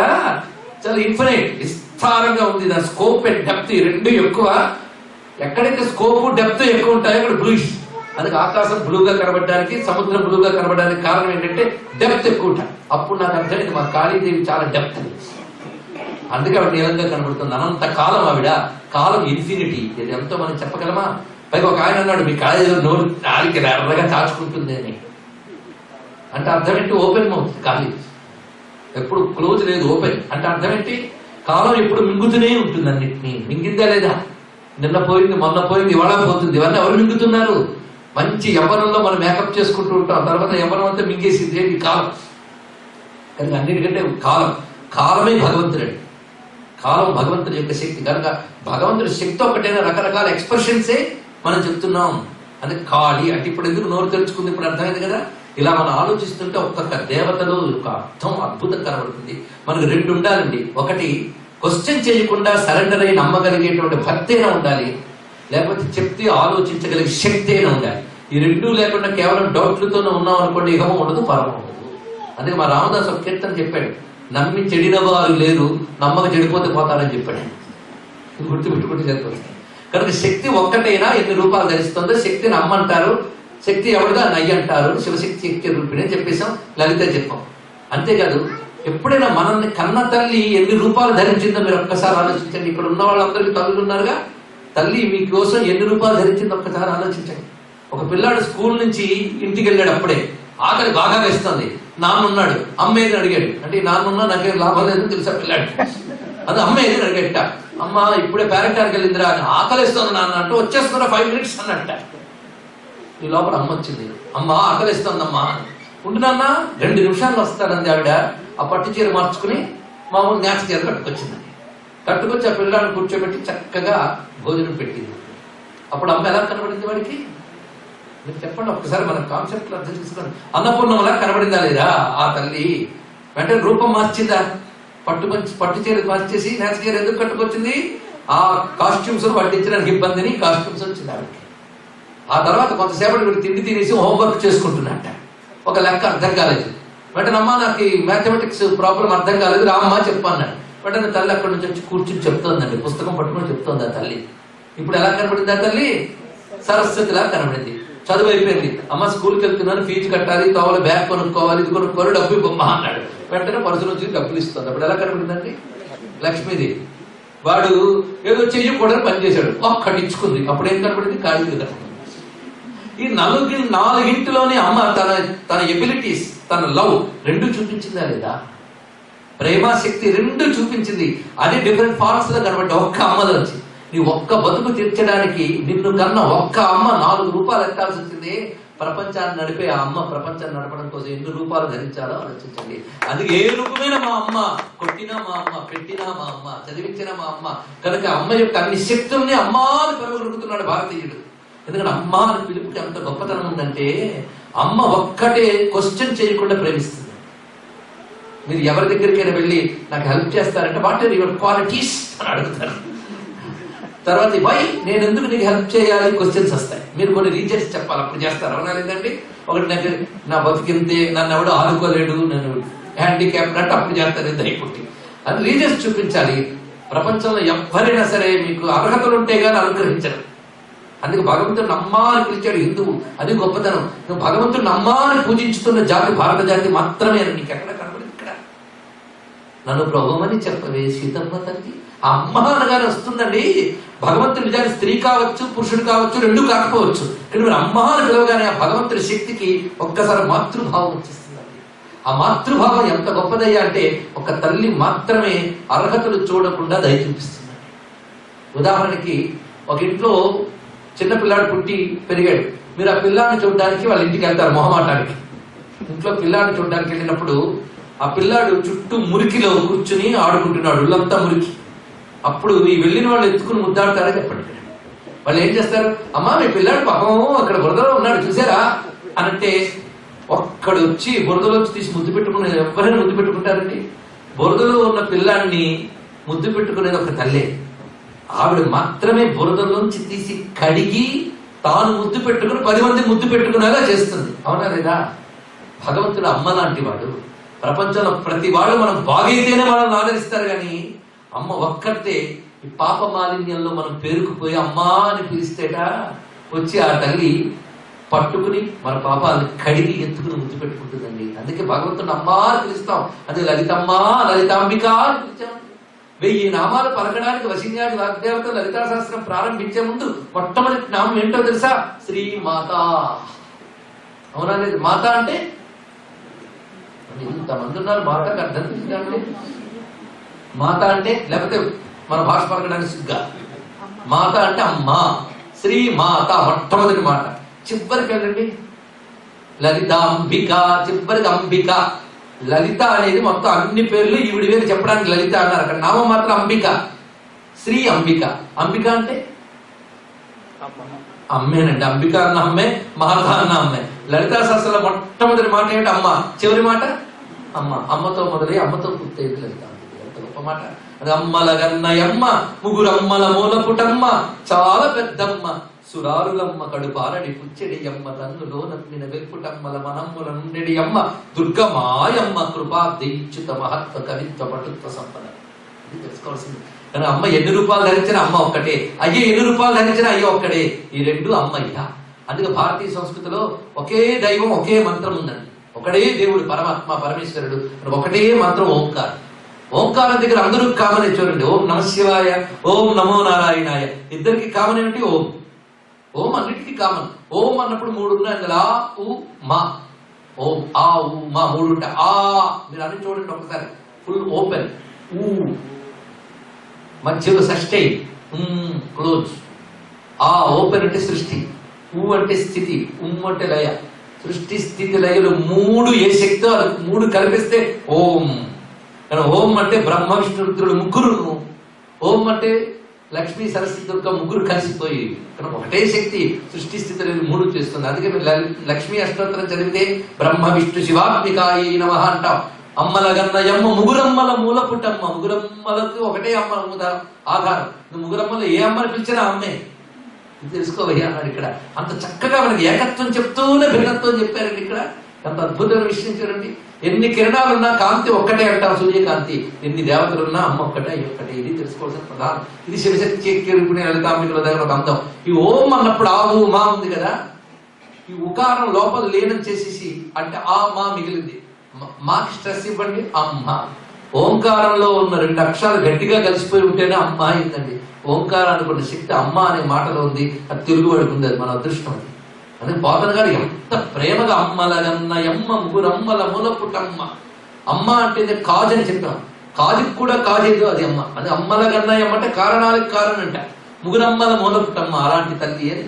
చాలా ఇన్ఫినైట్, విస్తారంగా ఉంది. దాని స్కోప్ అండ్ డెప్త్ రెండు ఎక్కువ. ఎక్కడైతే స్కోప్ డెప్త్ ఎక్కువ ఉంటాయో అక్కడ బ్లూయిష్. అందుకే ఆకాశం బ్లూగా కనబడడానికి, సముద్రం బ్లూగా కనబడడానికి కారణం ఏంటంటే డెప్త్ ఎక్కువ ఉంటాయి. అప్పుడు నాకు అర్థమైంది మా కాళీదేవి చాలా డెప్త్, అందుకే ఆవిడ నీలంగా కనబడుతుంది. అనంత కాలం ఆవిడ, కాలం ఇన్ఫినిటీ. ఇది ఎంతో మనం చెప్పగలమా? పైగా ఒక ఆయన అన్నాడు, మీ కాళీదేవి నోరు నాలిక ఎర్రగా చాచుకుంటుంది అని. అంటే అర్థం ఏంటి? Open mouth. కాళీ ఎప్పుడు క్లోజ్ లేదు, ఓపెన్. అంటే అర్థం ఏంటి? కాలం ఎప్పుడు మింగుతూనే ఉంటుంది. అన్నిటినీ మింగిందా లేదా? నిన్న పోయింది, మొన్న పోయింది, ఇవాళ పోతుంది. ఇవన్నీ ఎవరు మింగుతున్నారు? మంచి యవ్వనంలో మనం మేకప్ చేసుకుంటూ ఉంటాం, తర్వాత యవ్వనం అంతా మింగేసింది ఏంటి? కాలం. కానీ అన్నిటికంటే కాలమే భగవంతుడండి. కాలం భగవంతుడి యొక్క శక్తి కనుక భగవంతుడి శక్తి ఒకటైనా రకరకాల ఎక్స్ప్రెషన్సే మనం చెప్తున్నాం. అంటే కాళీ అంటే ఇప్పుడు ఎందుకు నోరు తెరుచుకుంది? ఇప్పుడు అర్థమైంది కదా. ఇలా మనం ఆలోచిస్తుంటే ఒక్కొక్క దేవతలు ఒక అర్థం అద్భుతం కనబడుతుంది. మనకు రెండు ఉండాలండి. ఒకటి క్వశ్చన్ చేయకుండా సరెండర్ అయి నమ్మగలిగేటువంటి భక్తి అయినా ఉండాలి, లేకపోతే చెప్తే ఆలోచించగలిగే శక్తి అయినా ఉండాలి. ఈ రెండూ లేకుండా కేవలం డౌట్లతోనే ఉన్నాం అనుకోండి, ఇహం ఉండదు, పరమం ఉండదు. అందుకే మా రామదాస్ ఒక కీర్తన చెప్పాడు, నమ్మి చెడిన వారు లేరు, నమ్మక చెడిపోతే పోతారని చెప్పాడు. గుర్తుపెట్టుకుంటే చెప్తుంది. కనుక శక్తి ఒక్కటైనా ఎన్ని రూపాలు ధరిస్తుందో శక్తిని అమ్మంటారు, శక్తి ఎవరిగా నయ్యి అంటారు, శివశక్తి శక్తి రూపిణి అని చెప్పేశాం, లలిత చెప్పాం. అంతేకాదు ఎప్పుడైనా మనల్ని కన్న తల్లి ఎన్ని రూపాలు ధరించిందో మీరు ఒక్కసారి ఆలోచించండి. ఇక్కడ ఉన్న వాళ్ళందరికీ తల్లులు ఉన్నారుగా, తల్లి మీకోసం ఎన్ని రూపాయలు ధరించిందో ఒక్కసారి ఆలోచించండి. ఒక పిల్లాడు స్కూల్ నుంచి ఇంటికి వెళ్ళాడు, అప్పుడే ఆకలి బాగా వేస్తుంది, నాన్న ఉన్నాడు, అమ్మ ఏదని అడిగాడు. అంటే నాన్నున్నా నాకేం లాభం లేదని తెలుసా పిల్లాడు. అది అమ్మ ఏదని అడిగట, అమ్మ ఇప్పుడే పేరెంటానికి వెళ్ళిందిరా అని. ఆకలిస్తుంది నాన్న అంటే వచ్చేస్తున్నా 5 minutes అన్నట్ట. ఈ లోపల అమ్మ వచ్చింది, అమ్మ ఆకలిస్తుందమ్మా, ఉండు నాన్న 2 నిమిషాల్లో వస్తానంది ఆవిడ. ఆ పట్టు చీర మార్చుకుని మామూలు న్యాచ్ చీర కట్టుకొచ్చిందండి. కట్టుకొచ్చి ఆ పిల్లాడిని కూర్చోబెట్టి చక్కగా భోజనం పెట్టింది. అప్పుడు అమ్మ ఎలా కనబడింది వాడికి? మీరు చెప్పండి ఒక్కసారి, మన కాన్సెప్ట్ అర్థం చేసుకోండి. అన్నపూర్ణంలా కనబడిందా లేదా ఆ తల్లి? వెంటనే రూపం మార్చిందా? పట్టు చీర మార్చేసి న్యాచ్ చీర ఎందుకు కట్టుకొచ్చింది? ఆ కాస్ట్యూమ్స్ పట్టించడానికి ఇబ్బందిని కాస్ట్యూమ్స్ వచ్చింది ఆవిడకి. ఆ తర్వాత కొంతసేపటి వీడు తిండి తినేసి హోంవర్క్ చేసుకుంటున్నట్ట. ఒక లెక్క అర్థం కాలేదు. వెంటనే అమ్మ నాకు మ్యాథమెటిక్స్ ప్రాబ్లం అర్థం కాలేదు, రామ్మ చెప్పన్నాడు. వెంటనే తల్లి అక్కడి నుంచి వచ్చి కూర్చుని చెప్తోందండి, పుస్తకం పట్టుకుని చెప్తోంది ఆ తల్లి. ఇప్పుడు ఎలా కనబడింది ఆ తల్లి? సరస్వతిలా కనబడింది. చదువు అయిపోయింది, అమ్మ స్కూల్కి వెళ్తున్నాను, ఫీజు కట్టాలి, కావాలి, బ్యాగ్ కొనుక్కోవాలి, ఇది కొనుక్కోవాలి, డబ్బు ఇవ్వమ్మా అన్నాడు. వెంటనే పరుసు నుంచి డబ్బులు ఇస్తుంది. అప్పుడు ఎలా కనబడిందండి? లక్ష్మీదేవి. వాడు ఏదో చెయ్యకూడదని పనిచేశాడు, ఒక్కటి ఇచ్చుకుంది. అప్పుడు ఏం కనబడింది? కాళీ కదా. ఈ 4 అమ్మ తన ఎబిలిటీస్, తన లవ్ రెండు చూపించిందా లేదా? ప్రేమాశక్తి రెండు చూపించింది. అది డిఫరెంట్ ఫార్మ్స్ లో కనబడ్డ ఒక్క అమ్మలోంచి. నీ ఒక్క బతుకు తీర్చడానికి నిన్ను కన్న ఒక్క అమ్మ 4 రూపాయలు ఎత్తాల్సి వచ్చింది. ప్రపంచాన్ని నడిపే ఆ అమ్మ ప్రపంచాన్ని నడపడం కోసం ఎన్ని రూపాయలు ధరించాలో ఆలోచించండి. అందుకే ఏ రూపమైన మా అమ్మ, కొట్టినా మా అమ్మ, పెట్టినా మా అమ్మ, చదివించినా మా అమ్మ. కనుక అమ్మ యొక్క అన్ని శక్తుల్ని అమ్మా అని పిలవగలుగుతున్నాడు భారతీయుడు. ఎందుకంటే అమ్మ అని పిలుపుకి ఎంత గొప్పతనం ఉందంటే, అమ్మ ఒక్కటే క్వశ్చన్ చేయకుండా ప్రేమిస్తుంది. మీరు ఎవరి దగ్గరికైనా వెళ్ళి నాకు హెల్ప్ చేస్తారంటే వాట్ ఆర్ యువర్ క్వాలిటీస్ అని అడుగుతారు. తర్వాత వై, నేను ఎందుకు నీకు హెల్ప్ చేయాలి క్వశ్చన్స్ వస్తాయి. మీరు కొన్ని రీజన్స్ చెప్పాలి, అప్పుడు చేస్తారు. అవునా లేదండి? ఒకటి నాకు నా బతికింతే, నన్ను ఎవడు ఆదుకోలేడు, నన్ను హ్యాండిక్యాప్ అంటే అప్పుడు చేస్తారు దయపుట్టి. అది రీజన్స్ చూపించాలి. ప్రపంచంలో ఎవరైనా సరే మీకు అర్హతలు ఉంటే గానీ అనుగ్రహించరు. అందుకే భగవంతుడు నమ్మా అని పిలిచాడు హిందువు. అది గొప్పతనం. నువ్వు భగవంతుడు నమ్మా అని పూజించుతున్న జాతి భారత జాతి మాత్రమే. నీకు ఎక్కడ కనబడింది? ఇక్కడ నన్ను ప్రభువని చెప్పవే సీతమ్మ తల్లి. ఆ అమ్మ అనగానే వస్తుందండి. భగవంతుడు నిజానికి స్త్రీ కావచ్చు, పురుషుడు కావచ్చు, రెండు కాకపోవచ్చు. కానీ మీరు అమ్మ అని పిలవగానే ఆ భగవంతుడి శక్తికి ఒక్కసారి మాతృభావం వచ్చేస్తుందండి. ఆ మాతృభావం ఎంత గొప్పదయ్యా అంటే ఒక తల్లి మాత్రమే అర్హతలు చూడకుండా దయ చూపిస్తుందండి. ఉదాహరణకి ఒక ఇంట్లో చిన్న పిల్లాడు పుట్టి పెరిగాడు. మీరు ఆ పిల్లాడిని చూడడానికి వాళ్ళ ఇంటికి వెళ్తారు మొహమాటానికి. ఇంట్లో పిల్లాడిని చూడడానికి వెళ్ళినప్పుడు ఆ పిల్లాడు చుట్టూ మురికిలో కూర్చుని ఆడుకుంటున్నాడు, ఉల్లంతా మురికి. అప్పుడు ఈ వెళ్ళిన వాళ్ళు ఎత్తుకుని ముద్దాడతారా చెప్పండి. వాళ్ళు ఏం చేస్తారు, అమ్మా మీ పిల్లాడు పాపం అక్కడ బురదలో ఉన్నాడు చూసారా అనంటే ఒక్కడు వచ్చి బురదలోంచి తీసి ముద్దు పెట్టుకుని ఎవరైనా ముద్దు పెట్టుకుంటారండి? బురదలో ఉన్న పిల్లాడిని ముద్దు పెట్టుకునేది ఒక తల్లే. ఆవిడ మాత్రమే బురదలోంచి తీసి కడిగి తాను ముద్దు పెట్టుకుని 10 మంది ముద్దు పెట్టుకునేలా చేస్తుంది. అవునా లేదా? భగవంతుడు అమ్మ లాంటి వాడు. ప్రపంచంలో ప్రతి వాడు మనం బాగైతేనే వాళ్ళని ఆదరిస్తారు, కానీ అమ్మ ఒక్కటే ఈ పాప మాలిన్యంలో మనం పేరుకుపోయి అమ్మా అని పిలిస్తేట వచ్చి ఆ తల్లి పట్టుకుని మన పాపాలను కడిగి ఎత్తుకుని ముద్దు పెట్టుకుంటుందండి. అందుకే భగవంతుని అమ్మా అని పిలుస్తాం. అదే లలితమ్మ, లలితాంబిక అని పిలిచాం. 1000 నామాలు పలకడానికి వశిన్యాది వాగ్దేవత లలితా శాస్త్రం ప్రారంభించే ముందు మొట్టమొదటి నామం ఏంటో తెలుసా? శ్రీమాత. అవునా లేదు? మాత అంటే ఇంతమంది ఉన్నారు, మాతకు అర్థం తెలియదండి. మాత అంటే, లేకపోతే మన భాష పలకడానికి సిగ్గా, మాత అంటే అమ్మ. శ్రీమాత మొట్టమొదటి మాట. చివరికి వెళ్ళండి లలితాంబిక, చివరికి అంబిక. లలిత అనేది మొత్తం అన్ని పేర్లు ఈవిడివే చెప్పడానికి లలిత అన్నారు. అక్కడ నామం మాత్రం అంబిక. శ్రీ అంబిక. అంబిక అంటే అమ్మేనండి. అంబిక అన్న అమ్మే, మాత అన్న అమ్మే. లలితా శాస్త్రంలో మొట్టమొదటి మాట ఏంటి? అమ్మ. చివరి మాట అమ్మ. అమ్మతో మొదలై అమ్మతో పూర్తయింది లలిత. ఎంత గొప్ప మాట అది. అమ్మల గన్నయమ్మ, ముగురమ్మల మూల పుటమ్మ, చాలా పెద్దమ్మ, సురారులమ్మ కడుపారడి పుచ్చెడి అమ్మ, తన్నులో నమ్మిన వెల్పుటమ్మల మనమ్ముల నుండి అమ్మ, దుర్గమాయమ్మ కృపా దైచ్యుత మహత్వ కవిత్వ పటుత్వ సంపద. ఇది తెలుసుకోవాల్సింది. కానీ అమ్మ ఎన్ని రూపాయలు ధరించిన అమ్మ ఒక్కటే, అయ్యే ఎన్ని రూపాయలు ధరించిన అయ్యో ఒక్కడే. ఈ రెండు అమ్మయ్య. అందుకే భారతీయ సంస్కృతిలో ఒకే దైవం, ఒకే మంత్రం ఉందండి. ఒకడే దేవుడు పరమాత్మ పరమేశ్వరుడు, ఒకటే మంత్రం ఓంకారం. ఓంకారం దగ్గర అందరూ కామనే చూడండి. ఓం నమ శివాయ, ఓం నమో నారాయణాయ. ఇద్దరికి కామన్ ఏమిటి? ఓం. ఓం అన్నిటికీ కామన్. ఓం అన్నప్పుడు 3 ఉన్నాయి అందులో. ఆ ఉ మా. ఓం ఆ ఉ మా 3 ఉంటాయి. ఆ మీరు అన్ని చూడండి ఒకసారి, ఫుల్ ఓపెన్. ఊ మధ్యలో షష్ఠి, క్లోజ్. ఆ ఓపెన్ అంటే సృష్టి, ఊ అంటే స్థితి, అంటే లయ. సృష్టి స్థితి లయలు 3 ఏ శక్తో అది 3 కలిపిస్తే ఓం. కానీ ఓం అంటే బ్రహ్మ విష్ణు రుద్రుడు ముగ్గురు. ఓం అంటే లక్ష్మీ సరస్వతి దుర్గ ముగ్గురు కలిసిపోయి కనుక ఒకటే శక్తి సృష్టి స్థితి 3 చేస్తుంది. అందుకే లక్ష్మీ అష్టోత్తరం చదివితే బ్రహ్మ విష్ణు శివాత్మికాయ నమః అంటాం. అమ్మల గన్నయమ్మ, ముగురమ్మల మూల పుట్టమ్మ. ముగురమ్మలకు ఒకటే అమ్మ ఆధారం. ముగురమ్మలు ఏ అమ్మని పిలిచినా అమ్మే. ఇది తెలుసుకోవయ్యా అన్నాడు ఇక్కడ. అంత చక్కగా మనకి ఏకత్వం చెప్తూనే భిన్నత్వం చెప్పారండి ఇక్కడ. అంత అద్భుతమైన విషయం చూడండి. ఎన్ని కిరణాలున్నా కాంతి ఒక్కటే అంటాం, సూర్యకాంతి. ఎన్ని దేవతలున్నా అమ్మ ఒక్కటే, ఒక్కటే. ఇది తెలుసుకోవాల్సిన ప్రధానం. ఇది శివశక్తి చేకూరుకునే లలితాంబికల దగ్గర ఒక అందం. ఈ ఓం అన్నప్పుడు ఆ ఊ మా ఉంది కదా, ఈ ఉకారం లోపల లీనం చేసేసి అంటే ఆ మా మిగిలింది. మాకి స్ట్రెస్ ఇవ్వండి, అమ్మ. ఓంకారంలో ఉన్న 2 అక్షరాలు గట్టిగా కలిసిపోయి ఉంటేనే అమ్మ అయిందండి. ఓంకారానికి ఉన్న శక్తి అమ్మ అనే మాటలో ఉంది. అది తెలుగు వాడికి ఉంది. అది మన అదృష్టం. అది అని పోతన గారు ఎంత ప్రేమగా అమ్మలగన్నయమ్మ, ముగురమ్మల మూల పుట్టమ్మ. అమ్మ అంటే కాజు అని చెప్పాం. కాజుకి కూడా కాజేదో అది అమ్మ. అది అమ్మలగన్నయమ్మ అంటే కారణాలకు కారణం అంట. ముగురమ్మల మూల పుట్టమ్మ అలాంటి తల్లి అని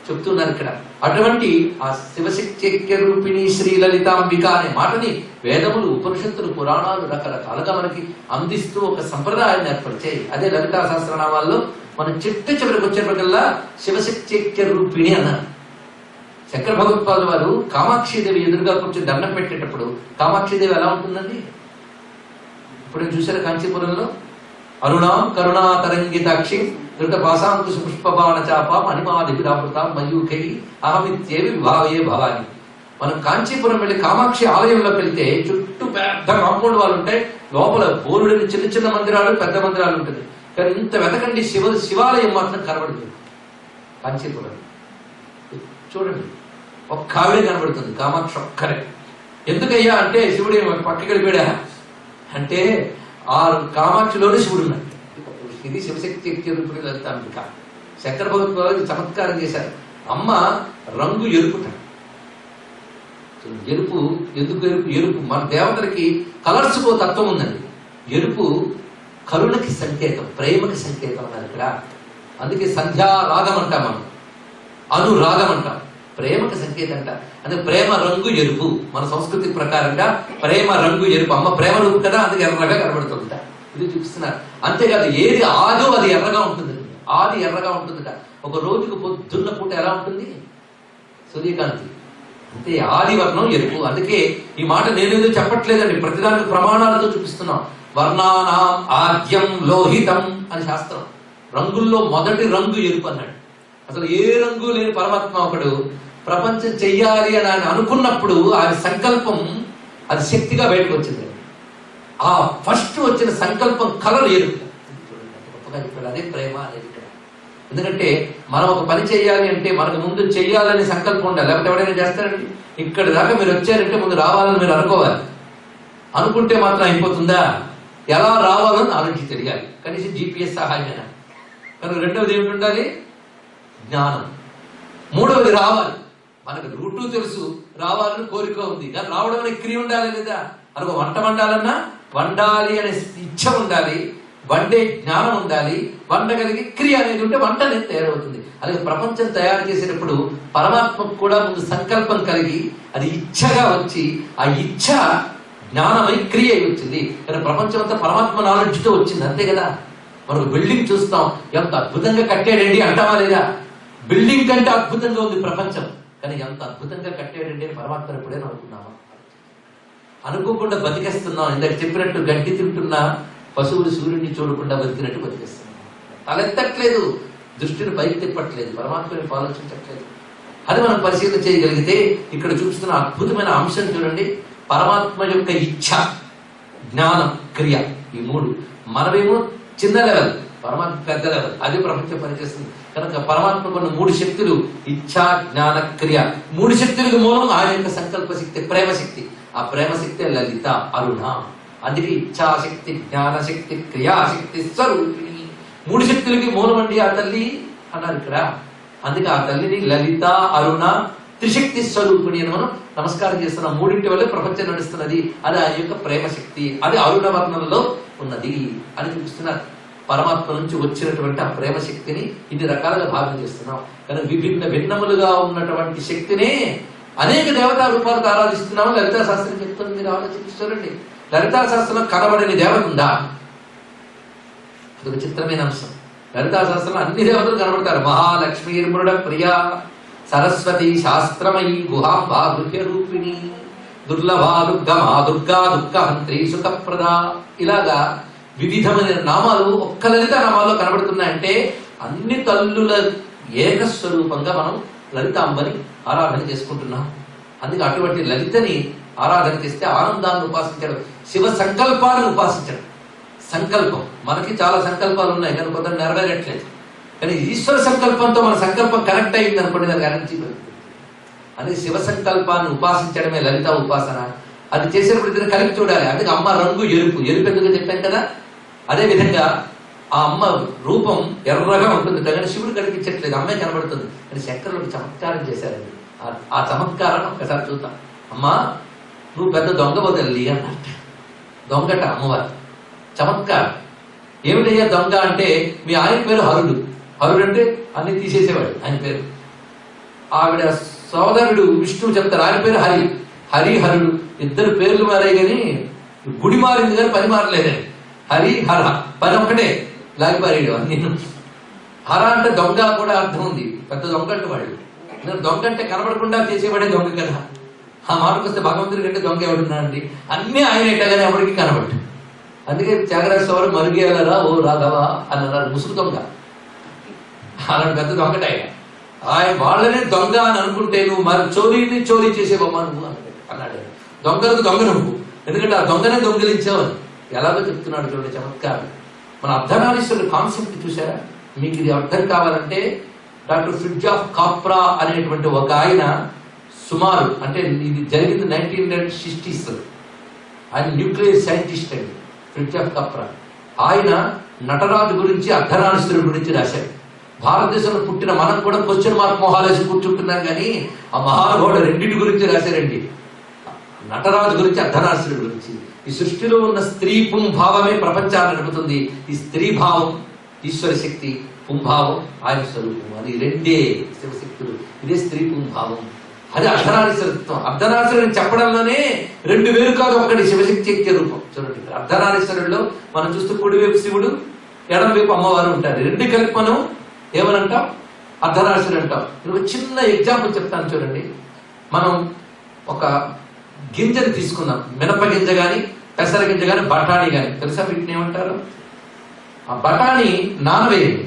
చెప్తున్నారు ఇక్కడ. అటువంటి ఆ శివశక్తి రూపిణి శ్రీ లలితాంబిక అనే మాటని వేదములు, ఉపనిషత్తులు, పురాణాలు రకరకాలుగా మనకి అందిస్తూ ఒక సంప్రదాయాన్ని ఏర్పరిచాయి. అదే లలితా సహస్రనామాల్లో మనం చివరికి వచ్చేప్పటికల్లా శివశక్తి రూపిణి అన్నారు. శంకర భగవత్పాదుల వారు కామాక్షిదేవి ఎదురుగా కూర్చొని దండం పెట్టేటప్పుడు కామాక్షిదేవి ఎలా ఉంటుందండి? ఇప్పుడు చూసారు కాంచీపురంలో అరుణాం కరుణా తరంగితాక్షి ధృత పాశాంకుశ పుష్పబాణ చాప మణిమాదిరావృత మయూఖై అహమిత్యేవి విభావయే భవాని. మనం కాంచీపురం వెళ్ళి కామాక్షి ఆలయంలోకి వెళ్తే చుట్టూ పెద్ద కాంపౌండ్ వాళ్ళు ఉంటాయి. లోపల బోరుడిని చిన్న చిన్న మందిరాలు, పెద్ద మందిరాలు ఉంటుంది. కానీ ఇంత వెతకండి శివాలయం మాత్రం కనబడుతుంది కాంచీపురం. చూడండి, ఒక్క ఆవిడే కనబడుతుంది, కామాక్షి ఒక్కరే. ఎందుకయ్యా అంటే శివుడు పక్కకి వెళ్ళిపోయా అంటే ఆ కామాక్షిలోనే శివుడు ఉన్నాడు. ఇది శివశక్తి రూపిణి లలితాంబిక. శంకర భగవత్పాదులు చమత్కారం చేశారు. అమ్మ రంగు ఎరుపుట. ఎరుపు ఎందుకు ఎరుపు? ఎరుపు మన దేవతలకి కలర్స్ కో తత్వం ఉందండి. ఎరుపు కరుణకి సంకేతం, ప్రేమకి సంకేతం అన్నారు ఇక్కడ. అందుకే సంధ్యారాగం అంటాం, మనం అనురాగం అంటాం. ప్రేమకి సంకేతం అంట. అంటే ప్రేమ రంగు ఎరుపు. మన సంస్కృతి ప్రకారంగా ప్రేమ రంగు ఎరుపు. అమ్మ ప్రేమ రూపు కదా, అందుకే ఎర్రగా కనబడుతుంట. ఇది చూపిస్తున్నారు. అంతేకాదు ఏది ఆదో అది ఎర్రగా ఉంటుంది. ఆది ఎర్రగా ఉంటుందిట. ఒక రోజుకు పొద్దున్న పూట ఎలా ఉంటుంది? సూర్యకాంతి అంతే. ఆది వర్ణం ఎరుపు. అందుకే ఈ మాట నేనేదో చెప్పట్లేదండి, ప్రతిదానికి ప్రమాణాలతో చూపిస్తున్నాం. వర్ణానాం ఆద్యం లోహితం అని శాస్త్రం. రంగుల్లో మొదటి రంగు ఎరుపు అన్నాడు. అసలు ఏ రంగు లేని పరమాత్మ ఒకడు ప్రపంచం చెయ్యాలి అని ఆయన అనుకున్నప్పుడు ఆయన సంకల్పం అది శక్తిగా బయటకు వచ్చింది. ఆ ఫస్ట్ వచ్చిన సంకల్పం కలర్ ఎరుపు. గొప్పగా చెప్పాడు. అదే ప్రేమ అనేది ఇక్కడ. ఎందుకంటే మనం ఒక పని చేయాలి అంటే మనకు ముందు చెయ్యాలని సంకల్పం ఉండాలి, లేకపోతే ఎవరైనా చేస్తారండి. ఇక్కడి దాకా మీరు వచ్చారంటే ముందు రావాలని మీరు అనుకోవాలి. అనుకుంటే మాత్రం అయిపోతుందా? ఎలా రావాలని ఆలోచించి తెలియాలి. కనీసం GPS సహాయమైనా. కనుక రెండవది ఏమిటి ఉండాలి? జ్ఞానం. మూడవది రావాలి. మనకు రూటు తెలుసు, రావాలని కోరిక ఉంది, కానీ రావడం అనే క్రియ ఉండాలి లేదా? అనుకో వంట వండాలన్నా వండాలి అనే ఇచ్ఛ ఉండాలి, వండే జ్ఞానం ఉండాలి, వండగలిగే క్రియ అనేది ఉంటే వంట అనేది తయారవుతుంది. అలాగే ప్రపంచం తయారు చేసేటప్పుడు పరమాత్మకు కూడా ముందు సంకల్పం కలిగి అది ఇచ్ఛగా వచ్చి ఆ ఇచ్ఛ జ్ఞానమై క్రియ అయి వచ్చింది. కానీ ప్రపంచం అంతా పరమాత్మ నాలెడ్జ్తో వచ్చింది, అంతే కదా. మనకు బిల్డింగ్ చూస్తాం, ఎంత అద్భుతంగా కట్టాడండి అంటావా లేదా? బిల్డింగ్ కంటే అద్భుతంగా ఉంది ప్రపంచం, కానీ ఎంత అద్భుతంగా కట్టాడండి అని పరమాత్మ ఎప్పుడైనా అనుకున్నామా? అనుకోకుండా బతికేస్తున్నాం. ఇందాక చెప్పినట్టు గడ్డి తింటున్నా పశువులు సూర్యుడిని చూడకుండా బతికినట్టు బతికేస్తున్నాం. తలెత్తట్లేదు, దృష్టిని పైకి తిప్పట్లేదు, పరమాత్మని ఆలోచించట్లేదు. అది మనం పరిశీలన చేయగలిగితే ఇక్కడ చూపిస్తున్న అద్భుతమైన అంశం చూడండి. పరమాత్మ యొక్క ఇచ్ఛ, జ్ఞానం, క్రియ, ఈ మూడు. మనమేమో చిన్న లెవెల్, పరమాత్మ పెద్ద లెవెల్. అది ప్రపంచం పనిచేస్తుంది. కనుక పరమాత్మ కొన్ని మూడు శక్తులు, ఇచ్ఛ, జ్ఞాన, క్రియ. మూడు శక్తులకు మూలం ఆయన యొక్క సంకల్ప శక్తి, ప్రేమ శక్తి. ఆ ప్రేమ శక్తి లలిత, అరుణ. అందుకే ఇచ్ఛాశక్తి, జ్ఞానశక్తి, క్రియాశక్తి స్వరూపిణి. మూడు శక్తులకి మూలం అండి ఆ తల్లి అన్నారు ఇక్కడ. అందుకే ఆ తల్లిని లలిత, అరుణ, త్రిశక్తి స్వరూపిణి అని మనం నమస్కారం చేస్తున్నాం. మూడింటి వల్లే ప్రపంచం నడుస్తున్నది. అది ఆయన యొక్క ప్రేమ శక్తి, అది అరుణ వర్ణంలో ఉన్నది అని చూపిస్తున్నారు. పరమాత్మ నుంచి వచ్చినటువంటి ఆ ప్రేమ శక్తిని ఇన్ని రకాలుగా భాగం చేస్తున్నాం. కానీ విభిన్న భిన్నములుగా ఉన్నటువంటి శక్తినే అనేక దేవతా రూపాలకు ఆరాధిస్తున్నాము. లలితా శాస్త్రం చెప్తుంది, మీరు ఆలోచించి చూడండి. లలితా శాస్త్రంలో కనబడని దేవత ఉందా? అదొక చిత్రమైన అంశం. లలితా శాస్త్రంలో అన్ని దేవతలు కనబడతారు. మహాలక్ష్మీ మృడ ప్రియ, సరస్వతి శాస్త్రమయీ, గుహాంబా గృహ్య రూపిణి, దుర్లభా దుర్గమా, దుర్గా దుఃఖహంత్రి, సుఖప్రద. ఇలాగా వివిధమైన నామాలు ఒక్క లలిత నామాల్లో కనబడుతున్నాయంటే అన్ని తల్లుల ఏకస్వరూపంగా మనం లలితాంబని ఆరాధన చేసుకుంటున్నాం. అందుకే అటువంటి లలితని ఆరాధన చేస్తే ఆనందాన్ని ఉపాసించడం, శివ సంకల్పాలను ఉపాసించడం. సంకల్పం, మనకి చాలా సంకల్పాలు ఉన్నాయి కానీ కొంత నెరవేరట్లేదు. కానీ ఈశ్వర సంకల్పంతో మన సంకల్పం కనెక్ట్ అయింది అనుకోండి, దానికి గ్యారెంటీ. అందుకే శివ సంకల్పాన్ని ఉపాసించడమే లలిత ఉపాసన. అది చేసేటప్పుడు ఇద్దరు కలిపి చూడాలి. అందుకే అమ్మ రంగు ఎరుపు, ఎరుపు ఎందుకు చెప్పాను కదా. అదే విధంగా ఆ అమ్మ రూపం ఎర్రగా ఉంటుంది, కానీ శివుడు కనిపించట్లేదు, అమ్మే కనబడుతుంది. కానీ శంకరుడు చమత్కారం చేశారండి. ఆ చమత్కారాన్ని ఒక్కసారి చూద్దాం. అమ్మా నువ్వు పెద్ద దొంగ వదల్లి అన్నట్టు. దొంగట అమ్మవారు. చమత్కారం ఏమిటయ్యా దొంగ అంటే, మీ ఆయన పేరు హరుడు. హరుడు అంటే అన్ని తీసేసేవాడు ఆయన పేరు. ఆవిడ సోదరుడు విష్ణువు చెప్తారు, ఆయన పేరు హరి. హరి హరుడు ఇద్దరు పేర్లు మారాయి, కానీ గుడి మారింది కానీ పని మారలేదండి. హరి హర పని ఒకటే, లాగిపారాడు నేను. హర అంటే దొంగ కూడా అర్థం ఉంది, పెద్ద దొంగ అంటే వాడు. దొంగ అంటే కనబడకుండా చేసేవాడే దొంగ కదా. ఆ మాటకు వస్తే భగవంతుడి కంటే దొంగ ఎవడున్నాడండి? అన్నీ ఆయన ఎట్టగానే ఎవరికి కనబడ్డు. అందుకే త్యాగరాజస్వామి మరుగేలరా ఓ రాఘవ అన్నారు, ముసుగు దొంగ. అలాంటి పెద్ద దొంగట ఆయన. వాళ్ళనే దొంగ అని అనుకుంటే నువ్వు మరి చోరీని చోరీ చేసేవమ్మా నువ్వు అన్నాడు. దొంగలకు దొంగ నువ్వు, ఎందుకంటే ఆ దొంగనే దొంగిలించావని. ఎలాగో చెప్తున్నాడు చూడండి చమత్కారం. మన అర్ధనారీశ్వరుడు కాన్సెప్ట్ చూసారా? మీకు ఇది అర్థం కావాలంటే డాక్టర్ ఫ్రిడ్జాఫ్ కాప్రా అనేటువంటి ఒక ఆయన, సుమారు అంటే ఇది జరిగింది 1960s. ఆయన న్యూక్లియర్ సైంటిస్ట్ అండి ఫ్రిడ్జాఫ్ కాప్రా. ఆయన నటరాజు గురించి, అర్ధనారీశ్వరుడు గురించి రాశారు. భారతదేశంలో పుట్టిన మనం కూడా క్వశ్చన్ మార్క్ మొహాలేసి కూర్చుంటున్నాం, కానీ ఆ మహానుభావుడు రెండింటి గురించి రాశారండి. నటరాజు గురించి, అర్ధనారీశ్వరుడు గురించి. ఈ సృష్టిలో ఉన్న స్త్రీ పుంభావమే ప్రపంచాన్ని నడుపుతుంది. ఈ స్త్రీ భావం ఈశ్వర శక్తి, పుంభావం ఆయన స్వరూపం. అది రెండే శివశక్తులు. ఇదే స్త్రీ పుంభావం, అది అర్ధనారీశ్వరత్వం. అర్ధనారీశ్వరుని చెప్పడంలోనే రెండు వేరు కాదు, ఒకటి శివశక్తి యొక్క రూపం. చూడండి అర్ధనారీశ్వరుడిలో మనం చూస్తూ కుడివైపు శివుడు, ఎడం వైపు అమ్మవారు ఉంటారు. రెండు కలిపి మనం ఏమనంటాం? అర్ధరాశులు అంటాం. ఒక చిన్న ఎగ్జాంపుల్ చెప్తాను చూడండి. మనం ఒక గింజని తీసుకుందాం, మినప గింజ కానీ పెసర గింజ కానీ బఠానీ కానీ, తెలుసా వీటిని ఏమంటారు? ఆ బఠానీ నానవేయండి.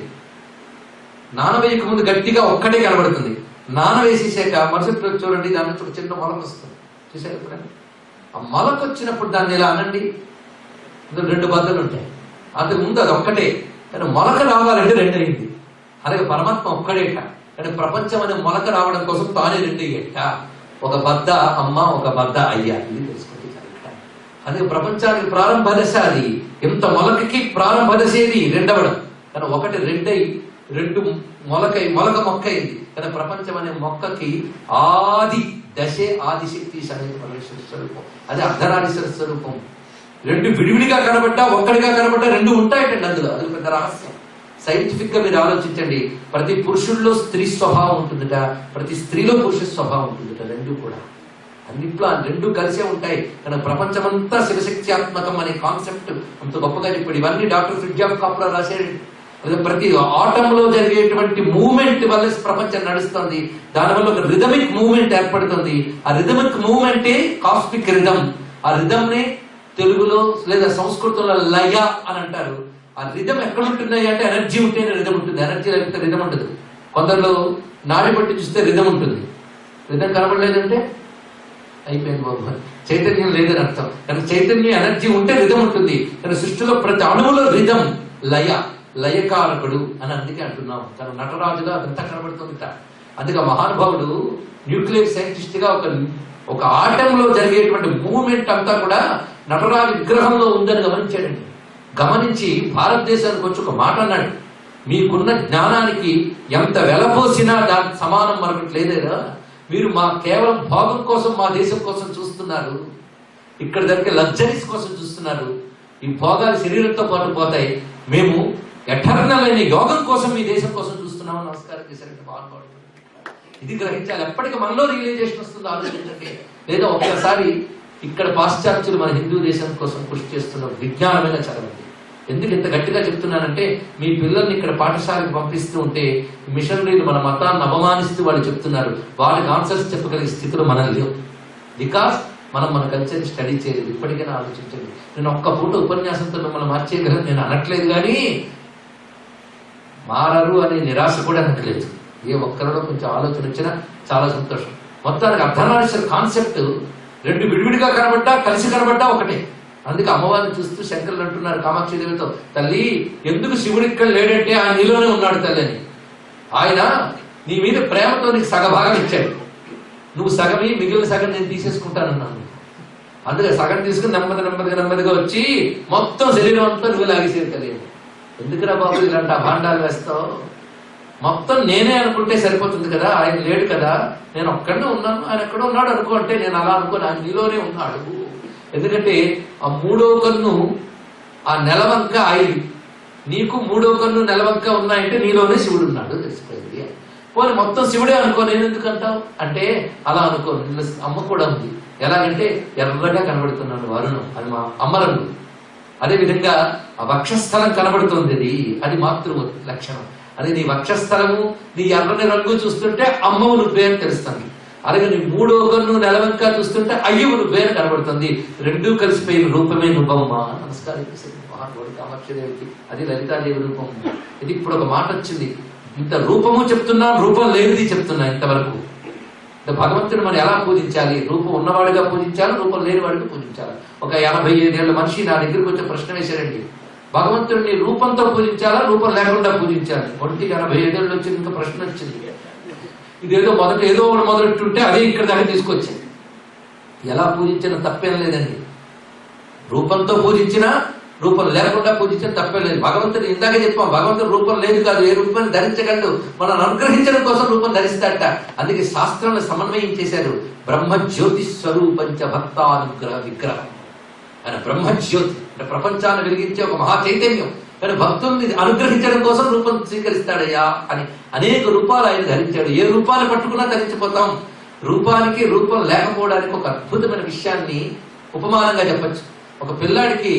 నానవేయక ముందు గట్టిగా ఒక్కటే కనబడుతుంది. నానవేసేసాక మరుసటి రోజు చూడండి దాని నుంచి ఒక చిన్న మొలక వస్తుంది. చూసారు ఎప్పుడైనా? ఆ మొలక వచ్చినప్పుడు దాన్ని ఇలా అనండి, రెండు బద్దలు ఉంటాయి. అంతకు ముందు అది ఒక్కటే, కానీ మొలక రావాలంటే రెండు అయింది. అలాగే పరమాత్మ ఒక్కడేట, కానీ ప్రపంచం అనే మొలక రావడం కోసం తానే రెండు అయ్యేట. ఒక బద్ద అమ్మ, ఒక బద్ద అయ్యా. ఇది తెలుసుకుంటే కరెక్ట్. అదే ప్రపంచానికి ప్రారంభ దశ. అది ఎంత మొలకకి ప్రారంభ దశ ఏది రెండవడం, కానీ ఒకటి రెండై రెండు మొలక మొక్క అయింది. కానీ ప్రపంచం అనే మొక్కకి ఆది దశే ఆదిశక్తి సమేత పరమేశ్వర స్వరూపం. అదే అర్ధనారీశ్వర స్వరూపం. రెండు విడివిడిగా కనబడ్డా ఒక్కడిగా కనబడ్డా రెండు ఉంటాయటండి అందులో. అది పెద్ద రహస్యం. సైంటిఫిక్ గా మీరు ఆలోచించండి. ప్రతి పురుషుల్లో స్త్రీ స్వభావం ఉంటుందట, ప్రతి స్త్రీలో పురుష స్వభావం ఉంటుందట. రెండు కూడా అన్నిట్లో రెండు కలిసే ఉంటాయి. కానీ ప్రపంచమంతా శివశక్త్యాత్మకం అనే కాన్సెప్ట్ అంత గొప్పగా ఇప్పుడు ఇవన్నీ డాక్టర్ ఫ్రిడ్జాఫ్ కాప్రా రాశాడు. ప్రతి ఆటంలో జరిగేటువంటి మూవ్మెంట్ వల్ల ప్రపంచం నడుస్తుంది. దానివల్ల ఒక రిథమిక్ మూవ్మెంట్ ఏర్పడుతుంది. ఆ రిథమిక్ మూవ్మెంటే కాస్మిక్ రిథమ్. ఆ రిథమ్ నే తెలుగులో లేదా సంస్కృతంలో లయ అని అంటారు. ఆ రిథమ్ ఎక్కడ ఉంటున్నాయి అంటే ఎనర్జీ ఉంటేనే రిథమ్ ఉంటుంది, ఎనర్జీ లేకపోతే రిథమ్ ఉండదు. కొందరిలో నాడి పట్టి చూస్తే రిథమ్ ఉంటుంది, రిథమ్ కనబడలేదంటే అయిపోయింది బాబు, చైతన్యం లేదని అర్థం. కానీ చైతన్యం ఎనర్జీ ఉంటే రిథమ్ ఉంటుంది. కానీ సృష్టిలో ప్రతి అణువులో రిథమ్, లయకారకుడు అని అందుకే అంటున్నాం. తను నటరాజుగా అదంతా కనబడుతుంది. అందుకే మహానుభావుడు న్యూక్లియర్ సైంటిస్ట్ గా ఒక ఆటంలో జరిగేటువంటి మూవ్మెంట్ అంతా కూడా నటరాజు విగ్రహంలో ఉందని గమనించాడండి. గమనించి భారతదేశానికి వచ్చి ఒక మాట అన్నాడు, మీకున్న జ్ఞానానికి ఎంత వెలపోసినా దానికి సమానం మరొకటి లేదేరా. మీరు మా కేవలం భోగం కోసం మా దేశం కోసం చూస్తున్నారు, ఇక్కడ జరిగే లగ్జరీస్ కోసం చూస్తున్నారు. ఈ భోగాలు శరీరంతో పాటు పోతాయి. మేము ఎటర్నల్ అయిన యోగం కోసం మీ దేశం కోసం చూస్తున్నామని నమస్కారం చేశారంటే బాగుపడుతుంది. ఇది గ్రహించాలి. ఎప్పటికీ మనలో రియలైజేషన్ వస్తుందో ఆలోచించండి. లేదా ఒక్కసారి ఇక్కడ పాశ్చాత్యులు మన హిందూ దేశం కోసం కృషి చేస్తున్న విజ్ఞానమైన చదవండి. ఎందుకు ఇంత గట్టిగా చెప్తున్నానంటే, మీ పిల్లల్ని ఇక్కడ పాఠశాలకు పంపిస్తూ ఉంటే మిషనరీలు మన మతాన్ని అవమానిస్తూ వాళ్ళు చెప్తున్నారు. వాళ్ళకి ఆన్సర్స్ చెప్పగలిగే స్థితిలో మనం లేవు. బికాస్ మనం మన కల్చర్ స్టడీ చేయలేదు. ఇప్పటికైనా ఆలోచించండి. నేను ఒక్క పూట ఉపన్యాసంతో మిమ్మల్ని మార్చేయగలను నేను అనట్లేదు, కానీ మారరు అనే నిరాశ కూడా అనట్లేదు. ఏ ఒక్కరిలో కొంచెం ఆలోచన వచ్చినా చాలా సంతోషం. మొత్తానికి అర్ధనారీశ్వర కాన్సెప్ట్ రెండు విడివిడిగా కనబడ్డా కలిసి కనబడ్డా ఒకటే. అందుకే అమ్మవారిని చూస్తూ శంకరులు అంటున్నారు కామాక్షిదేవితో, తల్లి ఎందుకు శివుడు ఇక్కడ లేడంటే ఆయన నీలోనే ఉన్నాడు తల్లి అని. ఆయన నీ మీద ప్రేమతో నీకు సగభాగం ఇచ్చాడు, నువ్వు సగమి మిగిలిన సగం నేను తీసేసుకుంటానన్నాను. అందుకే సగం తీసుకుని నెమ్మదిగా వచ్చి మొత్తం శరీరం అంతా నువ్వు లాగేసేది తెలియదు. ఎందుకురా బాబు ఇలాంటి అభాండాలు వేస్తావు? మొత్తం నేనే అనుకుంటే సరిపోతుంది కదా, ఆయన లేడు కదా, నేను ఒక్కడనే ఉన్నాను, ఆయన ఎక్కడో ఉన్నాడు అనుకో అంటే నేను అలా అనుకోను, ఆయన నీలోనే ఉన్నాడు. ఎందుకంటే ఆ మూడో కన్ను ఆ నెలవంక ఆయన, నీకు మూడో కన్ను నెలవంక ఉన్నాయంటే నీలోనే శివుడు ఉన్నాడు తెలిసిపోయింది. పోనీ మొత్తం శివుడే అనుకో, నేను ఎందుకంటావు అంటే అలా అనుకో. అమ్మ కూడా ఉంది. ఎలాగంటే ఎర్రగా కనబడుతున్నాను వరుణం, అది మా అమ్మ రంగు. అదేవిధంగా ఆ వక్షస్థలం కనబడుతుంది, అది మాతృ లక్షణం. అది నీ వక్షస్థలము నీ ఎర్రని రంగు చూస్తుంటే అమ్మవు నువ్వే అని తెలుస్తుంది. అలాగే నీ మూడో కన్ను నెలవంక చూస్తుంటే అయ్యవు నువ్వే అని కనబడుతుంది. రెండూ కలిసిపోయిన రూపమే నువ్వమ్మా. నమస్కారం చేసేది మహానుభావుడు కామాక్షిదేవికి. అది లలితాదేవి రూపం. ఇది ఇప్పుడు ఒక మాట వచ్చింది, ఇంత రూపము చెప్తున్నా రూపం లేనిది చెప్తున్నా ఇంతవరకు. భగవంతుని మనం ఎలా పూజించాలి? రూపం ఉన్నవాడిగా పూజించాలి, రూపం లేనివాడిగా పూజించాలి. ఒక 85 ఏళ్ల మనిషి నా దగ్గరికి వచ్చి ప్రశ్న వేశారండి, భగవంతుడిని రూపంతో పూజించాలా రూపం లేకుండా పూజించాలి? 85 ఏళ్ళు వచ్చింది, ఇంకా ప్రశ్న వచ్చింది. ఇదేదో ఏదో ఒకటి మొదలెట్టుంటే అదే ఇక్కడ దాకా తీసుకొచ్చింది. ఎలా పూజించినా తప్పేం లేదండి. రూపంతో పూజించినా రూపం లేకుండా పూజించిన తప్పే లేదు. భగవంతుడు ఇందాకే చెప్పాం, భగవంతుడు రూపం లేదు కాదు, ఏ రూపాన్ని ధరించగలడు, మనల్ని అనుగ్రహించడం కోసం రూపం ధరిస్తాడట. అందుకే శాస్త్రాలను సమన్వయం చేశారు. బ్రహ్మజ్యోతి స్వరూపంచ భక్తానుగ్రహ విగ్రహం. ఆయన బ్రహ్మజ్యోతి అంటే ప్రపంచాన్ని వెలిగించే ఒక మహా చైతన్యం. కానీ భక్తుల్ని అనుగ్రహించడం కోసం రూపం స్వీకరిస్తాడయ్యా అని అనేక రూపాలు ఆయన ధరించాడు. ఏ రూపాన్ని పట్టుకున్నా ధరించిపోతాం. రూపానికి రూపం లేకపోవడానికి ఒక అద్భుతమైన విషయాన్ని ఉపమానంగా చెప్పచ్చు. ఒక పిల్లాడికి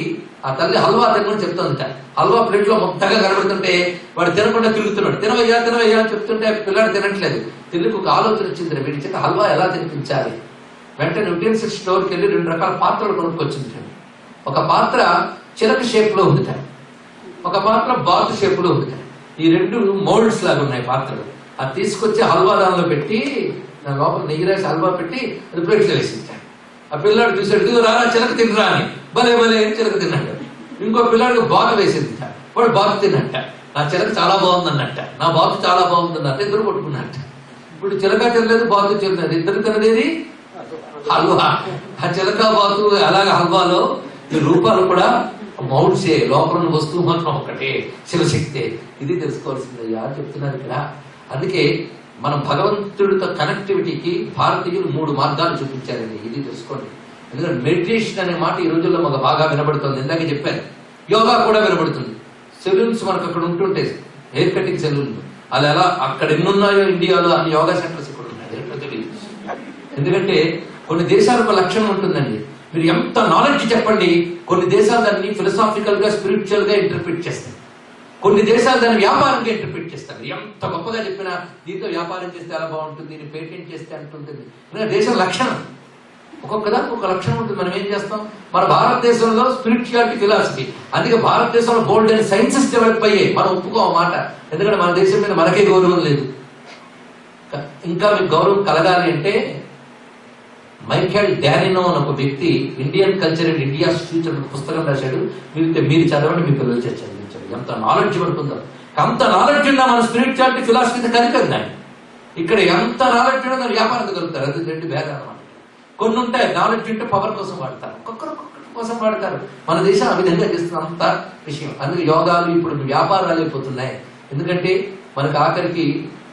ఆ తల్లి హల్వా తినమని చెప్తుందట. హల్వా ప్లేట్లో మొత్తగా కనబడుతుంటే వాడు తినకుండా తిరుగుతున్నాడు. తినవయ్యా తినవయ్యా అని చెప్తుంటే పిల్లాడు తినట్లేదు. తల్లికి ఒక ఆలోచన వచ్చింది, వీడి చేత హల్వా ఎలా తినిపించాలి. వెంటనే యుటెన్సిల్ స్టోర్కి వెళ్ళి 2 రకాల పాత్రలు కొనుక్కొచ్చింది. ఒక పాత్ర చిలక షేప్ లో ఉంది, ఒక పాత్ర బాతు షేప్ లో ఉంది. ఈ 2 మోల్డ్స్ లాగా ఉన్నాయి పాత్రలు. అది తీసుకొచ్చి హల్వా దానిలో పెట్టి లోపల నెయ్యి రాసి హల్వా పెట్టి అది ప్లేట్లో వేసించాడు. ఆ పిల్లాడు చూసాడు, రారా చిలక తినరా అని. భలే భలే చిలక తిన్నట్ట. ఇంకో పిల్లాడికి బాతు వేసింది, వాడు బాతు తిన్నట్ట. నా చిలక చాలా బాగుందన్నట్ట, నా బాతు చాలా బాగుందన్నట్ట. ఇద్దరు కొట్టుకున్నట్ట. ఇప్పుడు చిలక తినలేదు, బాతు తినలేదు, ఇద్దరు తినదేది హల్వా. ఆ చిలక బాతు అలాగే హల్వాలో ఈ రూపాలు కూడా మౌంట్సే, లోపల ఉన్న వస్తువు మాత్రం ఒకటే, శివశక్తే. ఇది తెలుసుకోవాల్సిందయ్యా చెప్తున్నారు ఇక్కడ. అందుకే మనం భగవంతుడితో కనెక్టివిటీకి భారతీయులు 3 మార్గాలు చూపించారండి. ఇది తెలుసుకోండి. ఎందుకంటే మెడిటేషన్ అనే మాట ఈ రోజుల్లో మాకు బాగా వినబడుతుంది. ఇందాక చెప్పాను, యోగా కూడా వినబడుతుంది. సెలూన్స్ మనకు అక్కడ ఉంటుంటాయి, హెయిర్ కటింగ్ సెలూన్లు. అది ఎలా అక్కడ ఎన్నున్నాయో ఇండియాలో అన్ని యోగా సెంటర్స్ ఇక్కడ ఉన్నాయి. తెలియదు. ఎందుకంటే కొన్ని దేశాలకు లక్షణం ఉంటుందండి. మీరు ఎంత నాలెడ్జ్ చెప్పండి, కొన్ని దేశాలు దాన్ని ఫిలసాఫికల్ గా స్పిరిచువల్ గా ఇంటర్ప్రిట్ చేస్తాయి, కొన్ని దేశాలు దాన్ని వ్యాపారంగా ఇంటర్ప్రిట్ చేస్తారు. ఎంత గొప్పగా చెప్పినా దీంతో వ్యాపారం చేస్తే ఎలా బాగుంటుంది, దీన్ని పేటెంట్ చేస్తే అంటుంటుంది. దేశం లక్షణం, ఒక్కొక్కదానికి ఒక లక్షణం ఉంటుంది. మనం ఏం చేస్తాం, మన భారతదేశంలో స్పిరిచువాలిటీ ఫిలాసఫీ, అందుకే భారతదేశంలో గోల్డ్ అండ్ సైన్సెస్ డెవలప్ అయ్యాయి. మనం ఒప్పుకోం మాట, ఎందుకంటే మన దేశం మీద మనకే గౌరవం లేదు. ఇంకా మీకు గౌరవం కలగాలి అంటే మైఖేల్ డానినో అని ఒక వ్యక్తి Indian culture and India's future పుస్తకం రాశాడు. మీరు చదవండి, మీ పిల్లలు చదివించండి. ఎంత నాలెడ్జ్ పడుతుందో. అంత నాలెడ్జ్ ఉన్నా మన స్పిరిచువాలిటీ ఫిలాసఫీ కలిపేది దాన్ని. ఇక్కడ ఎంత నాలెడ్జ్ ఉన్నా దాన్ని వ్యాపారం కలుగుతారు. అది 2 భేదాలు అన్నమాట. కొన్ని ఉంటాయి నాలెడ్జ్ ఉంటే పవర్ కోసం వాడతారు, ఒక్కొక్కరు కోసం వాడతారు. మన దేశం ఆ విధంగా చేస్తున్న అంత విషయం. అందుకే యోగాలు ఇప్పుడు వ్యాపారాలు అయిపోతున్నాయి. ఎందుకంటే మనకు ఆఖరికి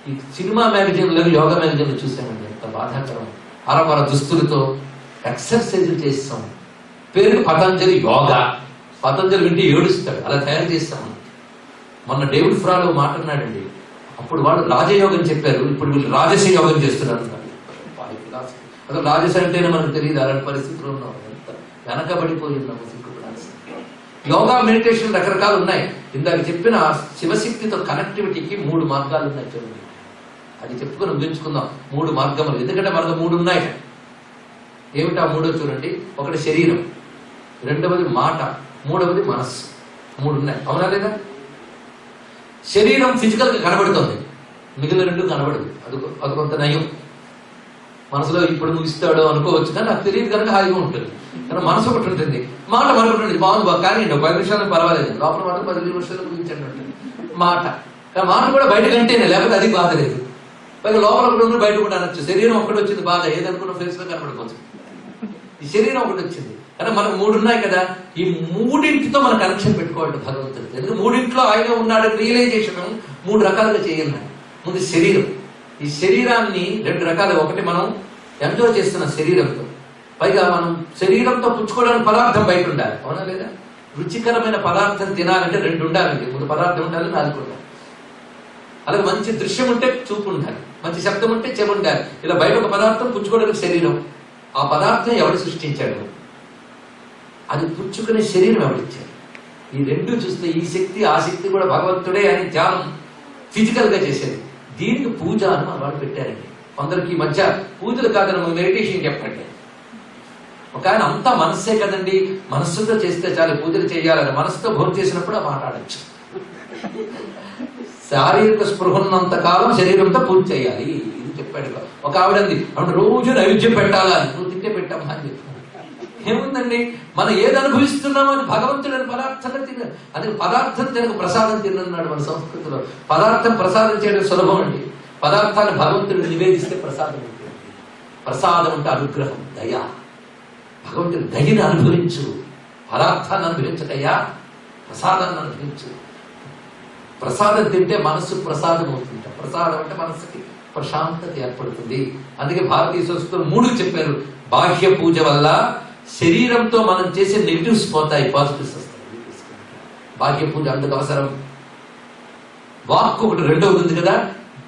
ఈ సినిమా మ్యాగజైన్లో యోగా మ్యాగజైన్లు చూసామండి, ఎంత బాధాకరం. అరవర దుస్తులతో ఎక్సర్సైజులు చేస్తాం, పేరు పతంజలి యోగా. పతంజలి వింటే ఏడుస్తాడు, అలా తయారు చేస్తాం. మొన్న డేవిడ్ ఫ్రాలో మాట్లాడినాడండి. అప్పుడు వాళ్ళు రాజయోగం చెప్పారు, ఇప్పుడు వీళ్ళు రాజస యోగం చేస్తున్నారు. అసలు రాజస అంటేనే మనకు తెలియదు, అలాంటి పరిస్థితులు ఉన్నాం, వెనకబడిపోయి ఉన్నాము. యోగా మెడిటేషన్ రకరకాలు ఉన్నాయి. ఇందాక చెప్పిన శివశక్తితో కనెక్టివిటీకి 3 మార్గాలు ఉన్నాయి. చూడండి, అది చెప్పుకొని ముగించుకుందాం. 3 మార్గములు, ఎందుకంటే మనకు 3 ఉన్నాయి. ఏమిటా 3 చూడండి. ఒకటి శరీరం, రెండవది మాట, మూడవది మనస్సు. 3 ఉన్నాయి, అవునా లేదా? శరీరం ఫిజికల్ గా కనబడుతుంది, మిగిలిన 2 కనబడదు. అది కొంత నయం. మనసులో ఇప్పుడు ముగిస్తాడు అనుకోవచ్చు, కానీ నాకు తెలియదు కనుక హాయిగా ఉంటుంది. కానీ మనసు ఒకటి ఉంటుంది, మాట మరొకటి ఉంటుంది. బాగుంది కానీ 10 నిమిషాలు పర్వాలేదు, లోపల మాట 10 నిమిషాలు ముగించండి ఉంటుంది మాట. కానీ మాట కూడా బయట కంటేనే, లేకపోతే అది బాధ లేదు. పైగా లోపల ఒకటి ఉంది, బయట కూడా అనొచ్చు. శరీరం ఒకటి వచ్చింది బాధ, ఏదనుకున్న ఫేస్ లో కనబడుకోవచ్చు. ఈ శరీరం ఒకటి వచ్చింది, కానీ మనకు 3 ఉన్నాయి కదా. ఈ 3టితో మన కనెక్షన్ పెట్టుకోవాలి భగవంతుడితో. ఎందుకంటే 3టిలో ఆయన ఉన్నాడు రియలైజేషన్ 3 రకాలుగా చేయాలి. ముందు శరీరం, ఈ శరీరాన్ని 2 రకాలు. ఒకటి మనం ఎంజాయ్ చేస్తున్న శరీరంతో, పైగా మనం శరీరంతో పుచ్చుకోవడానికి పదార్థం బయట ఉండాలి, అవునా లేదా? రుచికరమైన పదార్థం తినాలంటే 2 ఉండాలండి. ముందు పదార్థం ఉండాలి, నాలుగు ఉండాలి. అలాగే మంచి దృశ్యం ఉంటే చూపు ఉండాలి, మంచి శబ్దం ఉంటే చెవి ఉండాలి. ఇలా బయట ఒక పదార్థం పుచ్చుకోవడానికి శరీరం. ఆ పదార్థం ఎవడు సృష్టించాడు, అది పుచ్చుకునే శరీరం ఎవడిచ్చాడు. ఈ 2 చూస్తే ఈ శక్తి ఆ శక్తి కూడా భగవంతుడే అని ధ్యానం ఫిజికల్ గా చేసేది. దీనికి పూజ అని మన వాళ్ళు పెట్టారండి. కొందరికి ఈ మధ్య పూజలు కాదని మెడిటేషన్ చెప్పండి. ఒక ఆయన అంతా మనస్సే కదండి, మనస్సుతో చేస్తే చాలు, పూజలు చేయాలని. మనస్సుతో భోజనం చేసినప్పుడు మాట్లాడచ్చు. శారీరక స్పృహన్నంత కాలం శరీరంతో పూజ చేయాలి, ఇది చెప్పాడు. ఒక ఆవిడంది, ఆవిడ రోజు నైవేద్యం పెట్టాలా, నువ్వు తింటే పెట్టమ్మా అని చెప్పి. ఏముందండి, మనం ఏది అనుభవిస్తున్నామో అది భగవంతుడని పదార్థంగా తిన. అది పదార్థం తినక ప్రసాదం తినన్నాడు మన సంస్కృతిలో. పదార్థం ప్రసాదం చేయడం సులభం అండి. పదార్థాన్ని భగవంతుడిని నివేదిస్తే ప్రసాదం ఉంటుంది. ప్రసాదం అంటే అనుగ్రహం, దయ. భగవంతుడి దయని అనుభవించు, పదార్థాన్ని అనుభవించకయ్యా, ప్రసాదాన్ని అనుభవించు. ప్రసాదం తింటే మనస్సు ప్రసాదం అవుతుంది. ప్రసాదం అంటే మనస్సుకి ప్రశాంతత ఏర్పడుతుంది. అందుకే భారతీయ సంస్కృతిలో 3 చెప్పారు. బాహ్య పూజ వల్ల శరీరంతో మనం చేసే నెగిటివ్స్ పోతాయి, పాజిటివ్స్ వస్తాయి. బాహ్య పూజ అందుకు అవసరం. వాక్కు ఒకటి, రెండవది ఉంది కదా,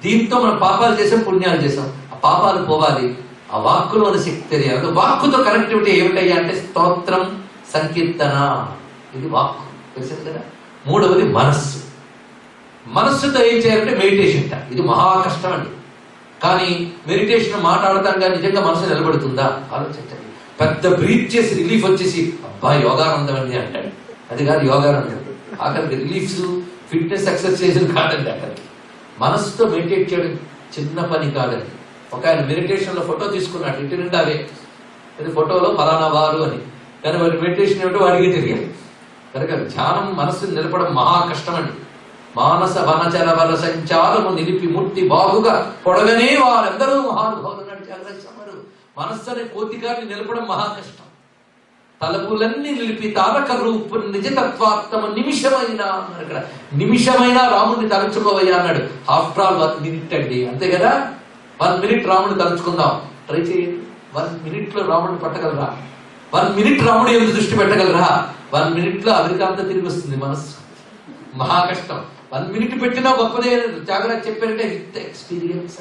దీంతో మనం పాపాలు చేసాం, పుణ్యాలు చేసాం. ఆ పాపాలు పోవాలి, ఆ వాక్కులో శక్తి తెలియాలి. వాక్కుతో కనెక్టివిటీ ఏమిటయ్యా అంటే స్తోత్రం, సంకీర్తన. ఇది వాక్కు, తెలిసింది కదా. మూడవది మనస్సు. మనస్సుతో ఏం చేయాలంటే మెడిటేషన్. ఇది మహా కష్టం అండి. కానీ మెడిటేషన్ మాట్లాడతాం కానీ నిజంగా మనసు నిలబడుతుందా ఆలోచించండి. పెద్ద బ్రీత్ చేసి రిలీఫ్ వచ్చేసి అబ్బా యోగానందం అండి అంటాడు. అది కాదు యోగానందం. అక్కడికి రిలీఫ్స్ ఫిట్నెస్ ఎక్సర్సైజ్ కాదండి. అక్కడికి మనసుతో మెడిటేట్ చేయడం చిన్న పని కాదండి. ఒక ఆయన మెడిటేషన్ లో ఫోటో తీసుకున్నాడు, ఇంటి నిండా అవే. అది ఫోటోలో ఫలానా వారు అని, కానీ వాడి మెడిటేషన్ ఏమిటో వాడికి తెలియాలి. కనుక ధ్యానం మనస్సును నిలపడం మహా కష్టం అండి. మానస వనచర వర సంచారము నిలిపి ముట్టి బాగుగా పొడగనే వారందరూ మహానుభావులు నడిచారు. మనస్సు అనే కోతిగాన్ని నిలపడం మహా కష్టం. తలపులన్నీ నిలిపి తారక రూపు నిజతత్వాత్మ నిమిషమైనా అన్నాడు. ఇక్కడ నిమిషమైనా రాముడిని తలుచుకోవయ్యా అన్నాడు. ఆఫ్టర్ ఆల్ 1 minute అండి, అంతే కదా. 1 minute రాముడిని తలుచుకుందాం, ట్రై చేయండి. 1 minute లో రాముడిని పట్టగలరా? 1 minute రాముడు ఎందుకు దృష్టి పెట్టగలరా? 1 minute లో అమెరికా అంతా తిరిగి వస్తుంది మనస్సు. మహా కష్టం. 1 minute పెట్టినా గొప్పదే. జాగ్రత్త చెప్పారంటే విత్ ఎక్స్పీరియన్స్.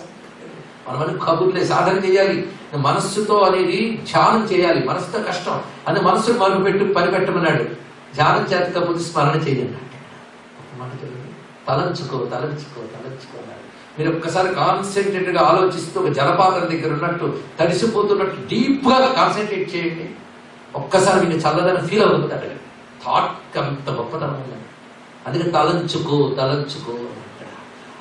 మనం కబుర్లే సాధన చేయాలి. మనస్సుతో అనేది ధ్యానం చేయాలి. మనసుతో కష్టం అని మనస్సును మరుగు పెట్టి పని పెట్టమన్నాడు. ధ్యానం చేత కాకపోతే స్మరణ చేయండి. తలంచుకో తలంచుకో తలంచుకో అన్నాడు. మీరు ఒక్కసారి కాన్సన్ట్రేటెడ్ గా ఆలోచిస్తూ ఒక జలపాతం దగ్గర ఉన్నట్టు తడిసిపోతున్నట్టు డీప్ గా కాన్సన్ట్రేట్ చేయండి. ఒక్కసారి మీకు చల్లదని ఫీల్ అవుతుంది. థాట్ అంత గొప్పతనం ఉందండి. అందుకే తలంచుకో తలంచుకో.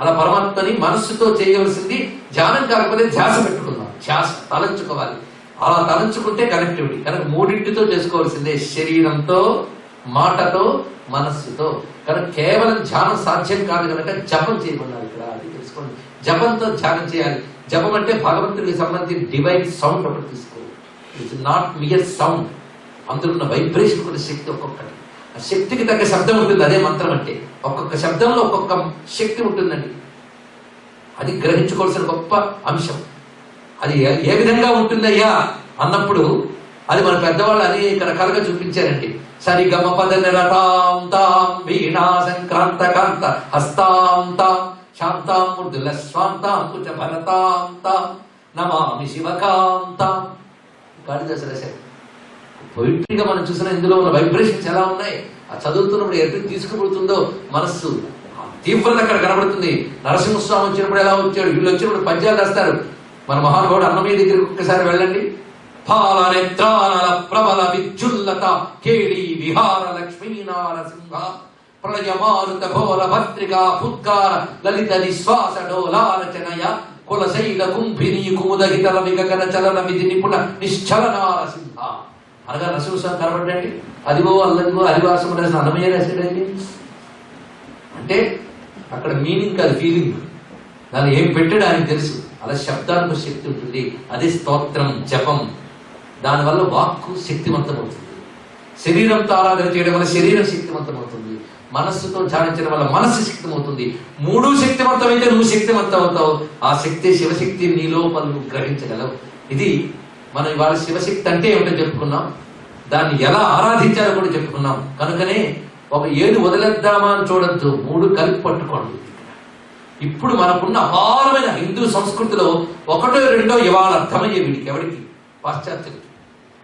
అలా పరమాత్మని మనస్సుతో చేయవలసింది ధ్యానం కాకపోతే ధ్యాస పెట్టుకుందాం. ధ్యాస తలంచుకోవాలి. అలా తలంచుకుంటే కనెక్టివిటీ. కనుక మూడింటితో చేసుకోవాల్సిందే, శరీరంతో, మాటతో, మనస్సుతో. కనుక కేవలం ధ్యానం సాధ్యం కాదు కనుక జపం చేయమన్నారు ఇక్కడ. అది తెలుసుకోండి. జపంతో ధ్యానం చేయాలి. జపం అంటే భగవంతుడికి సంబంధించిన డివైన్ సౌండ్ ఒకటి తీసుకోవాలి. It's not mere sound. అందులో ఉన్న వైబ్రేషన్ కూడా శక్తి ఒక్కొక్కటి. ఆ శక్తికి తగ్గ శబ్దం ఉంటుంది. అదే మంత్రం అంటే. ఒక్కొక్క శబ్దంలో ఒక్కొక్క శక్తి ఉంటుందండి. అది గ్రహించుకోవాల్సిన గొప్ప అంశం. అది ఏ విధంగా ఉంటుందయ్యా అన్నప్పుడు అది మన పెద్దవాళ్ళు అనేక రకాలుగా చూపించారండి. సరిగమ పద నిరతాం తాం వీణా సంక్రాంత కాంత హస్తాం తాం శాంతాం మృదుల స్వాంతాం కుచ భరతాం తాం నమామి శివకాంతాం. కాళిదాసు రాశారు. పొయిట్రీగా మనం చూసిన ఇందులో ఉన్న వైబ్రేషన్స్ ఎలా ఉన్నాయి. ఆ చదువుతున్నప్పుడు ఎటు తీసుకుపోతుందో మనస్సు తీవ్రత అక్కడ కనబడుతుంది. నరసింహస్వామి వచ్చినప్పుడు ఎలా వచ్చాడు, వీళ్ళు వచ్చినప్పుడు పద్యాలు రాస్తారు. మన మహానుభావుడు అన్నమయ్య దగ్గరికి ఒక్కసారి వెళ్ళండి. పాల నేత్రానల ప్రబల విద్యుల్లత కేళి విహార లక్ష్మీనారసింహ ప్రళయ మారుత ఘోర భద్రికా ఫుత్కార లలిత నిశ్వాస డోలారచనయ కులశైల కుంభిని కుముదహితల విగగన చలన విధి నిపుణ నిశ్చలనారసింహ అనగా నరసింహస్వామి కనబడ్డండి. అదిగో అల్లదిగో హరివాసం రాసిన అన్నమయ్య రాశాడండి. అంటే అక్కడ మీనింగ్ కాదు, ఫీలింగ్. దాన్ని ఏం పెట్టాడు ఆయనకు తెలుసు. అలా శబ్దానికి శక్తి ఉంటుంది. అదే స్తోత్రం, జపం. దానివల్ల వాక్కు శక్తివంతమవుతుంది. శరీరంతో ఆరాధన చేయడం వల్ల శరీరం శక్తివంతమవుతుంది. మనస్సుతో ధ్యానించడం వల్ల మనస్సు శక్తిమవుతుంది. మూడు శక్తివంతమైతే నువ్వు శక్తివంతం అవుతావు. ఆ శక్తి శివశక్తి నీలో నువ్వు గ్రహించగలవు. ఇది మనం ఇవాళ శివశక్తి అంటే ఏమిటో చెప్పుకున్నాం. దాన్ని ఎలా ఆరాధించాలో కూడా చెప్పుకున్నాం. కనుకనే ఒక ఏడు వదిలేద్దామా అని చూడద్దు, మూడు కలిపి పట్టుకోండి. ఇప్పుడు మనకున్న అపారమైన హిందూ సంస్కృతిలో ఒకటో రెండో ఇవాళ అర్థమయ్యే వీడికి, ఎవరికి, పాశ్చాత్యులకి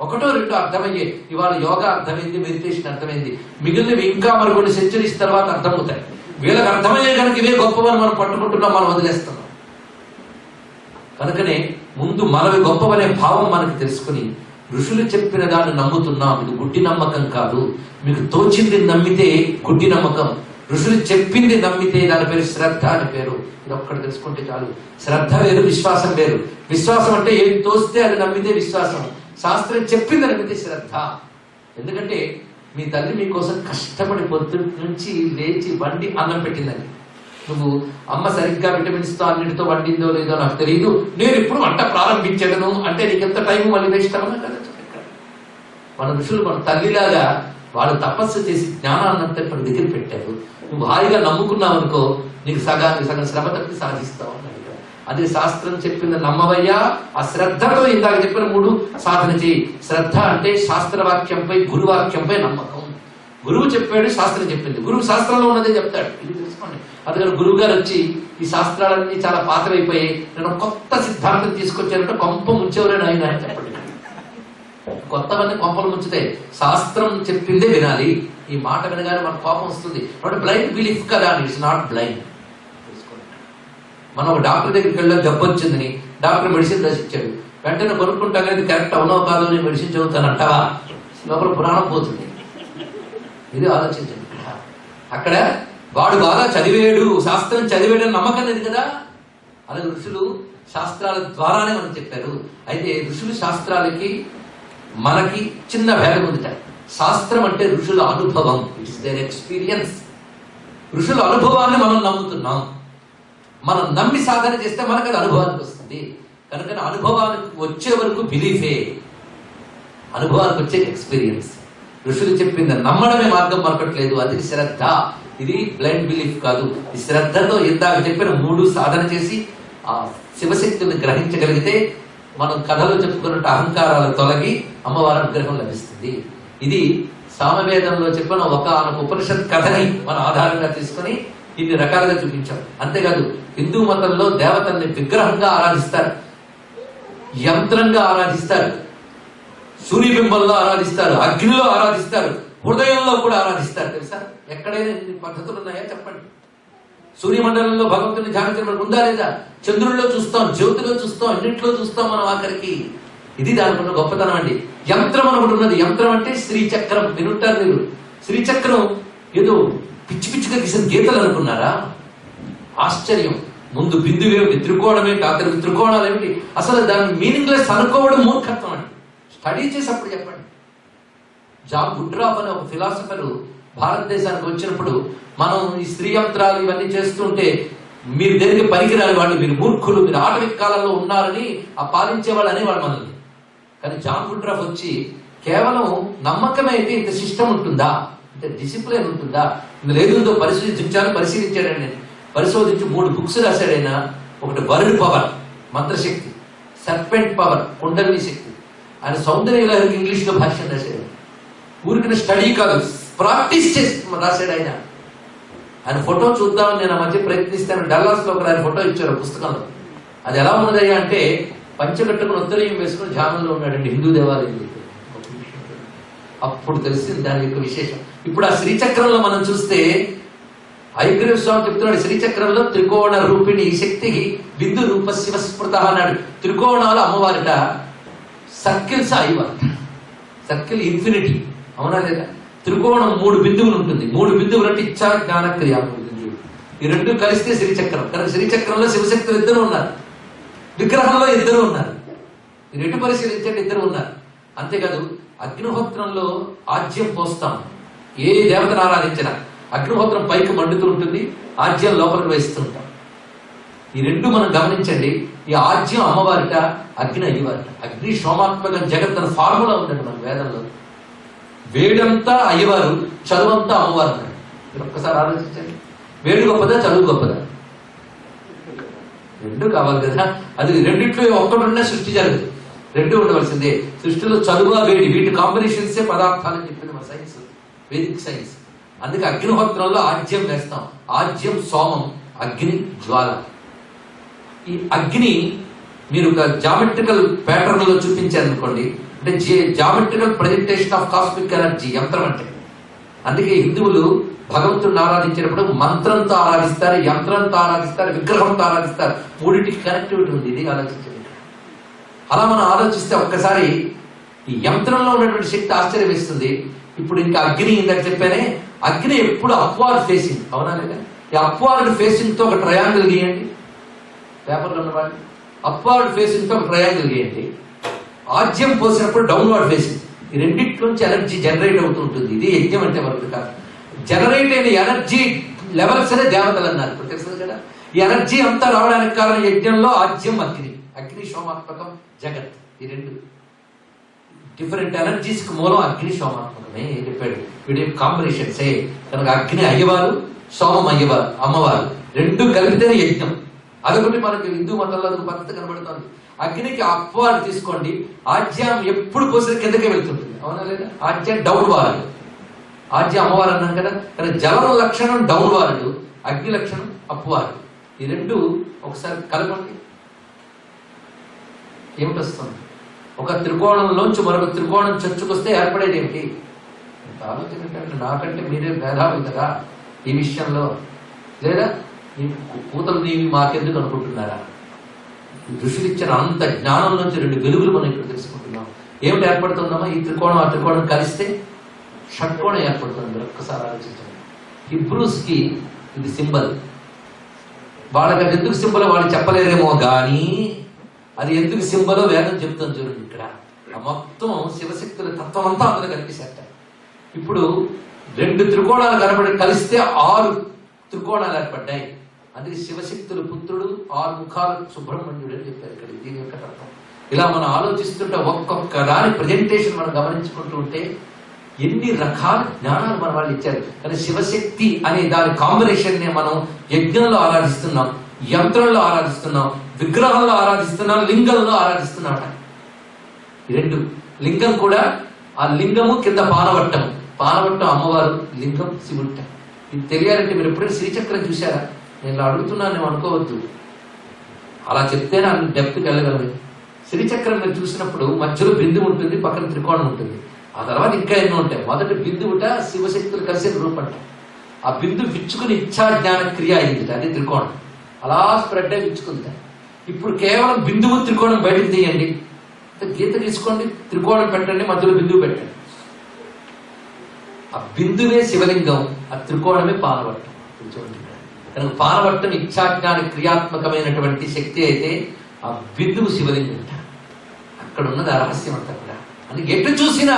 ఒకటో రెండో అర్థమయ్యే. ఇవాళ యోగా అర్థమైంది, మెడిటేషన్ అర్థమైంది. మిగిలినవి ఇంకా మరికొన్ని సెంచరీస్ తర్వాత అర్థమవుతాయి. వీళ్ళకి అర్థమయ్యే కనుక ఇవే గొప్పవని మనం పట్టుకుంటున్నాం, మనం వదిలేస్తున్నాం. కనుకనే ముందు మనవి గొప్పవనే భావం మనకు తెలుసుకుని ఋషులు చెప్పిన దాన్ని నమ్ముతున్నాం. ఇది గుడ్డి నమ్మకం కాదు. మీకు తోచింది నమ్మితే గుడ్డి నమ్మకం. ఋషులు చెప్పింది నమ్మితే దాని పేరు శ్రద్ధ అని పేరు. ఇది ఒక్కటి తెలుసుకుంటే చాలు. శ్రద్ధ వేరు, విశ్వాసం వేరు. విశ్వాసం అంటే ఏం తోస్తే అది నమ్మితే విశ్వాసం. శాస్త్రం చెప్పింది నమ్మితే శ్రద్ధ. ఎందుకంటే మీ తల్లి మీకోసం కష్టపడి పొద్దున్న నుంచి లేచి వండి అన్నం పెట్టిందండి. నువ్వు అమ్మ సరిగ్గా విటమిన్స్ తో అన్నిటితో వండిందో లేదో నాకు తెలియదు, నేను ఇప్పుడు వంట ప్రారంభించడను అంటే నీకెంత టైం మళ్ళీ వేస్ట్ అవ్వనా కదా. మన ఋషులు మన తల్లిలాగా వాళ్ళు తపస్సు చేసి జ్ఞానాన్నంతా ఇక్కడ దగ్గర పెట్టారు. నువ్వు హాయిగా నమ్ముకున్నావు అనుకో, నీకు సగానికి సగం శ్రమ తప్పి సాధిస్తావు అన్నాడు. అదే శాస్త్రం చెప్పింది నమ్మవయ్యా. ఆ శ్రద్ధతో ఇందాక చెప్పిన మూడు సాధన చేయి. శ్రద్ధ అంటే శాస్త్రవాక్యంపై, గురువాక్యంపై నమ్మకం. గురువు చెప్పాడు, శాస్త్రం చెప్పింది. గురువు శాస్త్రంలో ఉన్నదే చెప్తాడు. ఇది తెలుసుకోండి. అందుకని గురువు గారు వచ్చి ఈ శాస్త్రాలన్నీ చాలా పాతరైపోయాయి, నేను కొత్త సిద్ధాంతం తీసుకొచ్చారంటే కొంప ముంచేవరని ఆయన చెప్పండి. కొత్తవన్నీ కొంపలు ముంచుతాయి. శాస్త్రం చెప్పిందే వినాలి. ఈ మాట వినగానే మనకు కోపం వస్తుంది. అంటే బ్లైండ్ బిలీఫ్ కదా అని. It's not blind. మనం ఒక డాక్టర్ దగ్గరికి వెళ్ళి జబ్బు వచ్చిందని డాక్టర్ మెడిసిన్ రాసిచ్చాడు, వెంటనే కొనుక్కుంటా కానీ ఇది కరెక్ట్ అవునో కాదు నేను మెడిసిన్ చదువుతాను అంటావా? లోపల పురాణం పోతుంది. ఇది ఆలోచించండి. అక్కడ వాడు బాగా చదివేడు, శాస్త్రం చదివేడు అని నమ్మకం లేదు కదా. అలాగే ఋషులు శాస్త్రాల ద్వారానే మనం చెప్పారు. అయితే ఋషులు శాస్త్రాలకి మనకి చిన్న భేదం ఉందిట. శాస్త్రం అంటే ఋషుల అనుభవం, ఇట్స్ దేర్ ఎక్స్పీరియన్స్. ఋషుల అనుభవాన్ని మనం నమ్ముతున్నాం. మనం నమ్మి సాధన చేస్తే మనకు అది అనుభవానికి వస్తుంది. కనుక అనుభవానికి వచ్చే వరకు బిలీఫే, అనుభవానికి వచ్చే ఎక్స్పీరియన్స్. ఋషులు చెప్పింది నమ్మడమే మార్గం మరొకట్లేదు. అది శ్రద్ధ. ఇది బ్లైండ్ బిలీఫ్ కాదు. ఈ శ్రద్ధతో ఇందాక చెప్పిన 3 సాధన చేసి ఆ శివశక్తిని గ్రహించగలిగితే మనం కథలో చెప్పుకున్నట్టు అహంకారాలు తొలగి అమ్మవారి అనుగ్రహం లభిస్తుంది. ఇది సామవేదంలో చెప్పిన ఒక ఉపనిషత్ కథని మన ఆధారంగా తీసుకొని ఇన్ని రకాలుగా చూపించాం. అంతేకాదు హిందూ మతంలో దేవతల్ని విగ్రహంగా ఆరాధిస్తారు, యంత్రంగా ఆరాధిస్తారు, సూర్యబింబంలో ఆరాధిస్తారు, అగ్నిలో ఆరాధిస్తారు, హృదయంలో కూడా ఆరాధిస్తారు. తెలుసా? ఎక్కడైనా ఇన్ని పద్ధతులు ఉన్నాయా చెప్పండి. సూర్యమండలంలో భగవంతుని ధ్యానించడం ఉందా లేదా? చంద్రుల్లో చూస్తాం, జ్యోతిలో చూస్తాం, అన్నింటిలో చూస్తాం మనం ఆఖరికి. ఇది దానికి ఉన్న గొప్పతనం అండి. యంత్రం అని ఒకటి ఉన్నది. యంత్రం అంటే శ్రీచక్రం. వినుంటారు మీరు. శ్రీచక్రం ఏదో పిచ్చి పిచ్చిగా గీసిన గీతలు అనుకున్నారా? ఆశ్చర్యం. ముందు బిందువేమిటి, త్రికోణమేంటి, ఆఖరికి త్రికోణాలు ఏమిటి, అసలు దాని మీనింగ్లెస్ అనుకోవడం మూర్ఖత్వం అండి. స్టడీ చేసి అప్పుడు చెప్పండి. జాన్ గుడ్రాఫ్ అనే ఒక ఫిలాసఫర్ భారతదేశానికి వచ్చినప్పుడు మనం ఈ స్త్రీ యంత్రాలు ఇవన్నీ చేస్తుంటే మీరు దేనికి పనికిరాని వాళ్ళు, మీరు మూర్ఖులు, మీరు ఆటవిక కాలంలో ఉన్నారని ఆ పాలించే వాళ్ళు అనేవాళ్ళు మనల్ని. కానీ జాన్ గుడ్రాఫ్ వచ్చి కేవలం నమ్మకమే అయితే ఇంత సిస్టమ్ ఉంటుందా, ఇంత డిసిప్లిన్ ఉంటుందా, ఇందులో ఏదో పరిశీలించాడండి. నేను పరిశోధించి 3 బుక్స్ రాశాడు ఆయన. ఒకటి వరుడ్ పవర్, మంత్రశక్తి, సర్పెంట్ పవర్, కుండలిని శక్తి. ఆయన సౌందర్య లహరికి ఇంగ్లీష్ లో భాష్యం రాశాడు. ఊరికి స్టడీ కాదు, ప్రాక్టీస్ చేసి రాశాడు ఆయన. ఆయన ఫోటో చూద్దామని నేను ఆ మధ్య ప్రయత్నిస్తాను. డల్లాస్ లో ఒక ఆయన ఫోటో ఇచ్చారు పుస్తకంలో. అది ఎలా ఉన్నదయ్యా అంటే పంచకట్టుకుని ఉత్తరీయం వేసుకుని ధ్యానంలో ఉన్నాడండి హిందూ దేవాలయం. అప్పుడు తెలిసింది దాని యొక్క విశేషం. ఇప్పుడు ఆ శ్రీచక్రంలో మనం చూస్తే ఐగ్రీవ్ స్వామి చెప్తున్నాడు, శ్రీచక్రంలో త్రికోణ రూపిణి ఈ శక్తి బిందు రూప శివస్మృత అన్నాడు. త్రికోణాలు అమ్మవారిట, సర్కిల్స్ అయ్యవారిట. సర్కిల్ ఇన్ఫినిటీ, అవునా లేదా? త్రికోణం 3 బిందువులు ఉంటుంది. 3 బిందువులు అంటే ఇచ్చా జ్ఞాన క్రియ. ఈ 2 కలిస్తే శ్రీచక్రం. కానీ శ్రీచక్రంలో శివశక్తులు 2 ఉన్నారు, విగ్రహంలో 2 ఉన్నారు. ఈ 2 పరిశీలించండి, 2 ఉన్నారు. అంతేకాదు అగ్నిహోత్రంలో ఆజ్యం పోస్తాం. ఏ దేవతను ఆరాధించినా అగ్నిహోత్రం పైకి మండుతూ ఉంటుంది, ఆజ్యం లోపలికి వేస్తూ ఉంటాం. ఈ 2 మనం గమనించండి. ఈ ఆజ్యం అమ్మవారిట, అగ్ని అయ్యవారిట. అగ్ని సోమాత్మక జగత్ అనే ఫార్ములా ఉందండి మన వేదంలో. వేడంతా అయ్యవారు, చదువంతా అమ్మవారు. మీరు ఒక్కసారి ఆలోచించండి. వేడు గొప్పదా, చదువు గొప్పదా? 2 కావాలి కదా. అది రెండిట్లో ఒక్కడున్నా సృష్టి జరుగుతుంది. 2 ఉండవలసిందే. సృష్టిలో చదువు, వేడి, వీటి కాంబినేషన్సే పదార్థాలని చెప్పింది మన సైన్స్, వేదిక్ సైన్స్. అందుకే అగ్నిహోత్రంలో ఆజ్యం వేస్తాం. ఆజ్యం సోమం, అగ్ని జ్వాల. ఈ అగ్ని మీరు ఒక జామెట్రికల్ ప్యాటర్న్ లో చూపించారనుకోండి, అంటే geometrical presentation of cosmic energy యంత్రం అంటే. అందుకే హిందువులు భగవంతుడిని ఆరాధించినప్పుడు మంత్రంతో ఆరాధిస్తారు, యంత్రంతో ఆరాధిస్తారు, విగ్రహంతో ఆరాధిస్తారు. 3టికి కనెక్టివిటీ ఉంది. ఇది ఆలోచించండి. అలా మనం ఆలోచిస్తే ఒక్కసారి ఈ యంత్రంలో ఉన్నటువంటి శక్తి ఆశ్చర్యం వేస్తుంది. ఇప్పుడు ఇంకా అగ్ని, ఇందాక చెప్పానే, అగ్ని ఎప్పుడు అప్వార్డ్ ఫేసింగ్, అవునా లేదా? ఈ అప్వార్డ్ ఫేసింగ్ తో ఒక ట్రయాంగిల్ గీయండి. పేపర్లో ఉన్నవాళ్ళు అప్వార్డ్ ఫేసింగ్ తో ఒక ట్రయాంగిల్ గీయండి. ఆజ్యం పోసినప్పుడు డౌన్వర్డ్ ఫేసింగ్. ఈ రెండింటి నుంచి ఎనర్జీ జనరేట్ అవుతూ ఉంటుంది. ఇది యజ్ఞం అంటే వరకు కాదు. జనరేట్ అయిన ఎనర్జీ లెవెల్స్ అనే దేవతలు అన్నారు. ఇప్పుడు తెలుస్తుంది కదా. ఈ ఎనర్జీ అంతా రావడానికి కారణం యజ్ఞంలో ఆజ్యం అగ్ని. అగ్ని సోమాత్మకం జగత్. ఈ 2 డిఫరెంట్ ఎనర్జీస్ కి మూలం అగ్ని సోమాత్మకమే చెప్పాడు. వీడి కాంబినేషన్స్ ఏ. కనుక అగ్ని అయ్యవారు, సోమం అయ్యవారు, అమ్మవారు 2 కలిపితేనే యజ్ఞం. అదొకటి మనకి హిందూ మతంలో అదొక పద్ధతి కనబడుతుంది. అగ్నికి అప్వార్డ్ తీసుకోండి. ఆజ్యం ఎప్పుడు పోసిన కిందకే వెళ్తుంటుంది, అవునా లేదా? ఆజ్యం డౌన్ వారుడు. ఆజ్యం అమ్మవారు అన్నాను కదా. కానీ జలం లక్షణం డౌన్ వారుడు, అగ్ని లక్షణం అప్వారుడు. ఈ 2 ఒకసారి కలపండి. ఏమిటి వస్తుంది? ఒక త్రికోణంలోంచి మరొక త్రికోణం చొచ్చుకొస్తే ఏర్పడేది ఏమిటి? ఆలోచన ఏంటంటే నాకంటే మీరే మేధావి కదా ఈ విషయంలో, లేదా మీ కూతలు నీవి మాకెందుకు అనుకుంటున్నారా? ఋషులు ఇచ్చిన అంత జ్ఞానం నుంచి 2 వెలుగులు మనం ఇక్కడ తెలుసుకుంటున్నాం. ఏమిటి ఏర్పడుతుందమ్మా? ఈ త్రికోణం ఆ త్రికోణం కలిస్తే షట్కోణం ఏర్పడుతుంది. మీరు ఒక్కసారి ఆలోచించండి. హిబ్రూస్ కి ఇది సింబల్. వాళ్ళకి అది ఎందుకు సింబల్ వాళ్ళు చెప్పలేరేమో కానీ అది ఎందుకు సింబలో వేదం చెప్తుంది చూడండి. ఇక్కడ ఆ మొత్తం శివశక్తుల తత్వం అంతా అందులో కనిపిస్తట. ఇప్పుడు 2 త్రికోణాలు కనబడి కలిస్తే 6 త్రికోణాలు ఏర్పడ్డాయి. అందుకే శివశక్తుల పుత్రుడు 6 ముఖాలు సుబ్రహ్మణ్యుడు అని చెప్పారు ఇక్కడ. దీని యొక్క తత్వం ఇలా మనం ఆలోచిస్తుంటే ఒక్కొక్క దాని ప్రజెంటేషన్ మనం గమనించుకుంటూ ఉంటే ఎన్ని రకాల జ్ఞానాలు మన వాళ్ళు ఇచ్చారు. కానీ శివశక్తి అనే దాని కాంబినేషన్ నే మనం యజ్ఞంలో ఆరాధిస్తున్నాం, యంత్రంలో ఆరాధిస్తున్నాం, విగ్రహంలో ఆరాధిస్తున్నాం, లింగంలో ఆరాధిస్తున్నాం. ఈ 2 లింగం కూడా ఆ లింగము కింద పానవట్టం, పానవట్టం అమ్మవారు, లింగం శివుట్ట. ఇది తెలియాలంటే మీరు ఎప్పుడైనా శ్రీచక్రం చూసారా? నేను అడుగుతున్నాను, నేను అనుకోవద్దు, అలా చెప్తే నాకు డెప్త్కి వెళ్ళగలను. శ్రీచక్రం మీరు చూసినప్పుడు మధ్యలో బిందువు ఉంటుంది, పక్కన త్రికోణం ఉంటుంది, ఆ తర్వాత ఇంకా ఎన్నో ఉంటాయి. మొదటి బిందువుట శివశక్తులు కలిసిన రూపంట. ఆ బిందువు విచ్చుకుని ఇచ్చా జ్ఞాన క్రియ అయింది, అది త్రికోణం. అలా స్ప్రెడ్ అయి విచ్చుకుంది. ఇప్పుడు కేవలం బిందువు త్రికోణం బయటకు తీయండి, గీత తీసుకోండి, త్రికోణం పెట్టండి, మధ్యలో బిందువు పెట్టండి. ఆ బిందువే శివలింగం, ఆ త్రికోణమే పానవట్టం. చూడండి, కనుక పానవట్టం ఇచ్చాజ్ఞాన క్రియాత్మకమైనటువంటి శక్తి అయితే ఆ బిందువు శివలింగం. అక్కడ ఉన్నది ఆ రహస్యం అంతా కూడా. అందుకే ఎటు చూసినా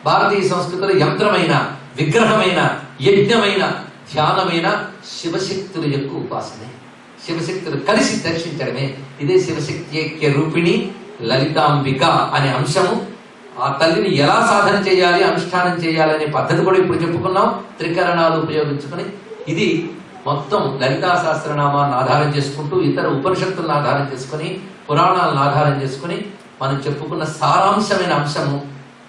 భారతీయ సంస్కృతిలో యంత్రమైన, విగ్రహమైన, యజ్ఞమైన, ధ్యానమైన శివశక్తుల యొక్క ఉపాసనే. శివశక్తులు కలిసి దర్శించడమే. ఇదే శివశక్తి ఐక్య రూపిణి లలితాంబిక అనే అంశము. ఆ తల్లిని ఎలా సాధన చేయాలి, అనుష్ఠానం చేయాలి అనే పద్ధతి కూడా ఇప్పుడు చెప్పుకున్నాం. త్రికరణాలు ఉపయోగించుకుని ఇది మొత్తం లలితా సహస్రనామాన్ని ఆధారం చేసుకుంటూ, ఇతర ఉపనిషత్తులను ఆధారం చేసుకుని, పురాణాలను ఆధారం చేసుకుని మనం చెప్పుకున్న సారాంశమైన అంశము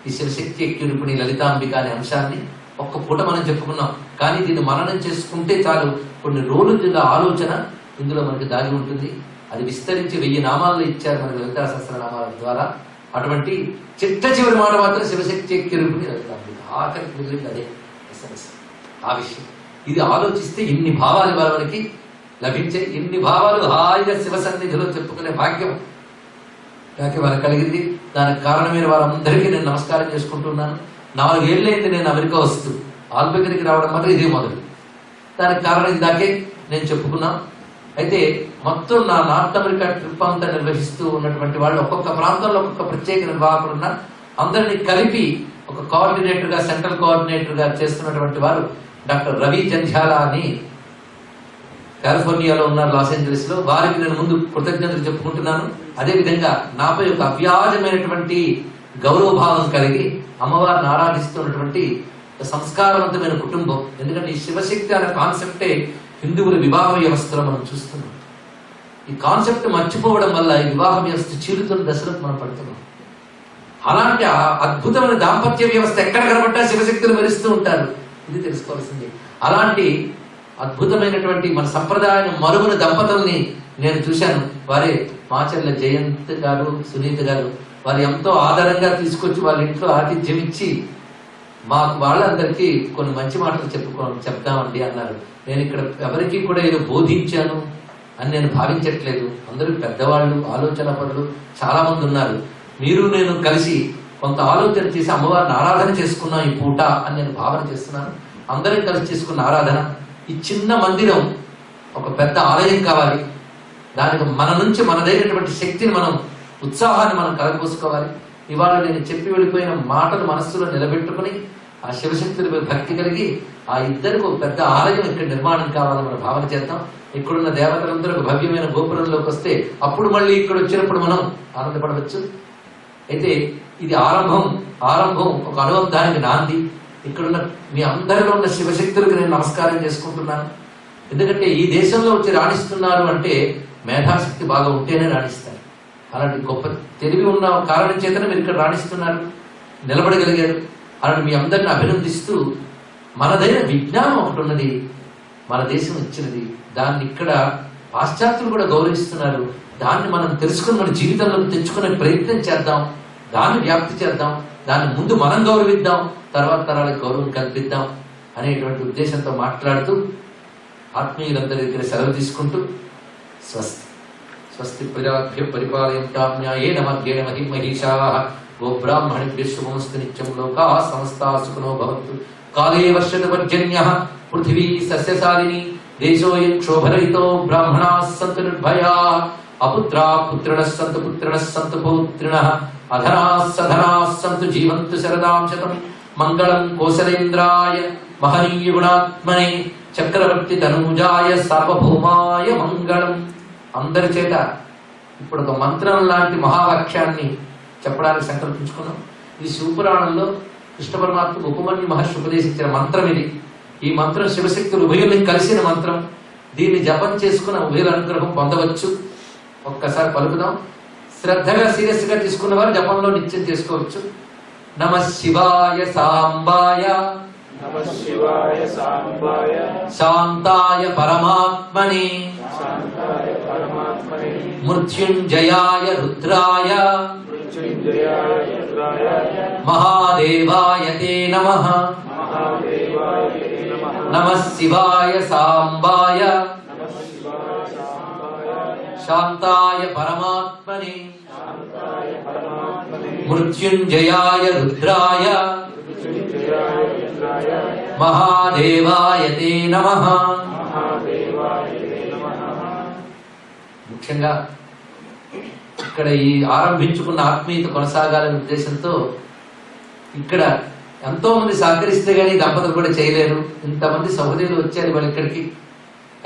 ఈ శివశక్తి ఐక్య రూపిణి లలితాంబిక అనే అంశాన్ని ఒక్క పూట మనం చెప్పుకున్నాం. కానీ దీన్ని మననం చేసుకుంటే చాలు, కొన్ని రోజుల ఆలోచన ఇందులో మనకి దాగి ఉంటుంది. అది విస్తరించి 1000 నామాల్లో ఇచ్చారు మనకి లలితా సహస్రనామాల ద్వారా. అటువంటి చిట్ట చివరి మాట మాత్రం శివశక్తి ఐక్య రూపిణి లలితాంబిక. ఆఖరికి మిగిలింది అదే ఆ విషయం. ఇది ఆలోచిస్తే ఇన్ని భావాలు మనకి లభించే, ఇన్ని భావాలు హాయిగా శివ సన్నిధిలో చెప్పుకునే భాగ్యం నాకు వాళ్ళకి కలిగింది. దానికి కారణమైన వాళ్ళందరికీ నేను నమస్కారం చేసుకుంటున్నాను. 4 ఏళ్ళైంది నేను అమెరికా వస్తూ, ఆల్బెకర్కి రావడం మాత్రం ఇదే మొదలు. దానికి కారణం ఇందాకే నేను చెప్పుకున్నాను. అయితే మొత్తం నా నార్త్ అమెరికా ట్రిప్ అంతా నిర్వహిస్తూ ఉన్నటువంటి వాళ్ళు, ఒక్కొక్క ప్రాంతంలో ఒక్కొక్క ప్రత్యేక నిర్వాహకులు ఉన్న అందరినీ కలిపి ఒక కోఆర్డినేటర్ గా, సెంట్రల్ కోఆర్డినేటర్ గా చేస్తున్నటువంటి వారు డాక్టర్ రవి జంధ్యాల అని కాలిఫోర్నియాలో ఉన్నారు, లాస్ ఏంజలీస్ లో. వారికి నేను ముందు కృతజ్ఞతలు చెప్పుకుంటున్నాను. అదేవిధంగా నాపై ఒక అవ్యాజమైనటువంటి గౌరవభావం కలిగి అమ్మవారిని ఆరాధిస్తున్నటువంటి సంస్కారవంతమైన కుటుంబం. ఎందుకంటే ఈ శివశక్తి అనే కాన్సెప్టే హిందువుల వివాహ వ్యవస్థలో మనం చూస్తున్నాం. ఈ కాన్సెప్ట్ మర్చిపోవడం వల్ల ఈ వివాహ వ్యవస్థ చీలుతున్న దశలకు మనం పడుతున్నాం. అలాంటి అద్భుతమైన దాంపత్య వ్యవస్థ ఎక్కడ కనబడ్డా శివశక్తులు మెరుస్తూ ఉంటారు. ఇది తెలుసుకోవాల్సింది. అలాంటి అద్భుతమైనటువంటి మన సంప్రదాయం మరుగున దంపతుల్ని నేను చూశాను. వారే మాచర్ల జయంత్ గారు, సునీత గారు. వారు ఎంతో ఆధారంగా తీసుకొచ్చి వాళ్ళ ఇంట్లో ఆతిథ్యం ఇచ్చి మాకు వాళ్ళందరికీ కొన్ని మంచి మాటలు చెప్దామండి అన్నారు. నేను ఇక్కడ ఎవరికి కూడా ఏదో బోధించాను అని నేను భావించట్లేదు. అందరూ పెద్దవాళ్ళు, ఆలోచన పరులు చాలా మంది ఉన్నారు. మీరు నేను కలిసి కొంత ఆలోచన చేసి అమ్మవారిని ఆరాధన చేసుకున్నాం ఈ పూట అని నేను భావన చేస్తున్నాను. అందరం కలిసి చేసుకున్న ఆరాధన. ఈ చిన్న మందిరం ఒక పెద్ద ఆలయం కావాలి. దానికి మన నుంచి మనదైనటువంటి శక్తిని, మనం ఉత్సాహాన్ని మనం కలగపోసుకోవాలి. ఇవాళ నేను చెప్పి వెళ్ళిపోయిన మాటలు మనస్సులో నిలబెట్టుకుని ఆ శివశక్తులపై భక్తి కలిగి ఆ ఇద్దరికి ఒక పెద్ద ఆలయం ఇక్కడ నిర్మాణం కావాలని మనం భావన చేద్దాం. ఇక్కడున్న దేవతలందరూ ఒక భవ్యమైన గోపురంలోకి వస్తే అప్పుడు మళ్ళీ ఇక్కడ వచ్చినప్పుడు మనం ఆనందపడవచ్చు. అయితే ఇది ఆరంభం ఒక అనుబంధానికి నాంది. ఇక్కడున్న మీ అందరిలో ఉన్న శివశక్తులకు నేను నమస్కారం చేసుకుంటున్నాను. ఎందుకంటే ఈ దేశంలో వచ్చి రాణిస్తున్నారు అంటే మేధాశక్తి బాగా ఉంటేనే రాణిస్తారు. అలాంటి గొప్ప తెలివి ఉన్న కారణం చేతనే మీరు ఇక్కడ రాణిస్తున్నారు, నిలబడగలిగారు. అలాంటి మీ అందరిని అభినందిస్తూ, మనదైన విజ్ఞానం ఒకటి ఉన్నది, మన దేశం ఇచ్చినది. దాన్ని ఇక్కడ పాశ్చాత్యులు కూడా గౌరవిస్తున్నారు. దాన్ని మనం తెలుసుకుని మన జీవితంలో తెచ్చుకునే ప్రయత్నం చేద్దాం, దాన్ని వ్యాప్తి చేద్దాం, దాన్ని ముందు మనం గౌరవిద్దాం, తర్వాత తరాలకు గౌరవం కల్పిద్దాం అనేటువంటి ఉద్దేశంతో మాట్లాడుతూ ఆత్మీయులందరి దగ్గర సెలవు తీసుకుంటూ స్వస్తి. స్వస్తి ప్రజాభ్య పరిపాలయంతాం న్యాయేన మధ్యేన మహిమహీషాః గోబ్రాహ్మణేభ్యః శుభమస్తు నిత్యం లోకాః సమస్తాః సుఖినో భవంతు. కాలే వర్షతు పర్జన్యః పృథివీ సస్యశాలినీ దేశోऽयं క్షోభరహితో బ్రాహ్మణాः సంతు నిర్భయాః అపుత్రాः పుత్రిణः సంతు పుత్రిణः సంతు పౌత్రిణः అధనాः సధనాः సంతు జీవంతు శరదాం శతం. మంగళం కోసలేంద్రాయ మహనీయ గుణాత్మనే చక్రవర్తి తనూజాయ సార్వభౌమాయ మంగళం. అందరి చేత ఇప్పుడు ఒక మంత్రం లాంటి మహావాక్యాన్ని చెప్పడానికి సంకల్పించుకున్నాం. ఈ శివపురాణంలో కృష్ణ పరమాత్మ ఉపమన్యు మహర్షి ఉపదేశించిన మంత్రం ఇది. ఈ మంత్రం శివశక్తులు ఉభయుల్ని కలిసిన మంత్రం. దీన్ని జపం చేసుకున్న ఉభయుల అనుగ్రహం పొందవచ్చు. ఒక్కసారి పలుకుదాం. శ్రద్ధగా సీరియస్ గా తీసుకున్న వారు జపంలో నిత్యం చేసుకోవచ్చు. నమ శివాయ సాంబాయ నమః శివాయ సాంబాయ శాంతాయ పరమాత్మనే శాంతాయ పరమాత్మనే మృత్యుంజయాయ రుద్రాయ మృత్యుంజయాయ రుద్రాయ మహాదేవాయ తే నమః. మహాదేవాయ నమః. నమః శివాయ సాంబాయ నమః శివాయ సాంబాయ శాంతాయ పరమాత్మనే శాంతాయ పరమాత్మనే మృత్యుంజయాయ రుద్రాయ మృత్యుంజయాయ రుద్రాయ మహాదేవాయ తే నమః. మహాదేవాయ నమః. ముఖ్యంగా ఇక్కడ ఈ ఆరంభించుకున్న ఆత్మీయత కొనసాగాలనే ఉద్దేశంతో ఇక్కడ ఎంతో మంది సహకరిస్తే గానీ దంపతులు కూడా చేయలేరు. ఇంతమంది సహోదరులు వచ్చారు వాళ్ళు ఇక్కడికి.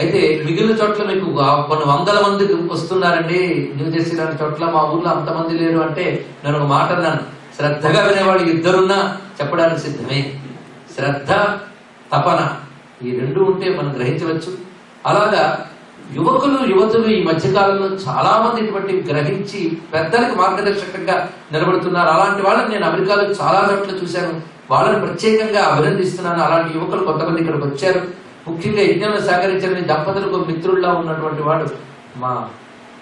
అయితే మిగిలిన చోట్ల మీకు కొన్ని వందల మంది వస్తున్నారండి. న్యూజెర్సీ లాంటి చోట్ల మా ఊర్లో అంతమంది లేరు అంటే నేను ఒక మాట అన్నాను. శ్రద్ధగా వినేవాళ్ళు ఇద్దరున్నా చెప్పడానికి సిద్ధమే. శ్రద్ధ తపన ఈ రెండు ఉంటే మనం గ్రహించవచ్చు. అలాగా యువకులు యువతులు ఈ మధ్యకాలంలో చాలా మంది ఇటువంటి గ్రహించి పెద్దలకు మార్గదర్శకంగా నిలబడుతున్నారు. అలాంటి వాళ్ళని నేను అమెరికాలో చాలా చోట్ల చూశాను. వాళ్ళని ప్రత్యేకంగా అభినందిస్తున్నాను. అలాంటి యువకులు కొంతమంది ఇక్కడికి వచ్చారు. ముఖ్యంగా యజ్ఞంలో సహకరించిన దంపతులకు మిత్రుల్లా ఉన్నటువంటి వాడు మా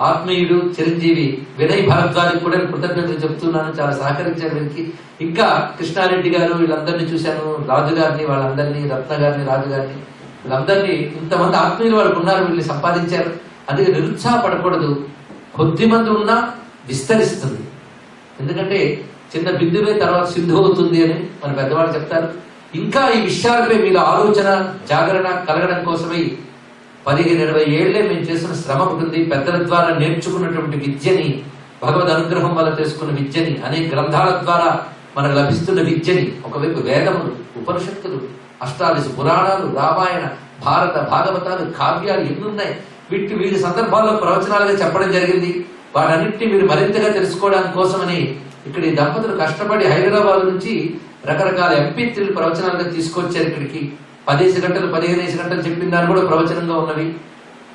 ఆత్మీయుడు చిరంజీవి వినయ్ భరద్వాజకి కూడా కృతజ్ఞతలు చెప్తున్నాను. చాలా సహకరించారు వీరికి. ఇంకా కృష్ణారెడ్డి గారు వీళ్ళందరినీ చూశాను. రాజు గారిని, వాళ్ళందరినీ, రత్న గారిని, రాజు గారిని, వీళ్ళందరినీ ఇంతమంది ఆత్మీయులు వాళ్ళకు ఉన్నారు. వీళ్ళు సంపాదించారు. అందుకే నిరుత్సాహపడకూడదు. కొద్ది మంది ఉన్నా విస్తరిస్తుంది. ఎందుకంటే చిన్న బిందువే తర్వాత సింధు అవుతుంది అని మన పెద్దవాళ్ళు చెప్తారు. ఇంకా ఈ విషయాలపై మీరు ఆలోచన జాగరణ కలగడం కోసమై 15-20 ఏళ్లే మేము చేసిన శ్రమ ఉంటుంది. పెద్దల ద్వారా నేర్చుకున్నటువంటి విద్యని, భగవద్ అనుగ్రహం వల్ల తెలుసుకున్న విద్యని, అనేక గ్రంథాల ద్వారా మనకు లభిస్తున్న విద్యని, ఒకవైపు వేదములు, ఉపనిషత్తులు, అష్టాదశ పురాణాలు, రామాయణ, భారత, భాగవతాలు, కావ్యాలు ఎన్నున్నాయి. వీటి సందర్భాల్లో ప్రవచనాలుగా చెప్పడం జరిగింది. వాటన్నిటిని మీరు మరింతగా తెలుసుకోవడానికి కోసమని ఇక్కడ ఈ దంపతులు కష్టపడి హైదరాబాద్ నుంచి రకరకాల MP3 ప్రవచనాలుగా తీసుకొచ్చారు ఇక్కడికి. 10 గంటలు 15 గంటలు చెప్పిన దాన్ని కూడా ప్రవచనంగా ఉన్నవి.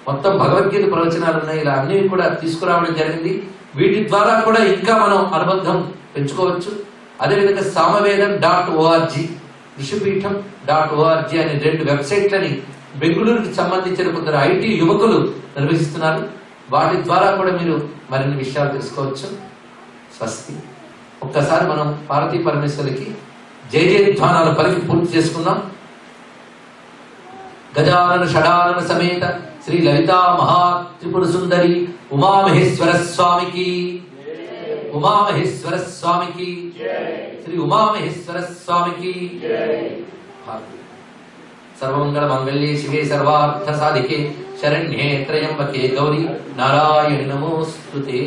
మొత్తం భగవద్గీత ప్రవచనాలు ఉన్నాయి. ఇలా అన్ని కూడా తీసుకురావడం జరిగింది. వీటి ద్వారా కూడా ఇంకా మనం అనుబంధం పెంచుకోవచ్చు. అదేవిధంగా సామవేదం.org, ఋషిపీఠం.org అనే 2 వెబ్సైట్లని బెంగళూరుకి సంబంధించిన కొందరు IT యువకులు నిర్వహిస్తున్నారు. వాటి ద్వారా కూడా మీరు మరిన్ని విషయాలు తెలుసుకోవచ్చు. స్వస్తి. ఒక్కసారి మనం పార్వతీ పరమేశ్వరికి జయ జయధ్వానాలు పలికి పూర్తి చేసుకుందాం. గజానన షడానన సమేత శ్రీ లలితా మహా త్రిపుర సుందరి ఉమామహేశ్వర స్వామికి, ఉమామహేశ్వర స్వామికి, శ్రీ ఉమామహేశ్వర స్వామికి. సర్వమంగళ మంగళ్యే శివే సర్వార్థ సాధికే శరణ్యే త్రయంబకే గౌరీ నారాయణి నమోస్తుతే.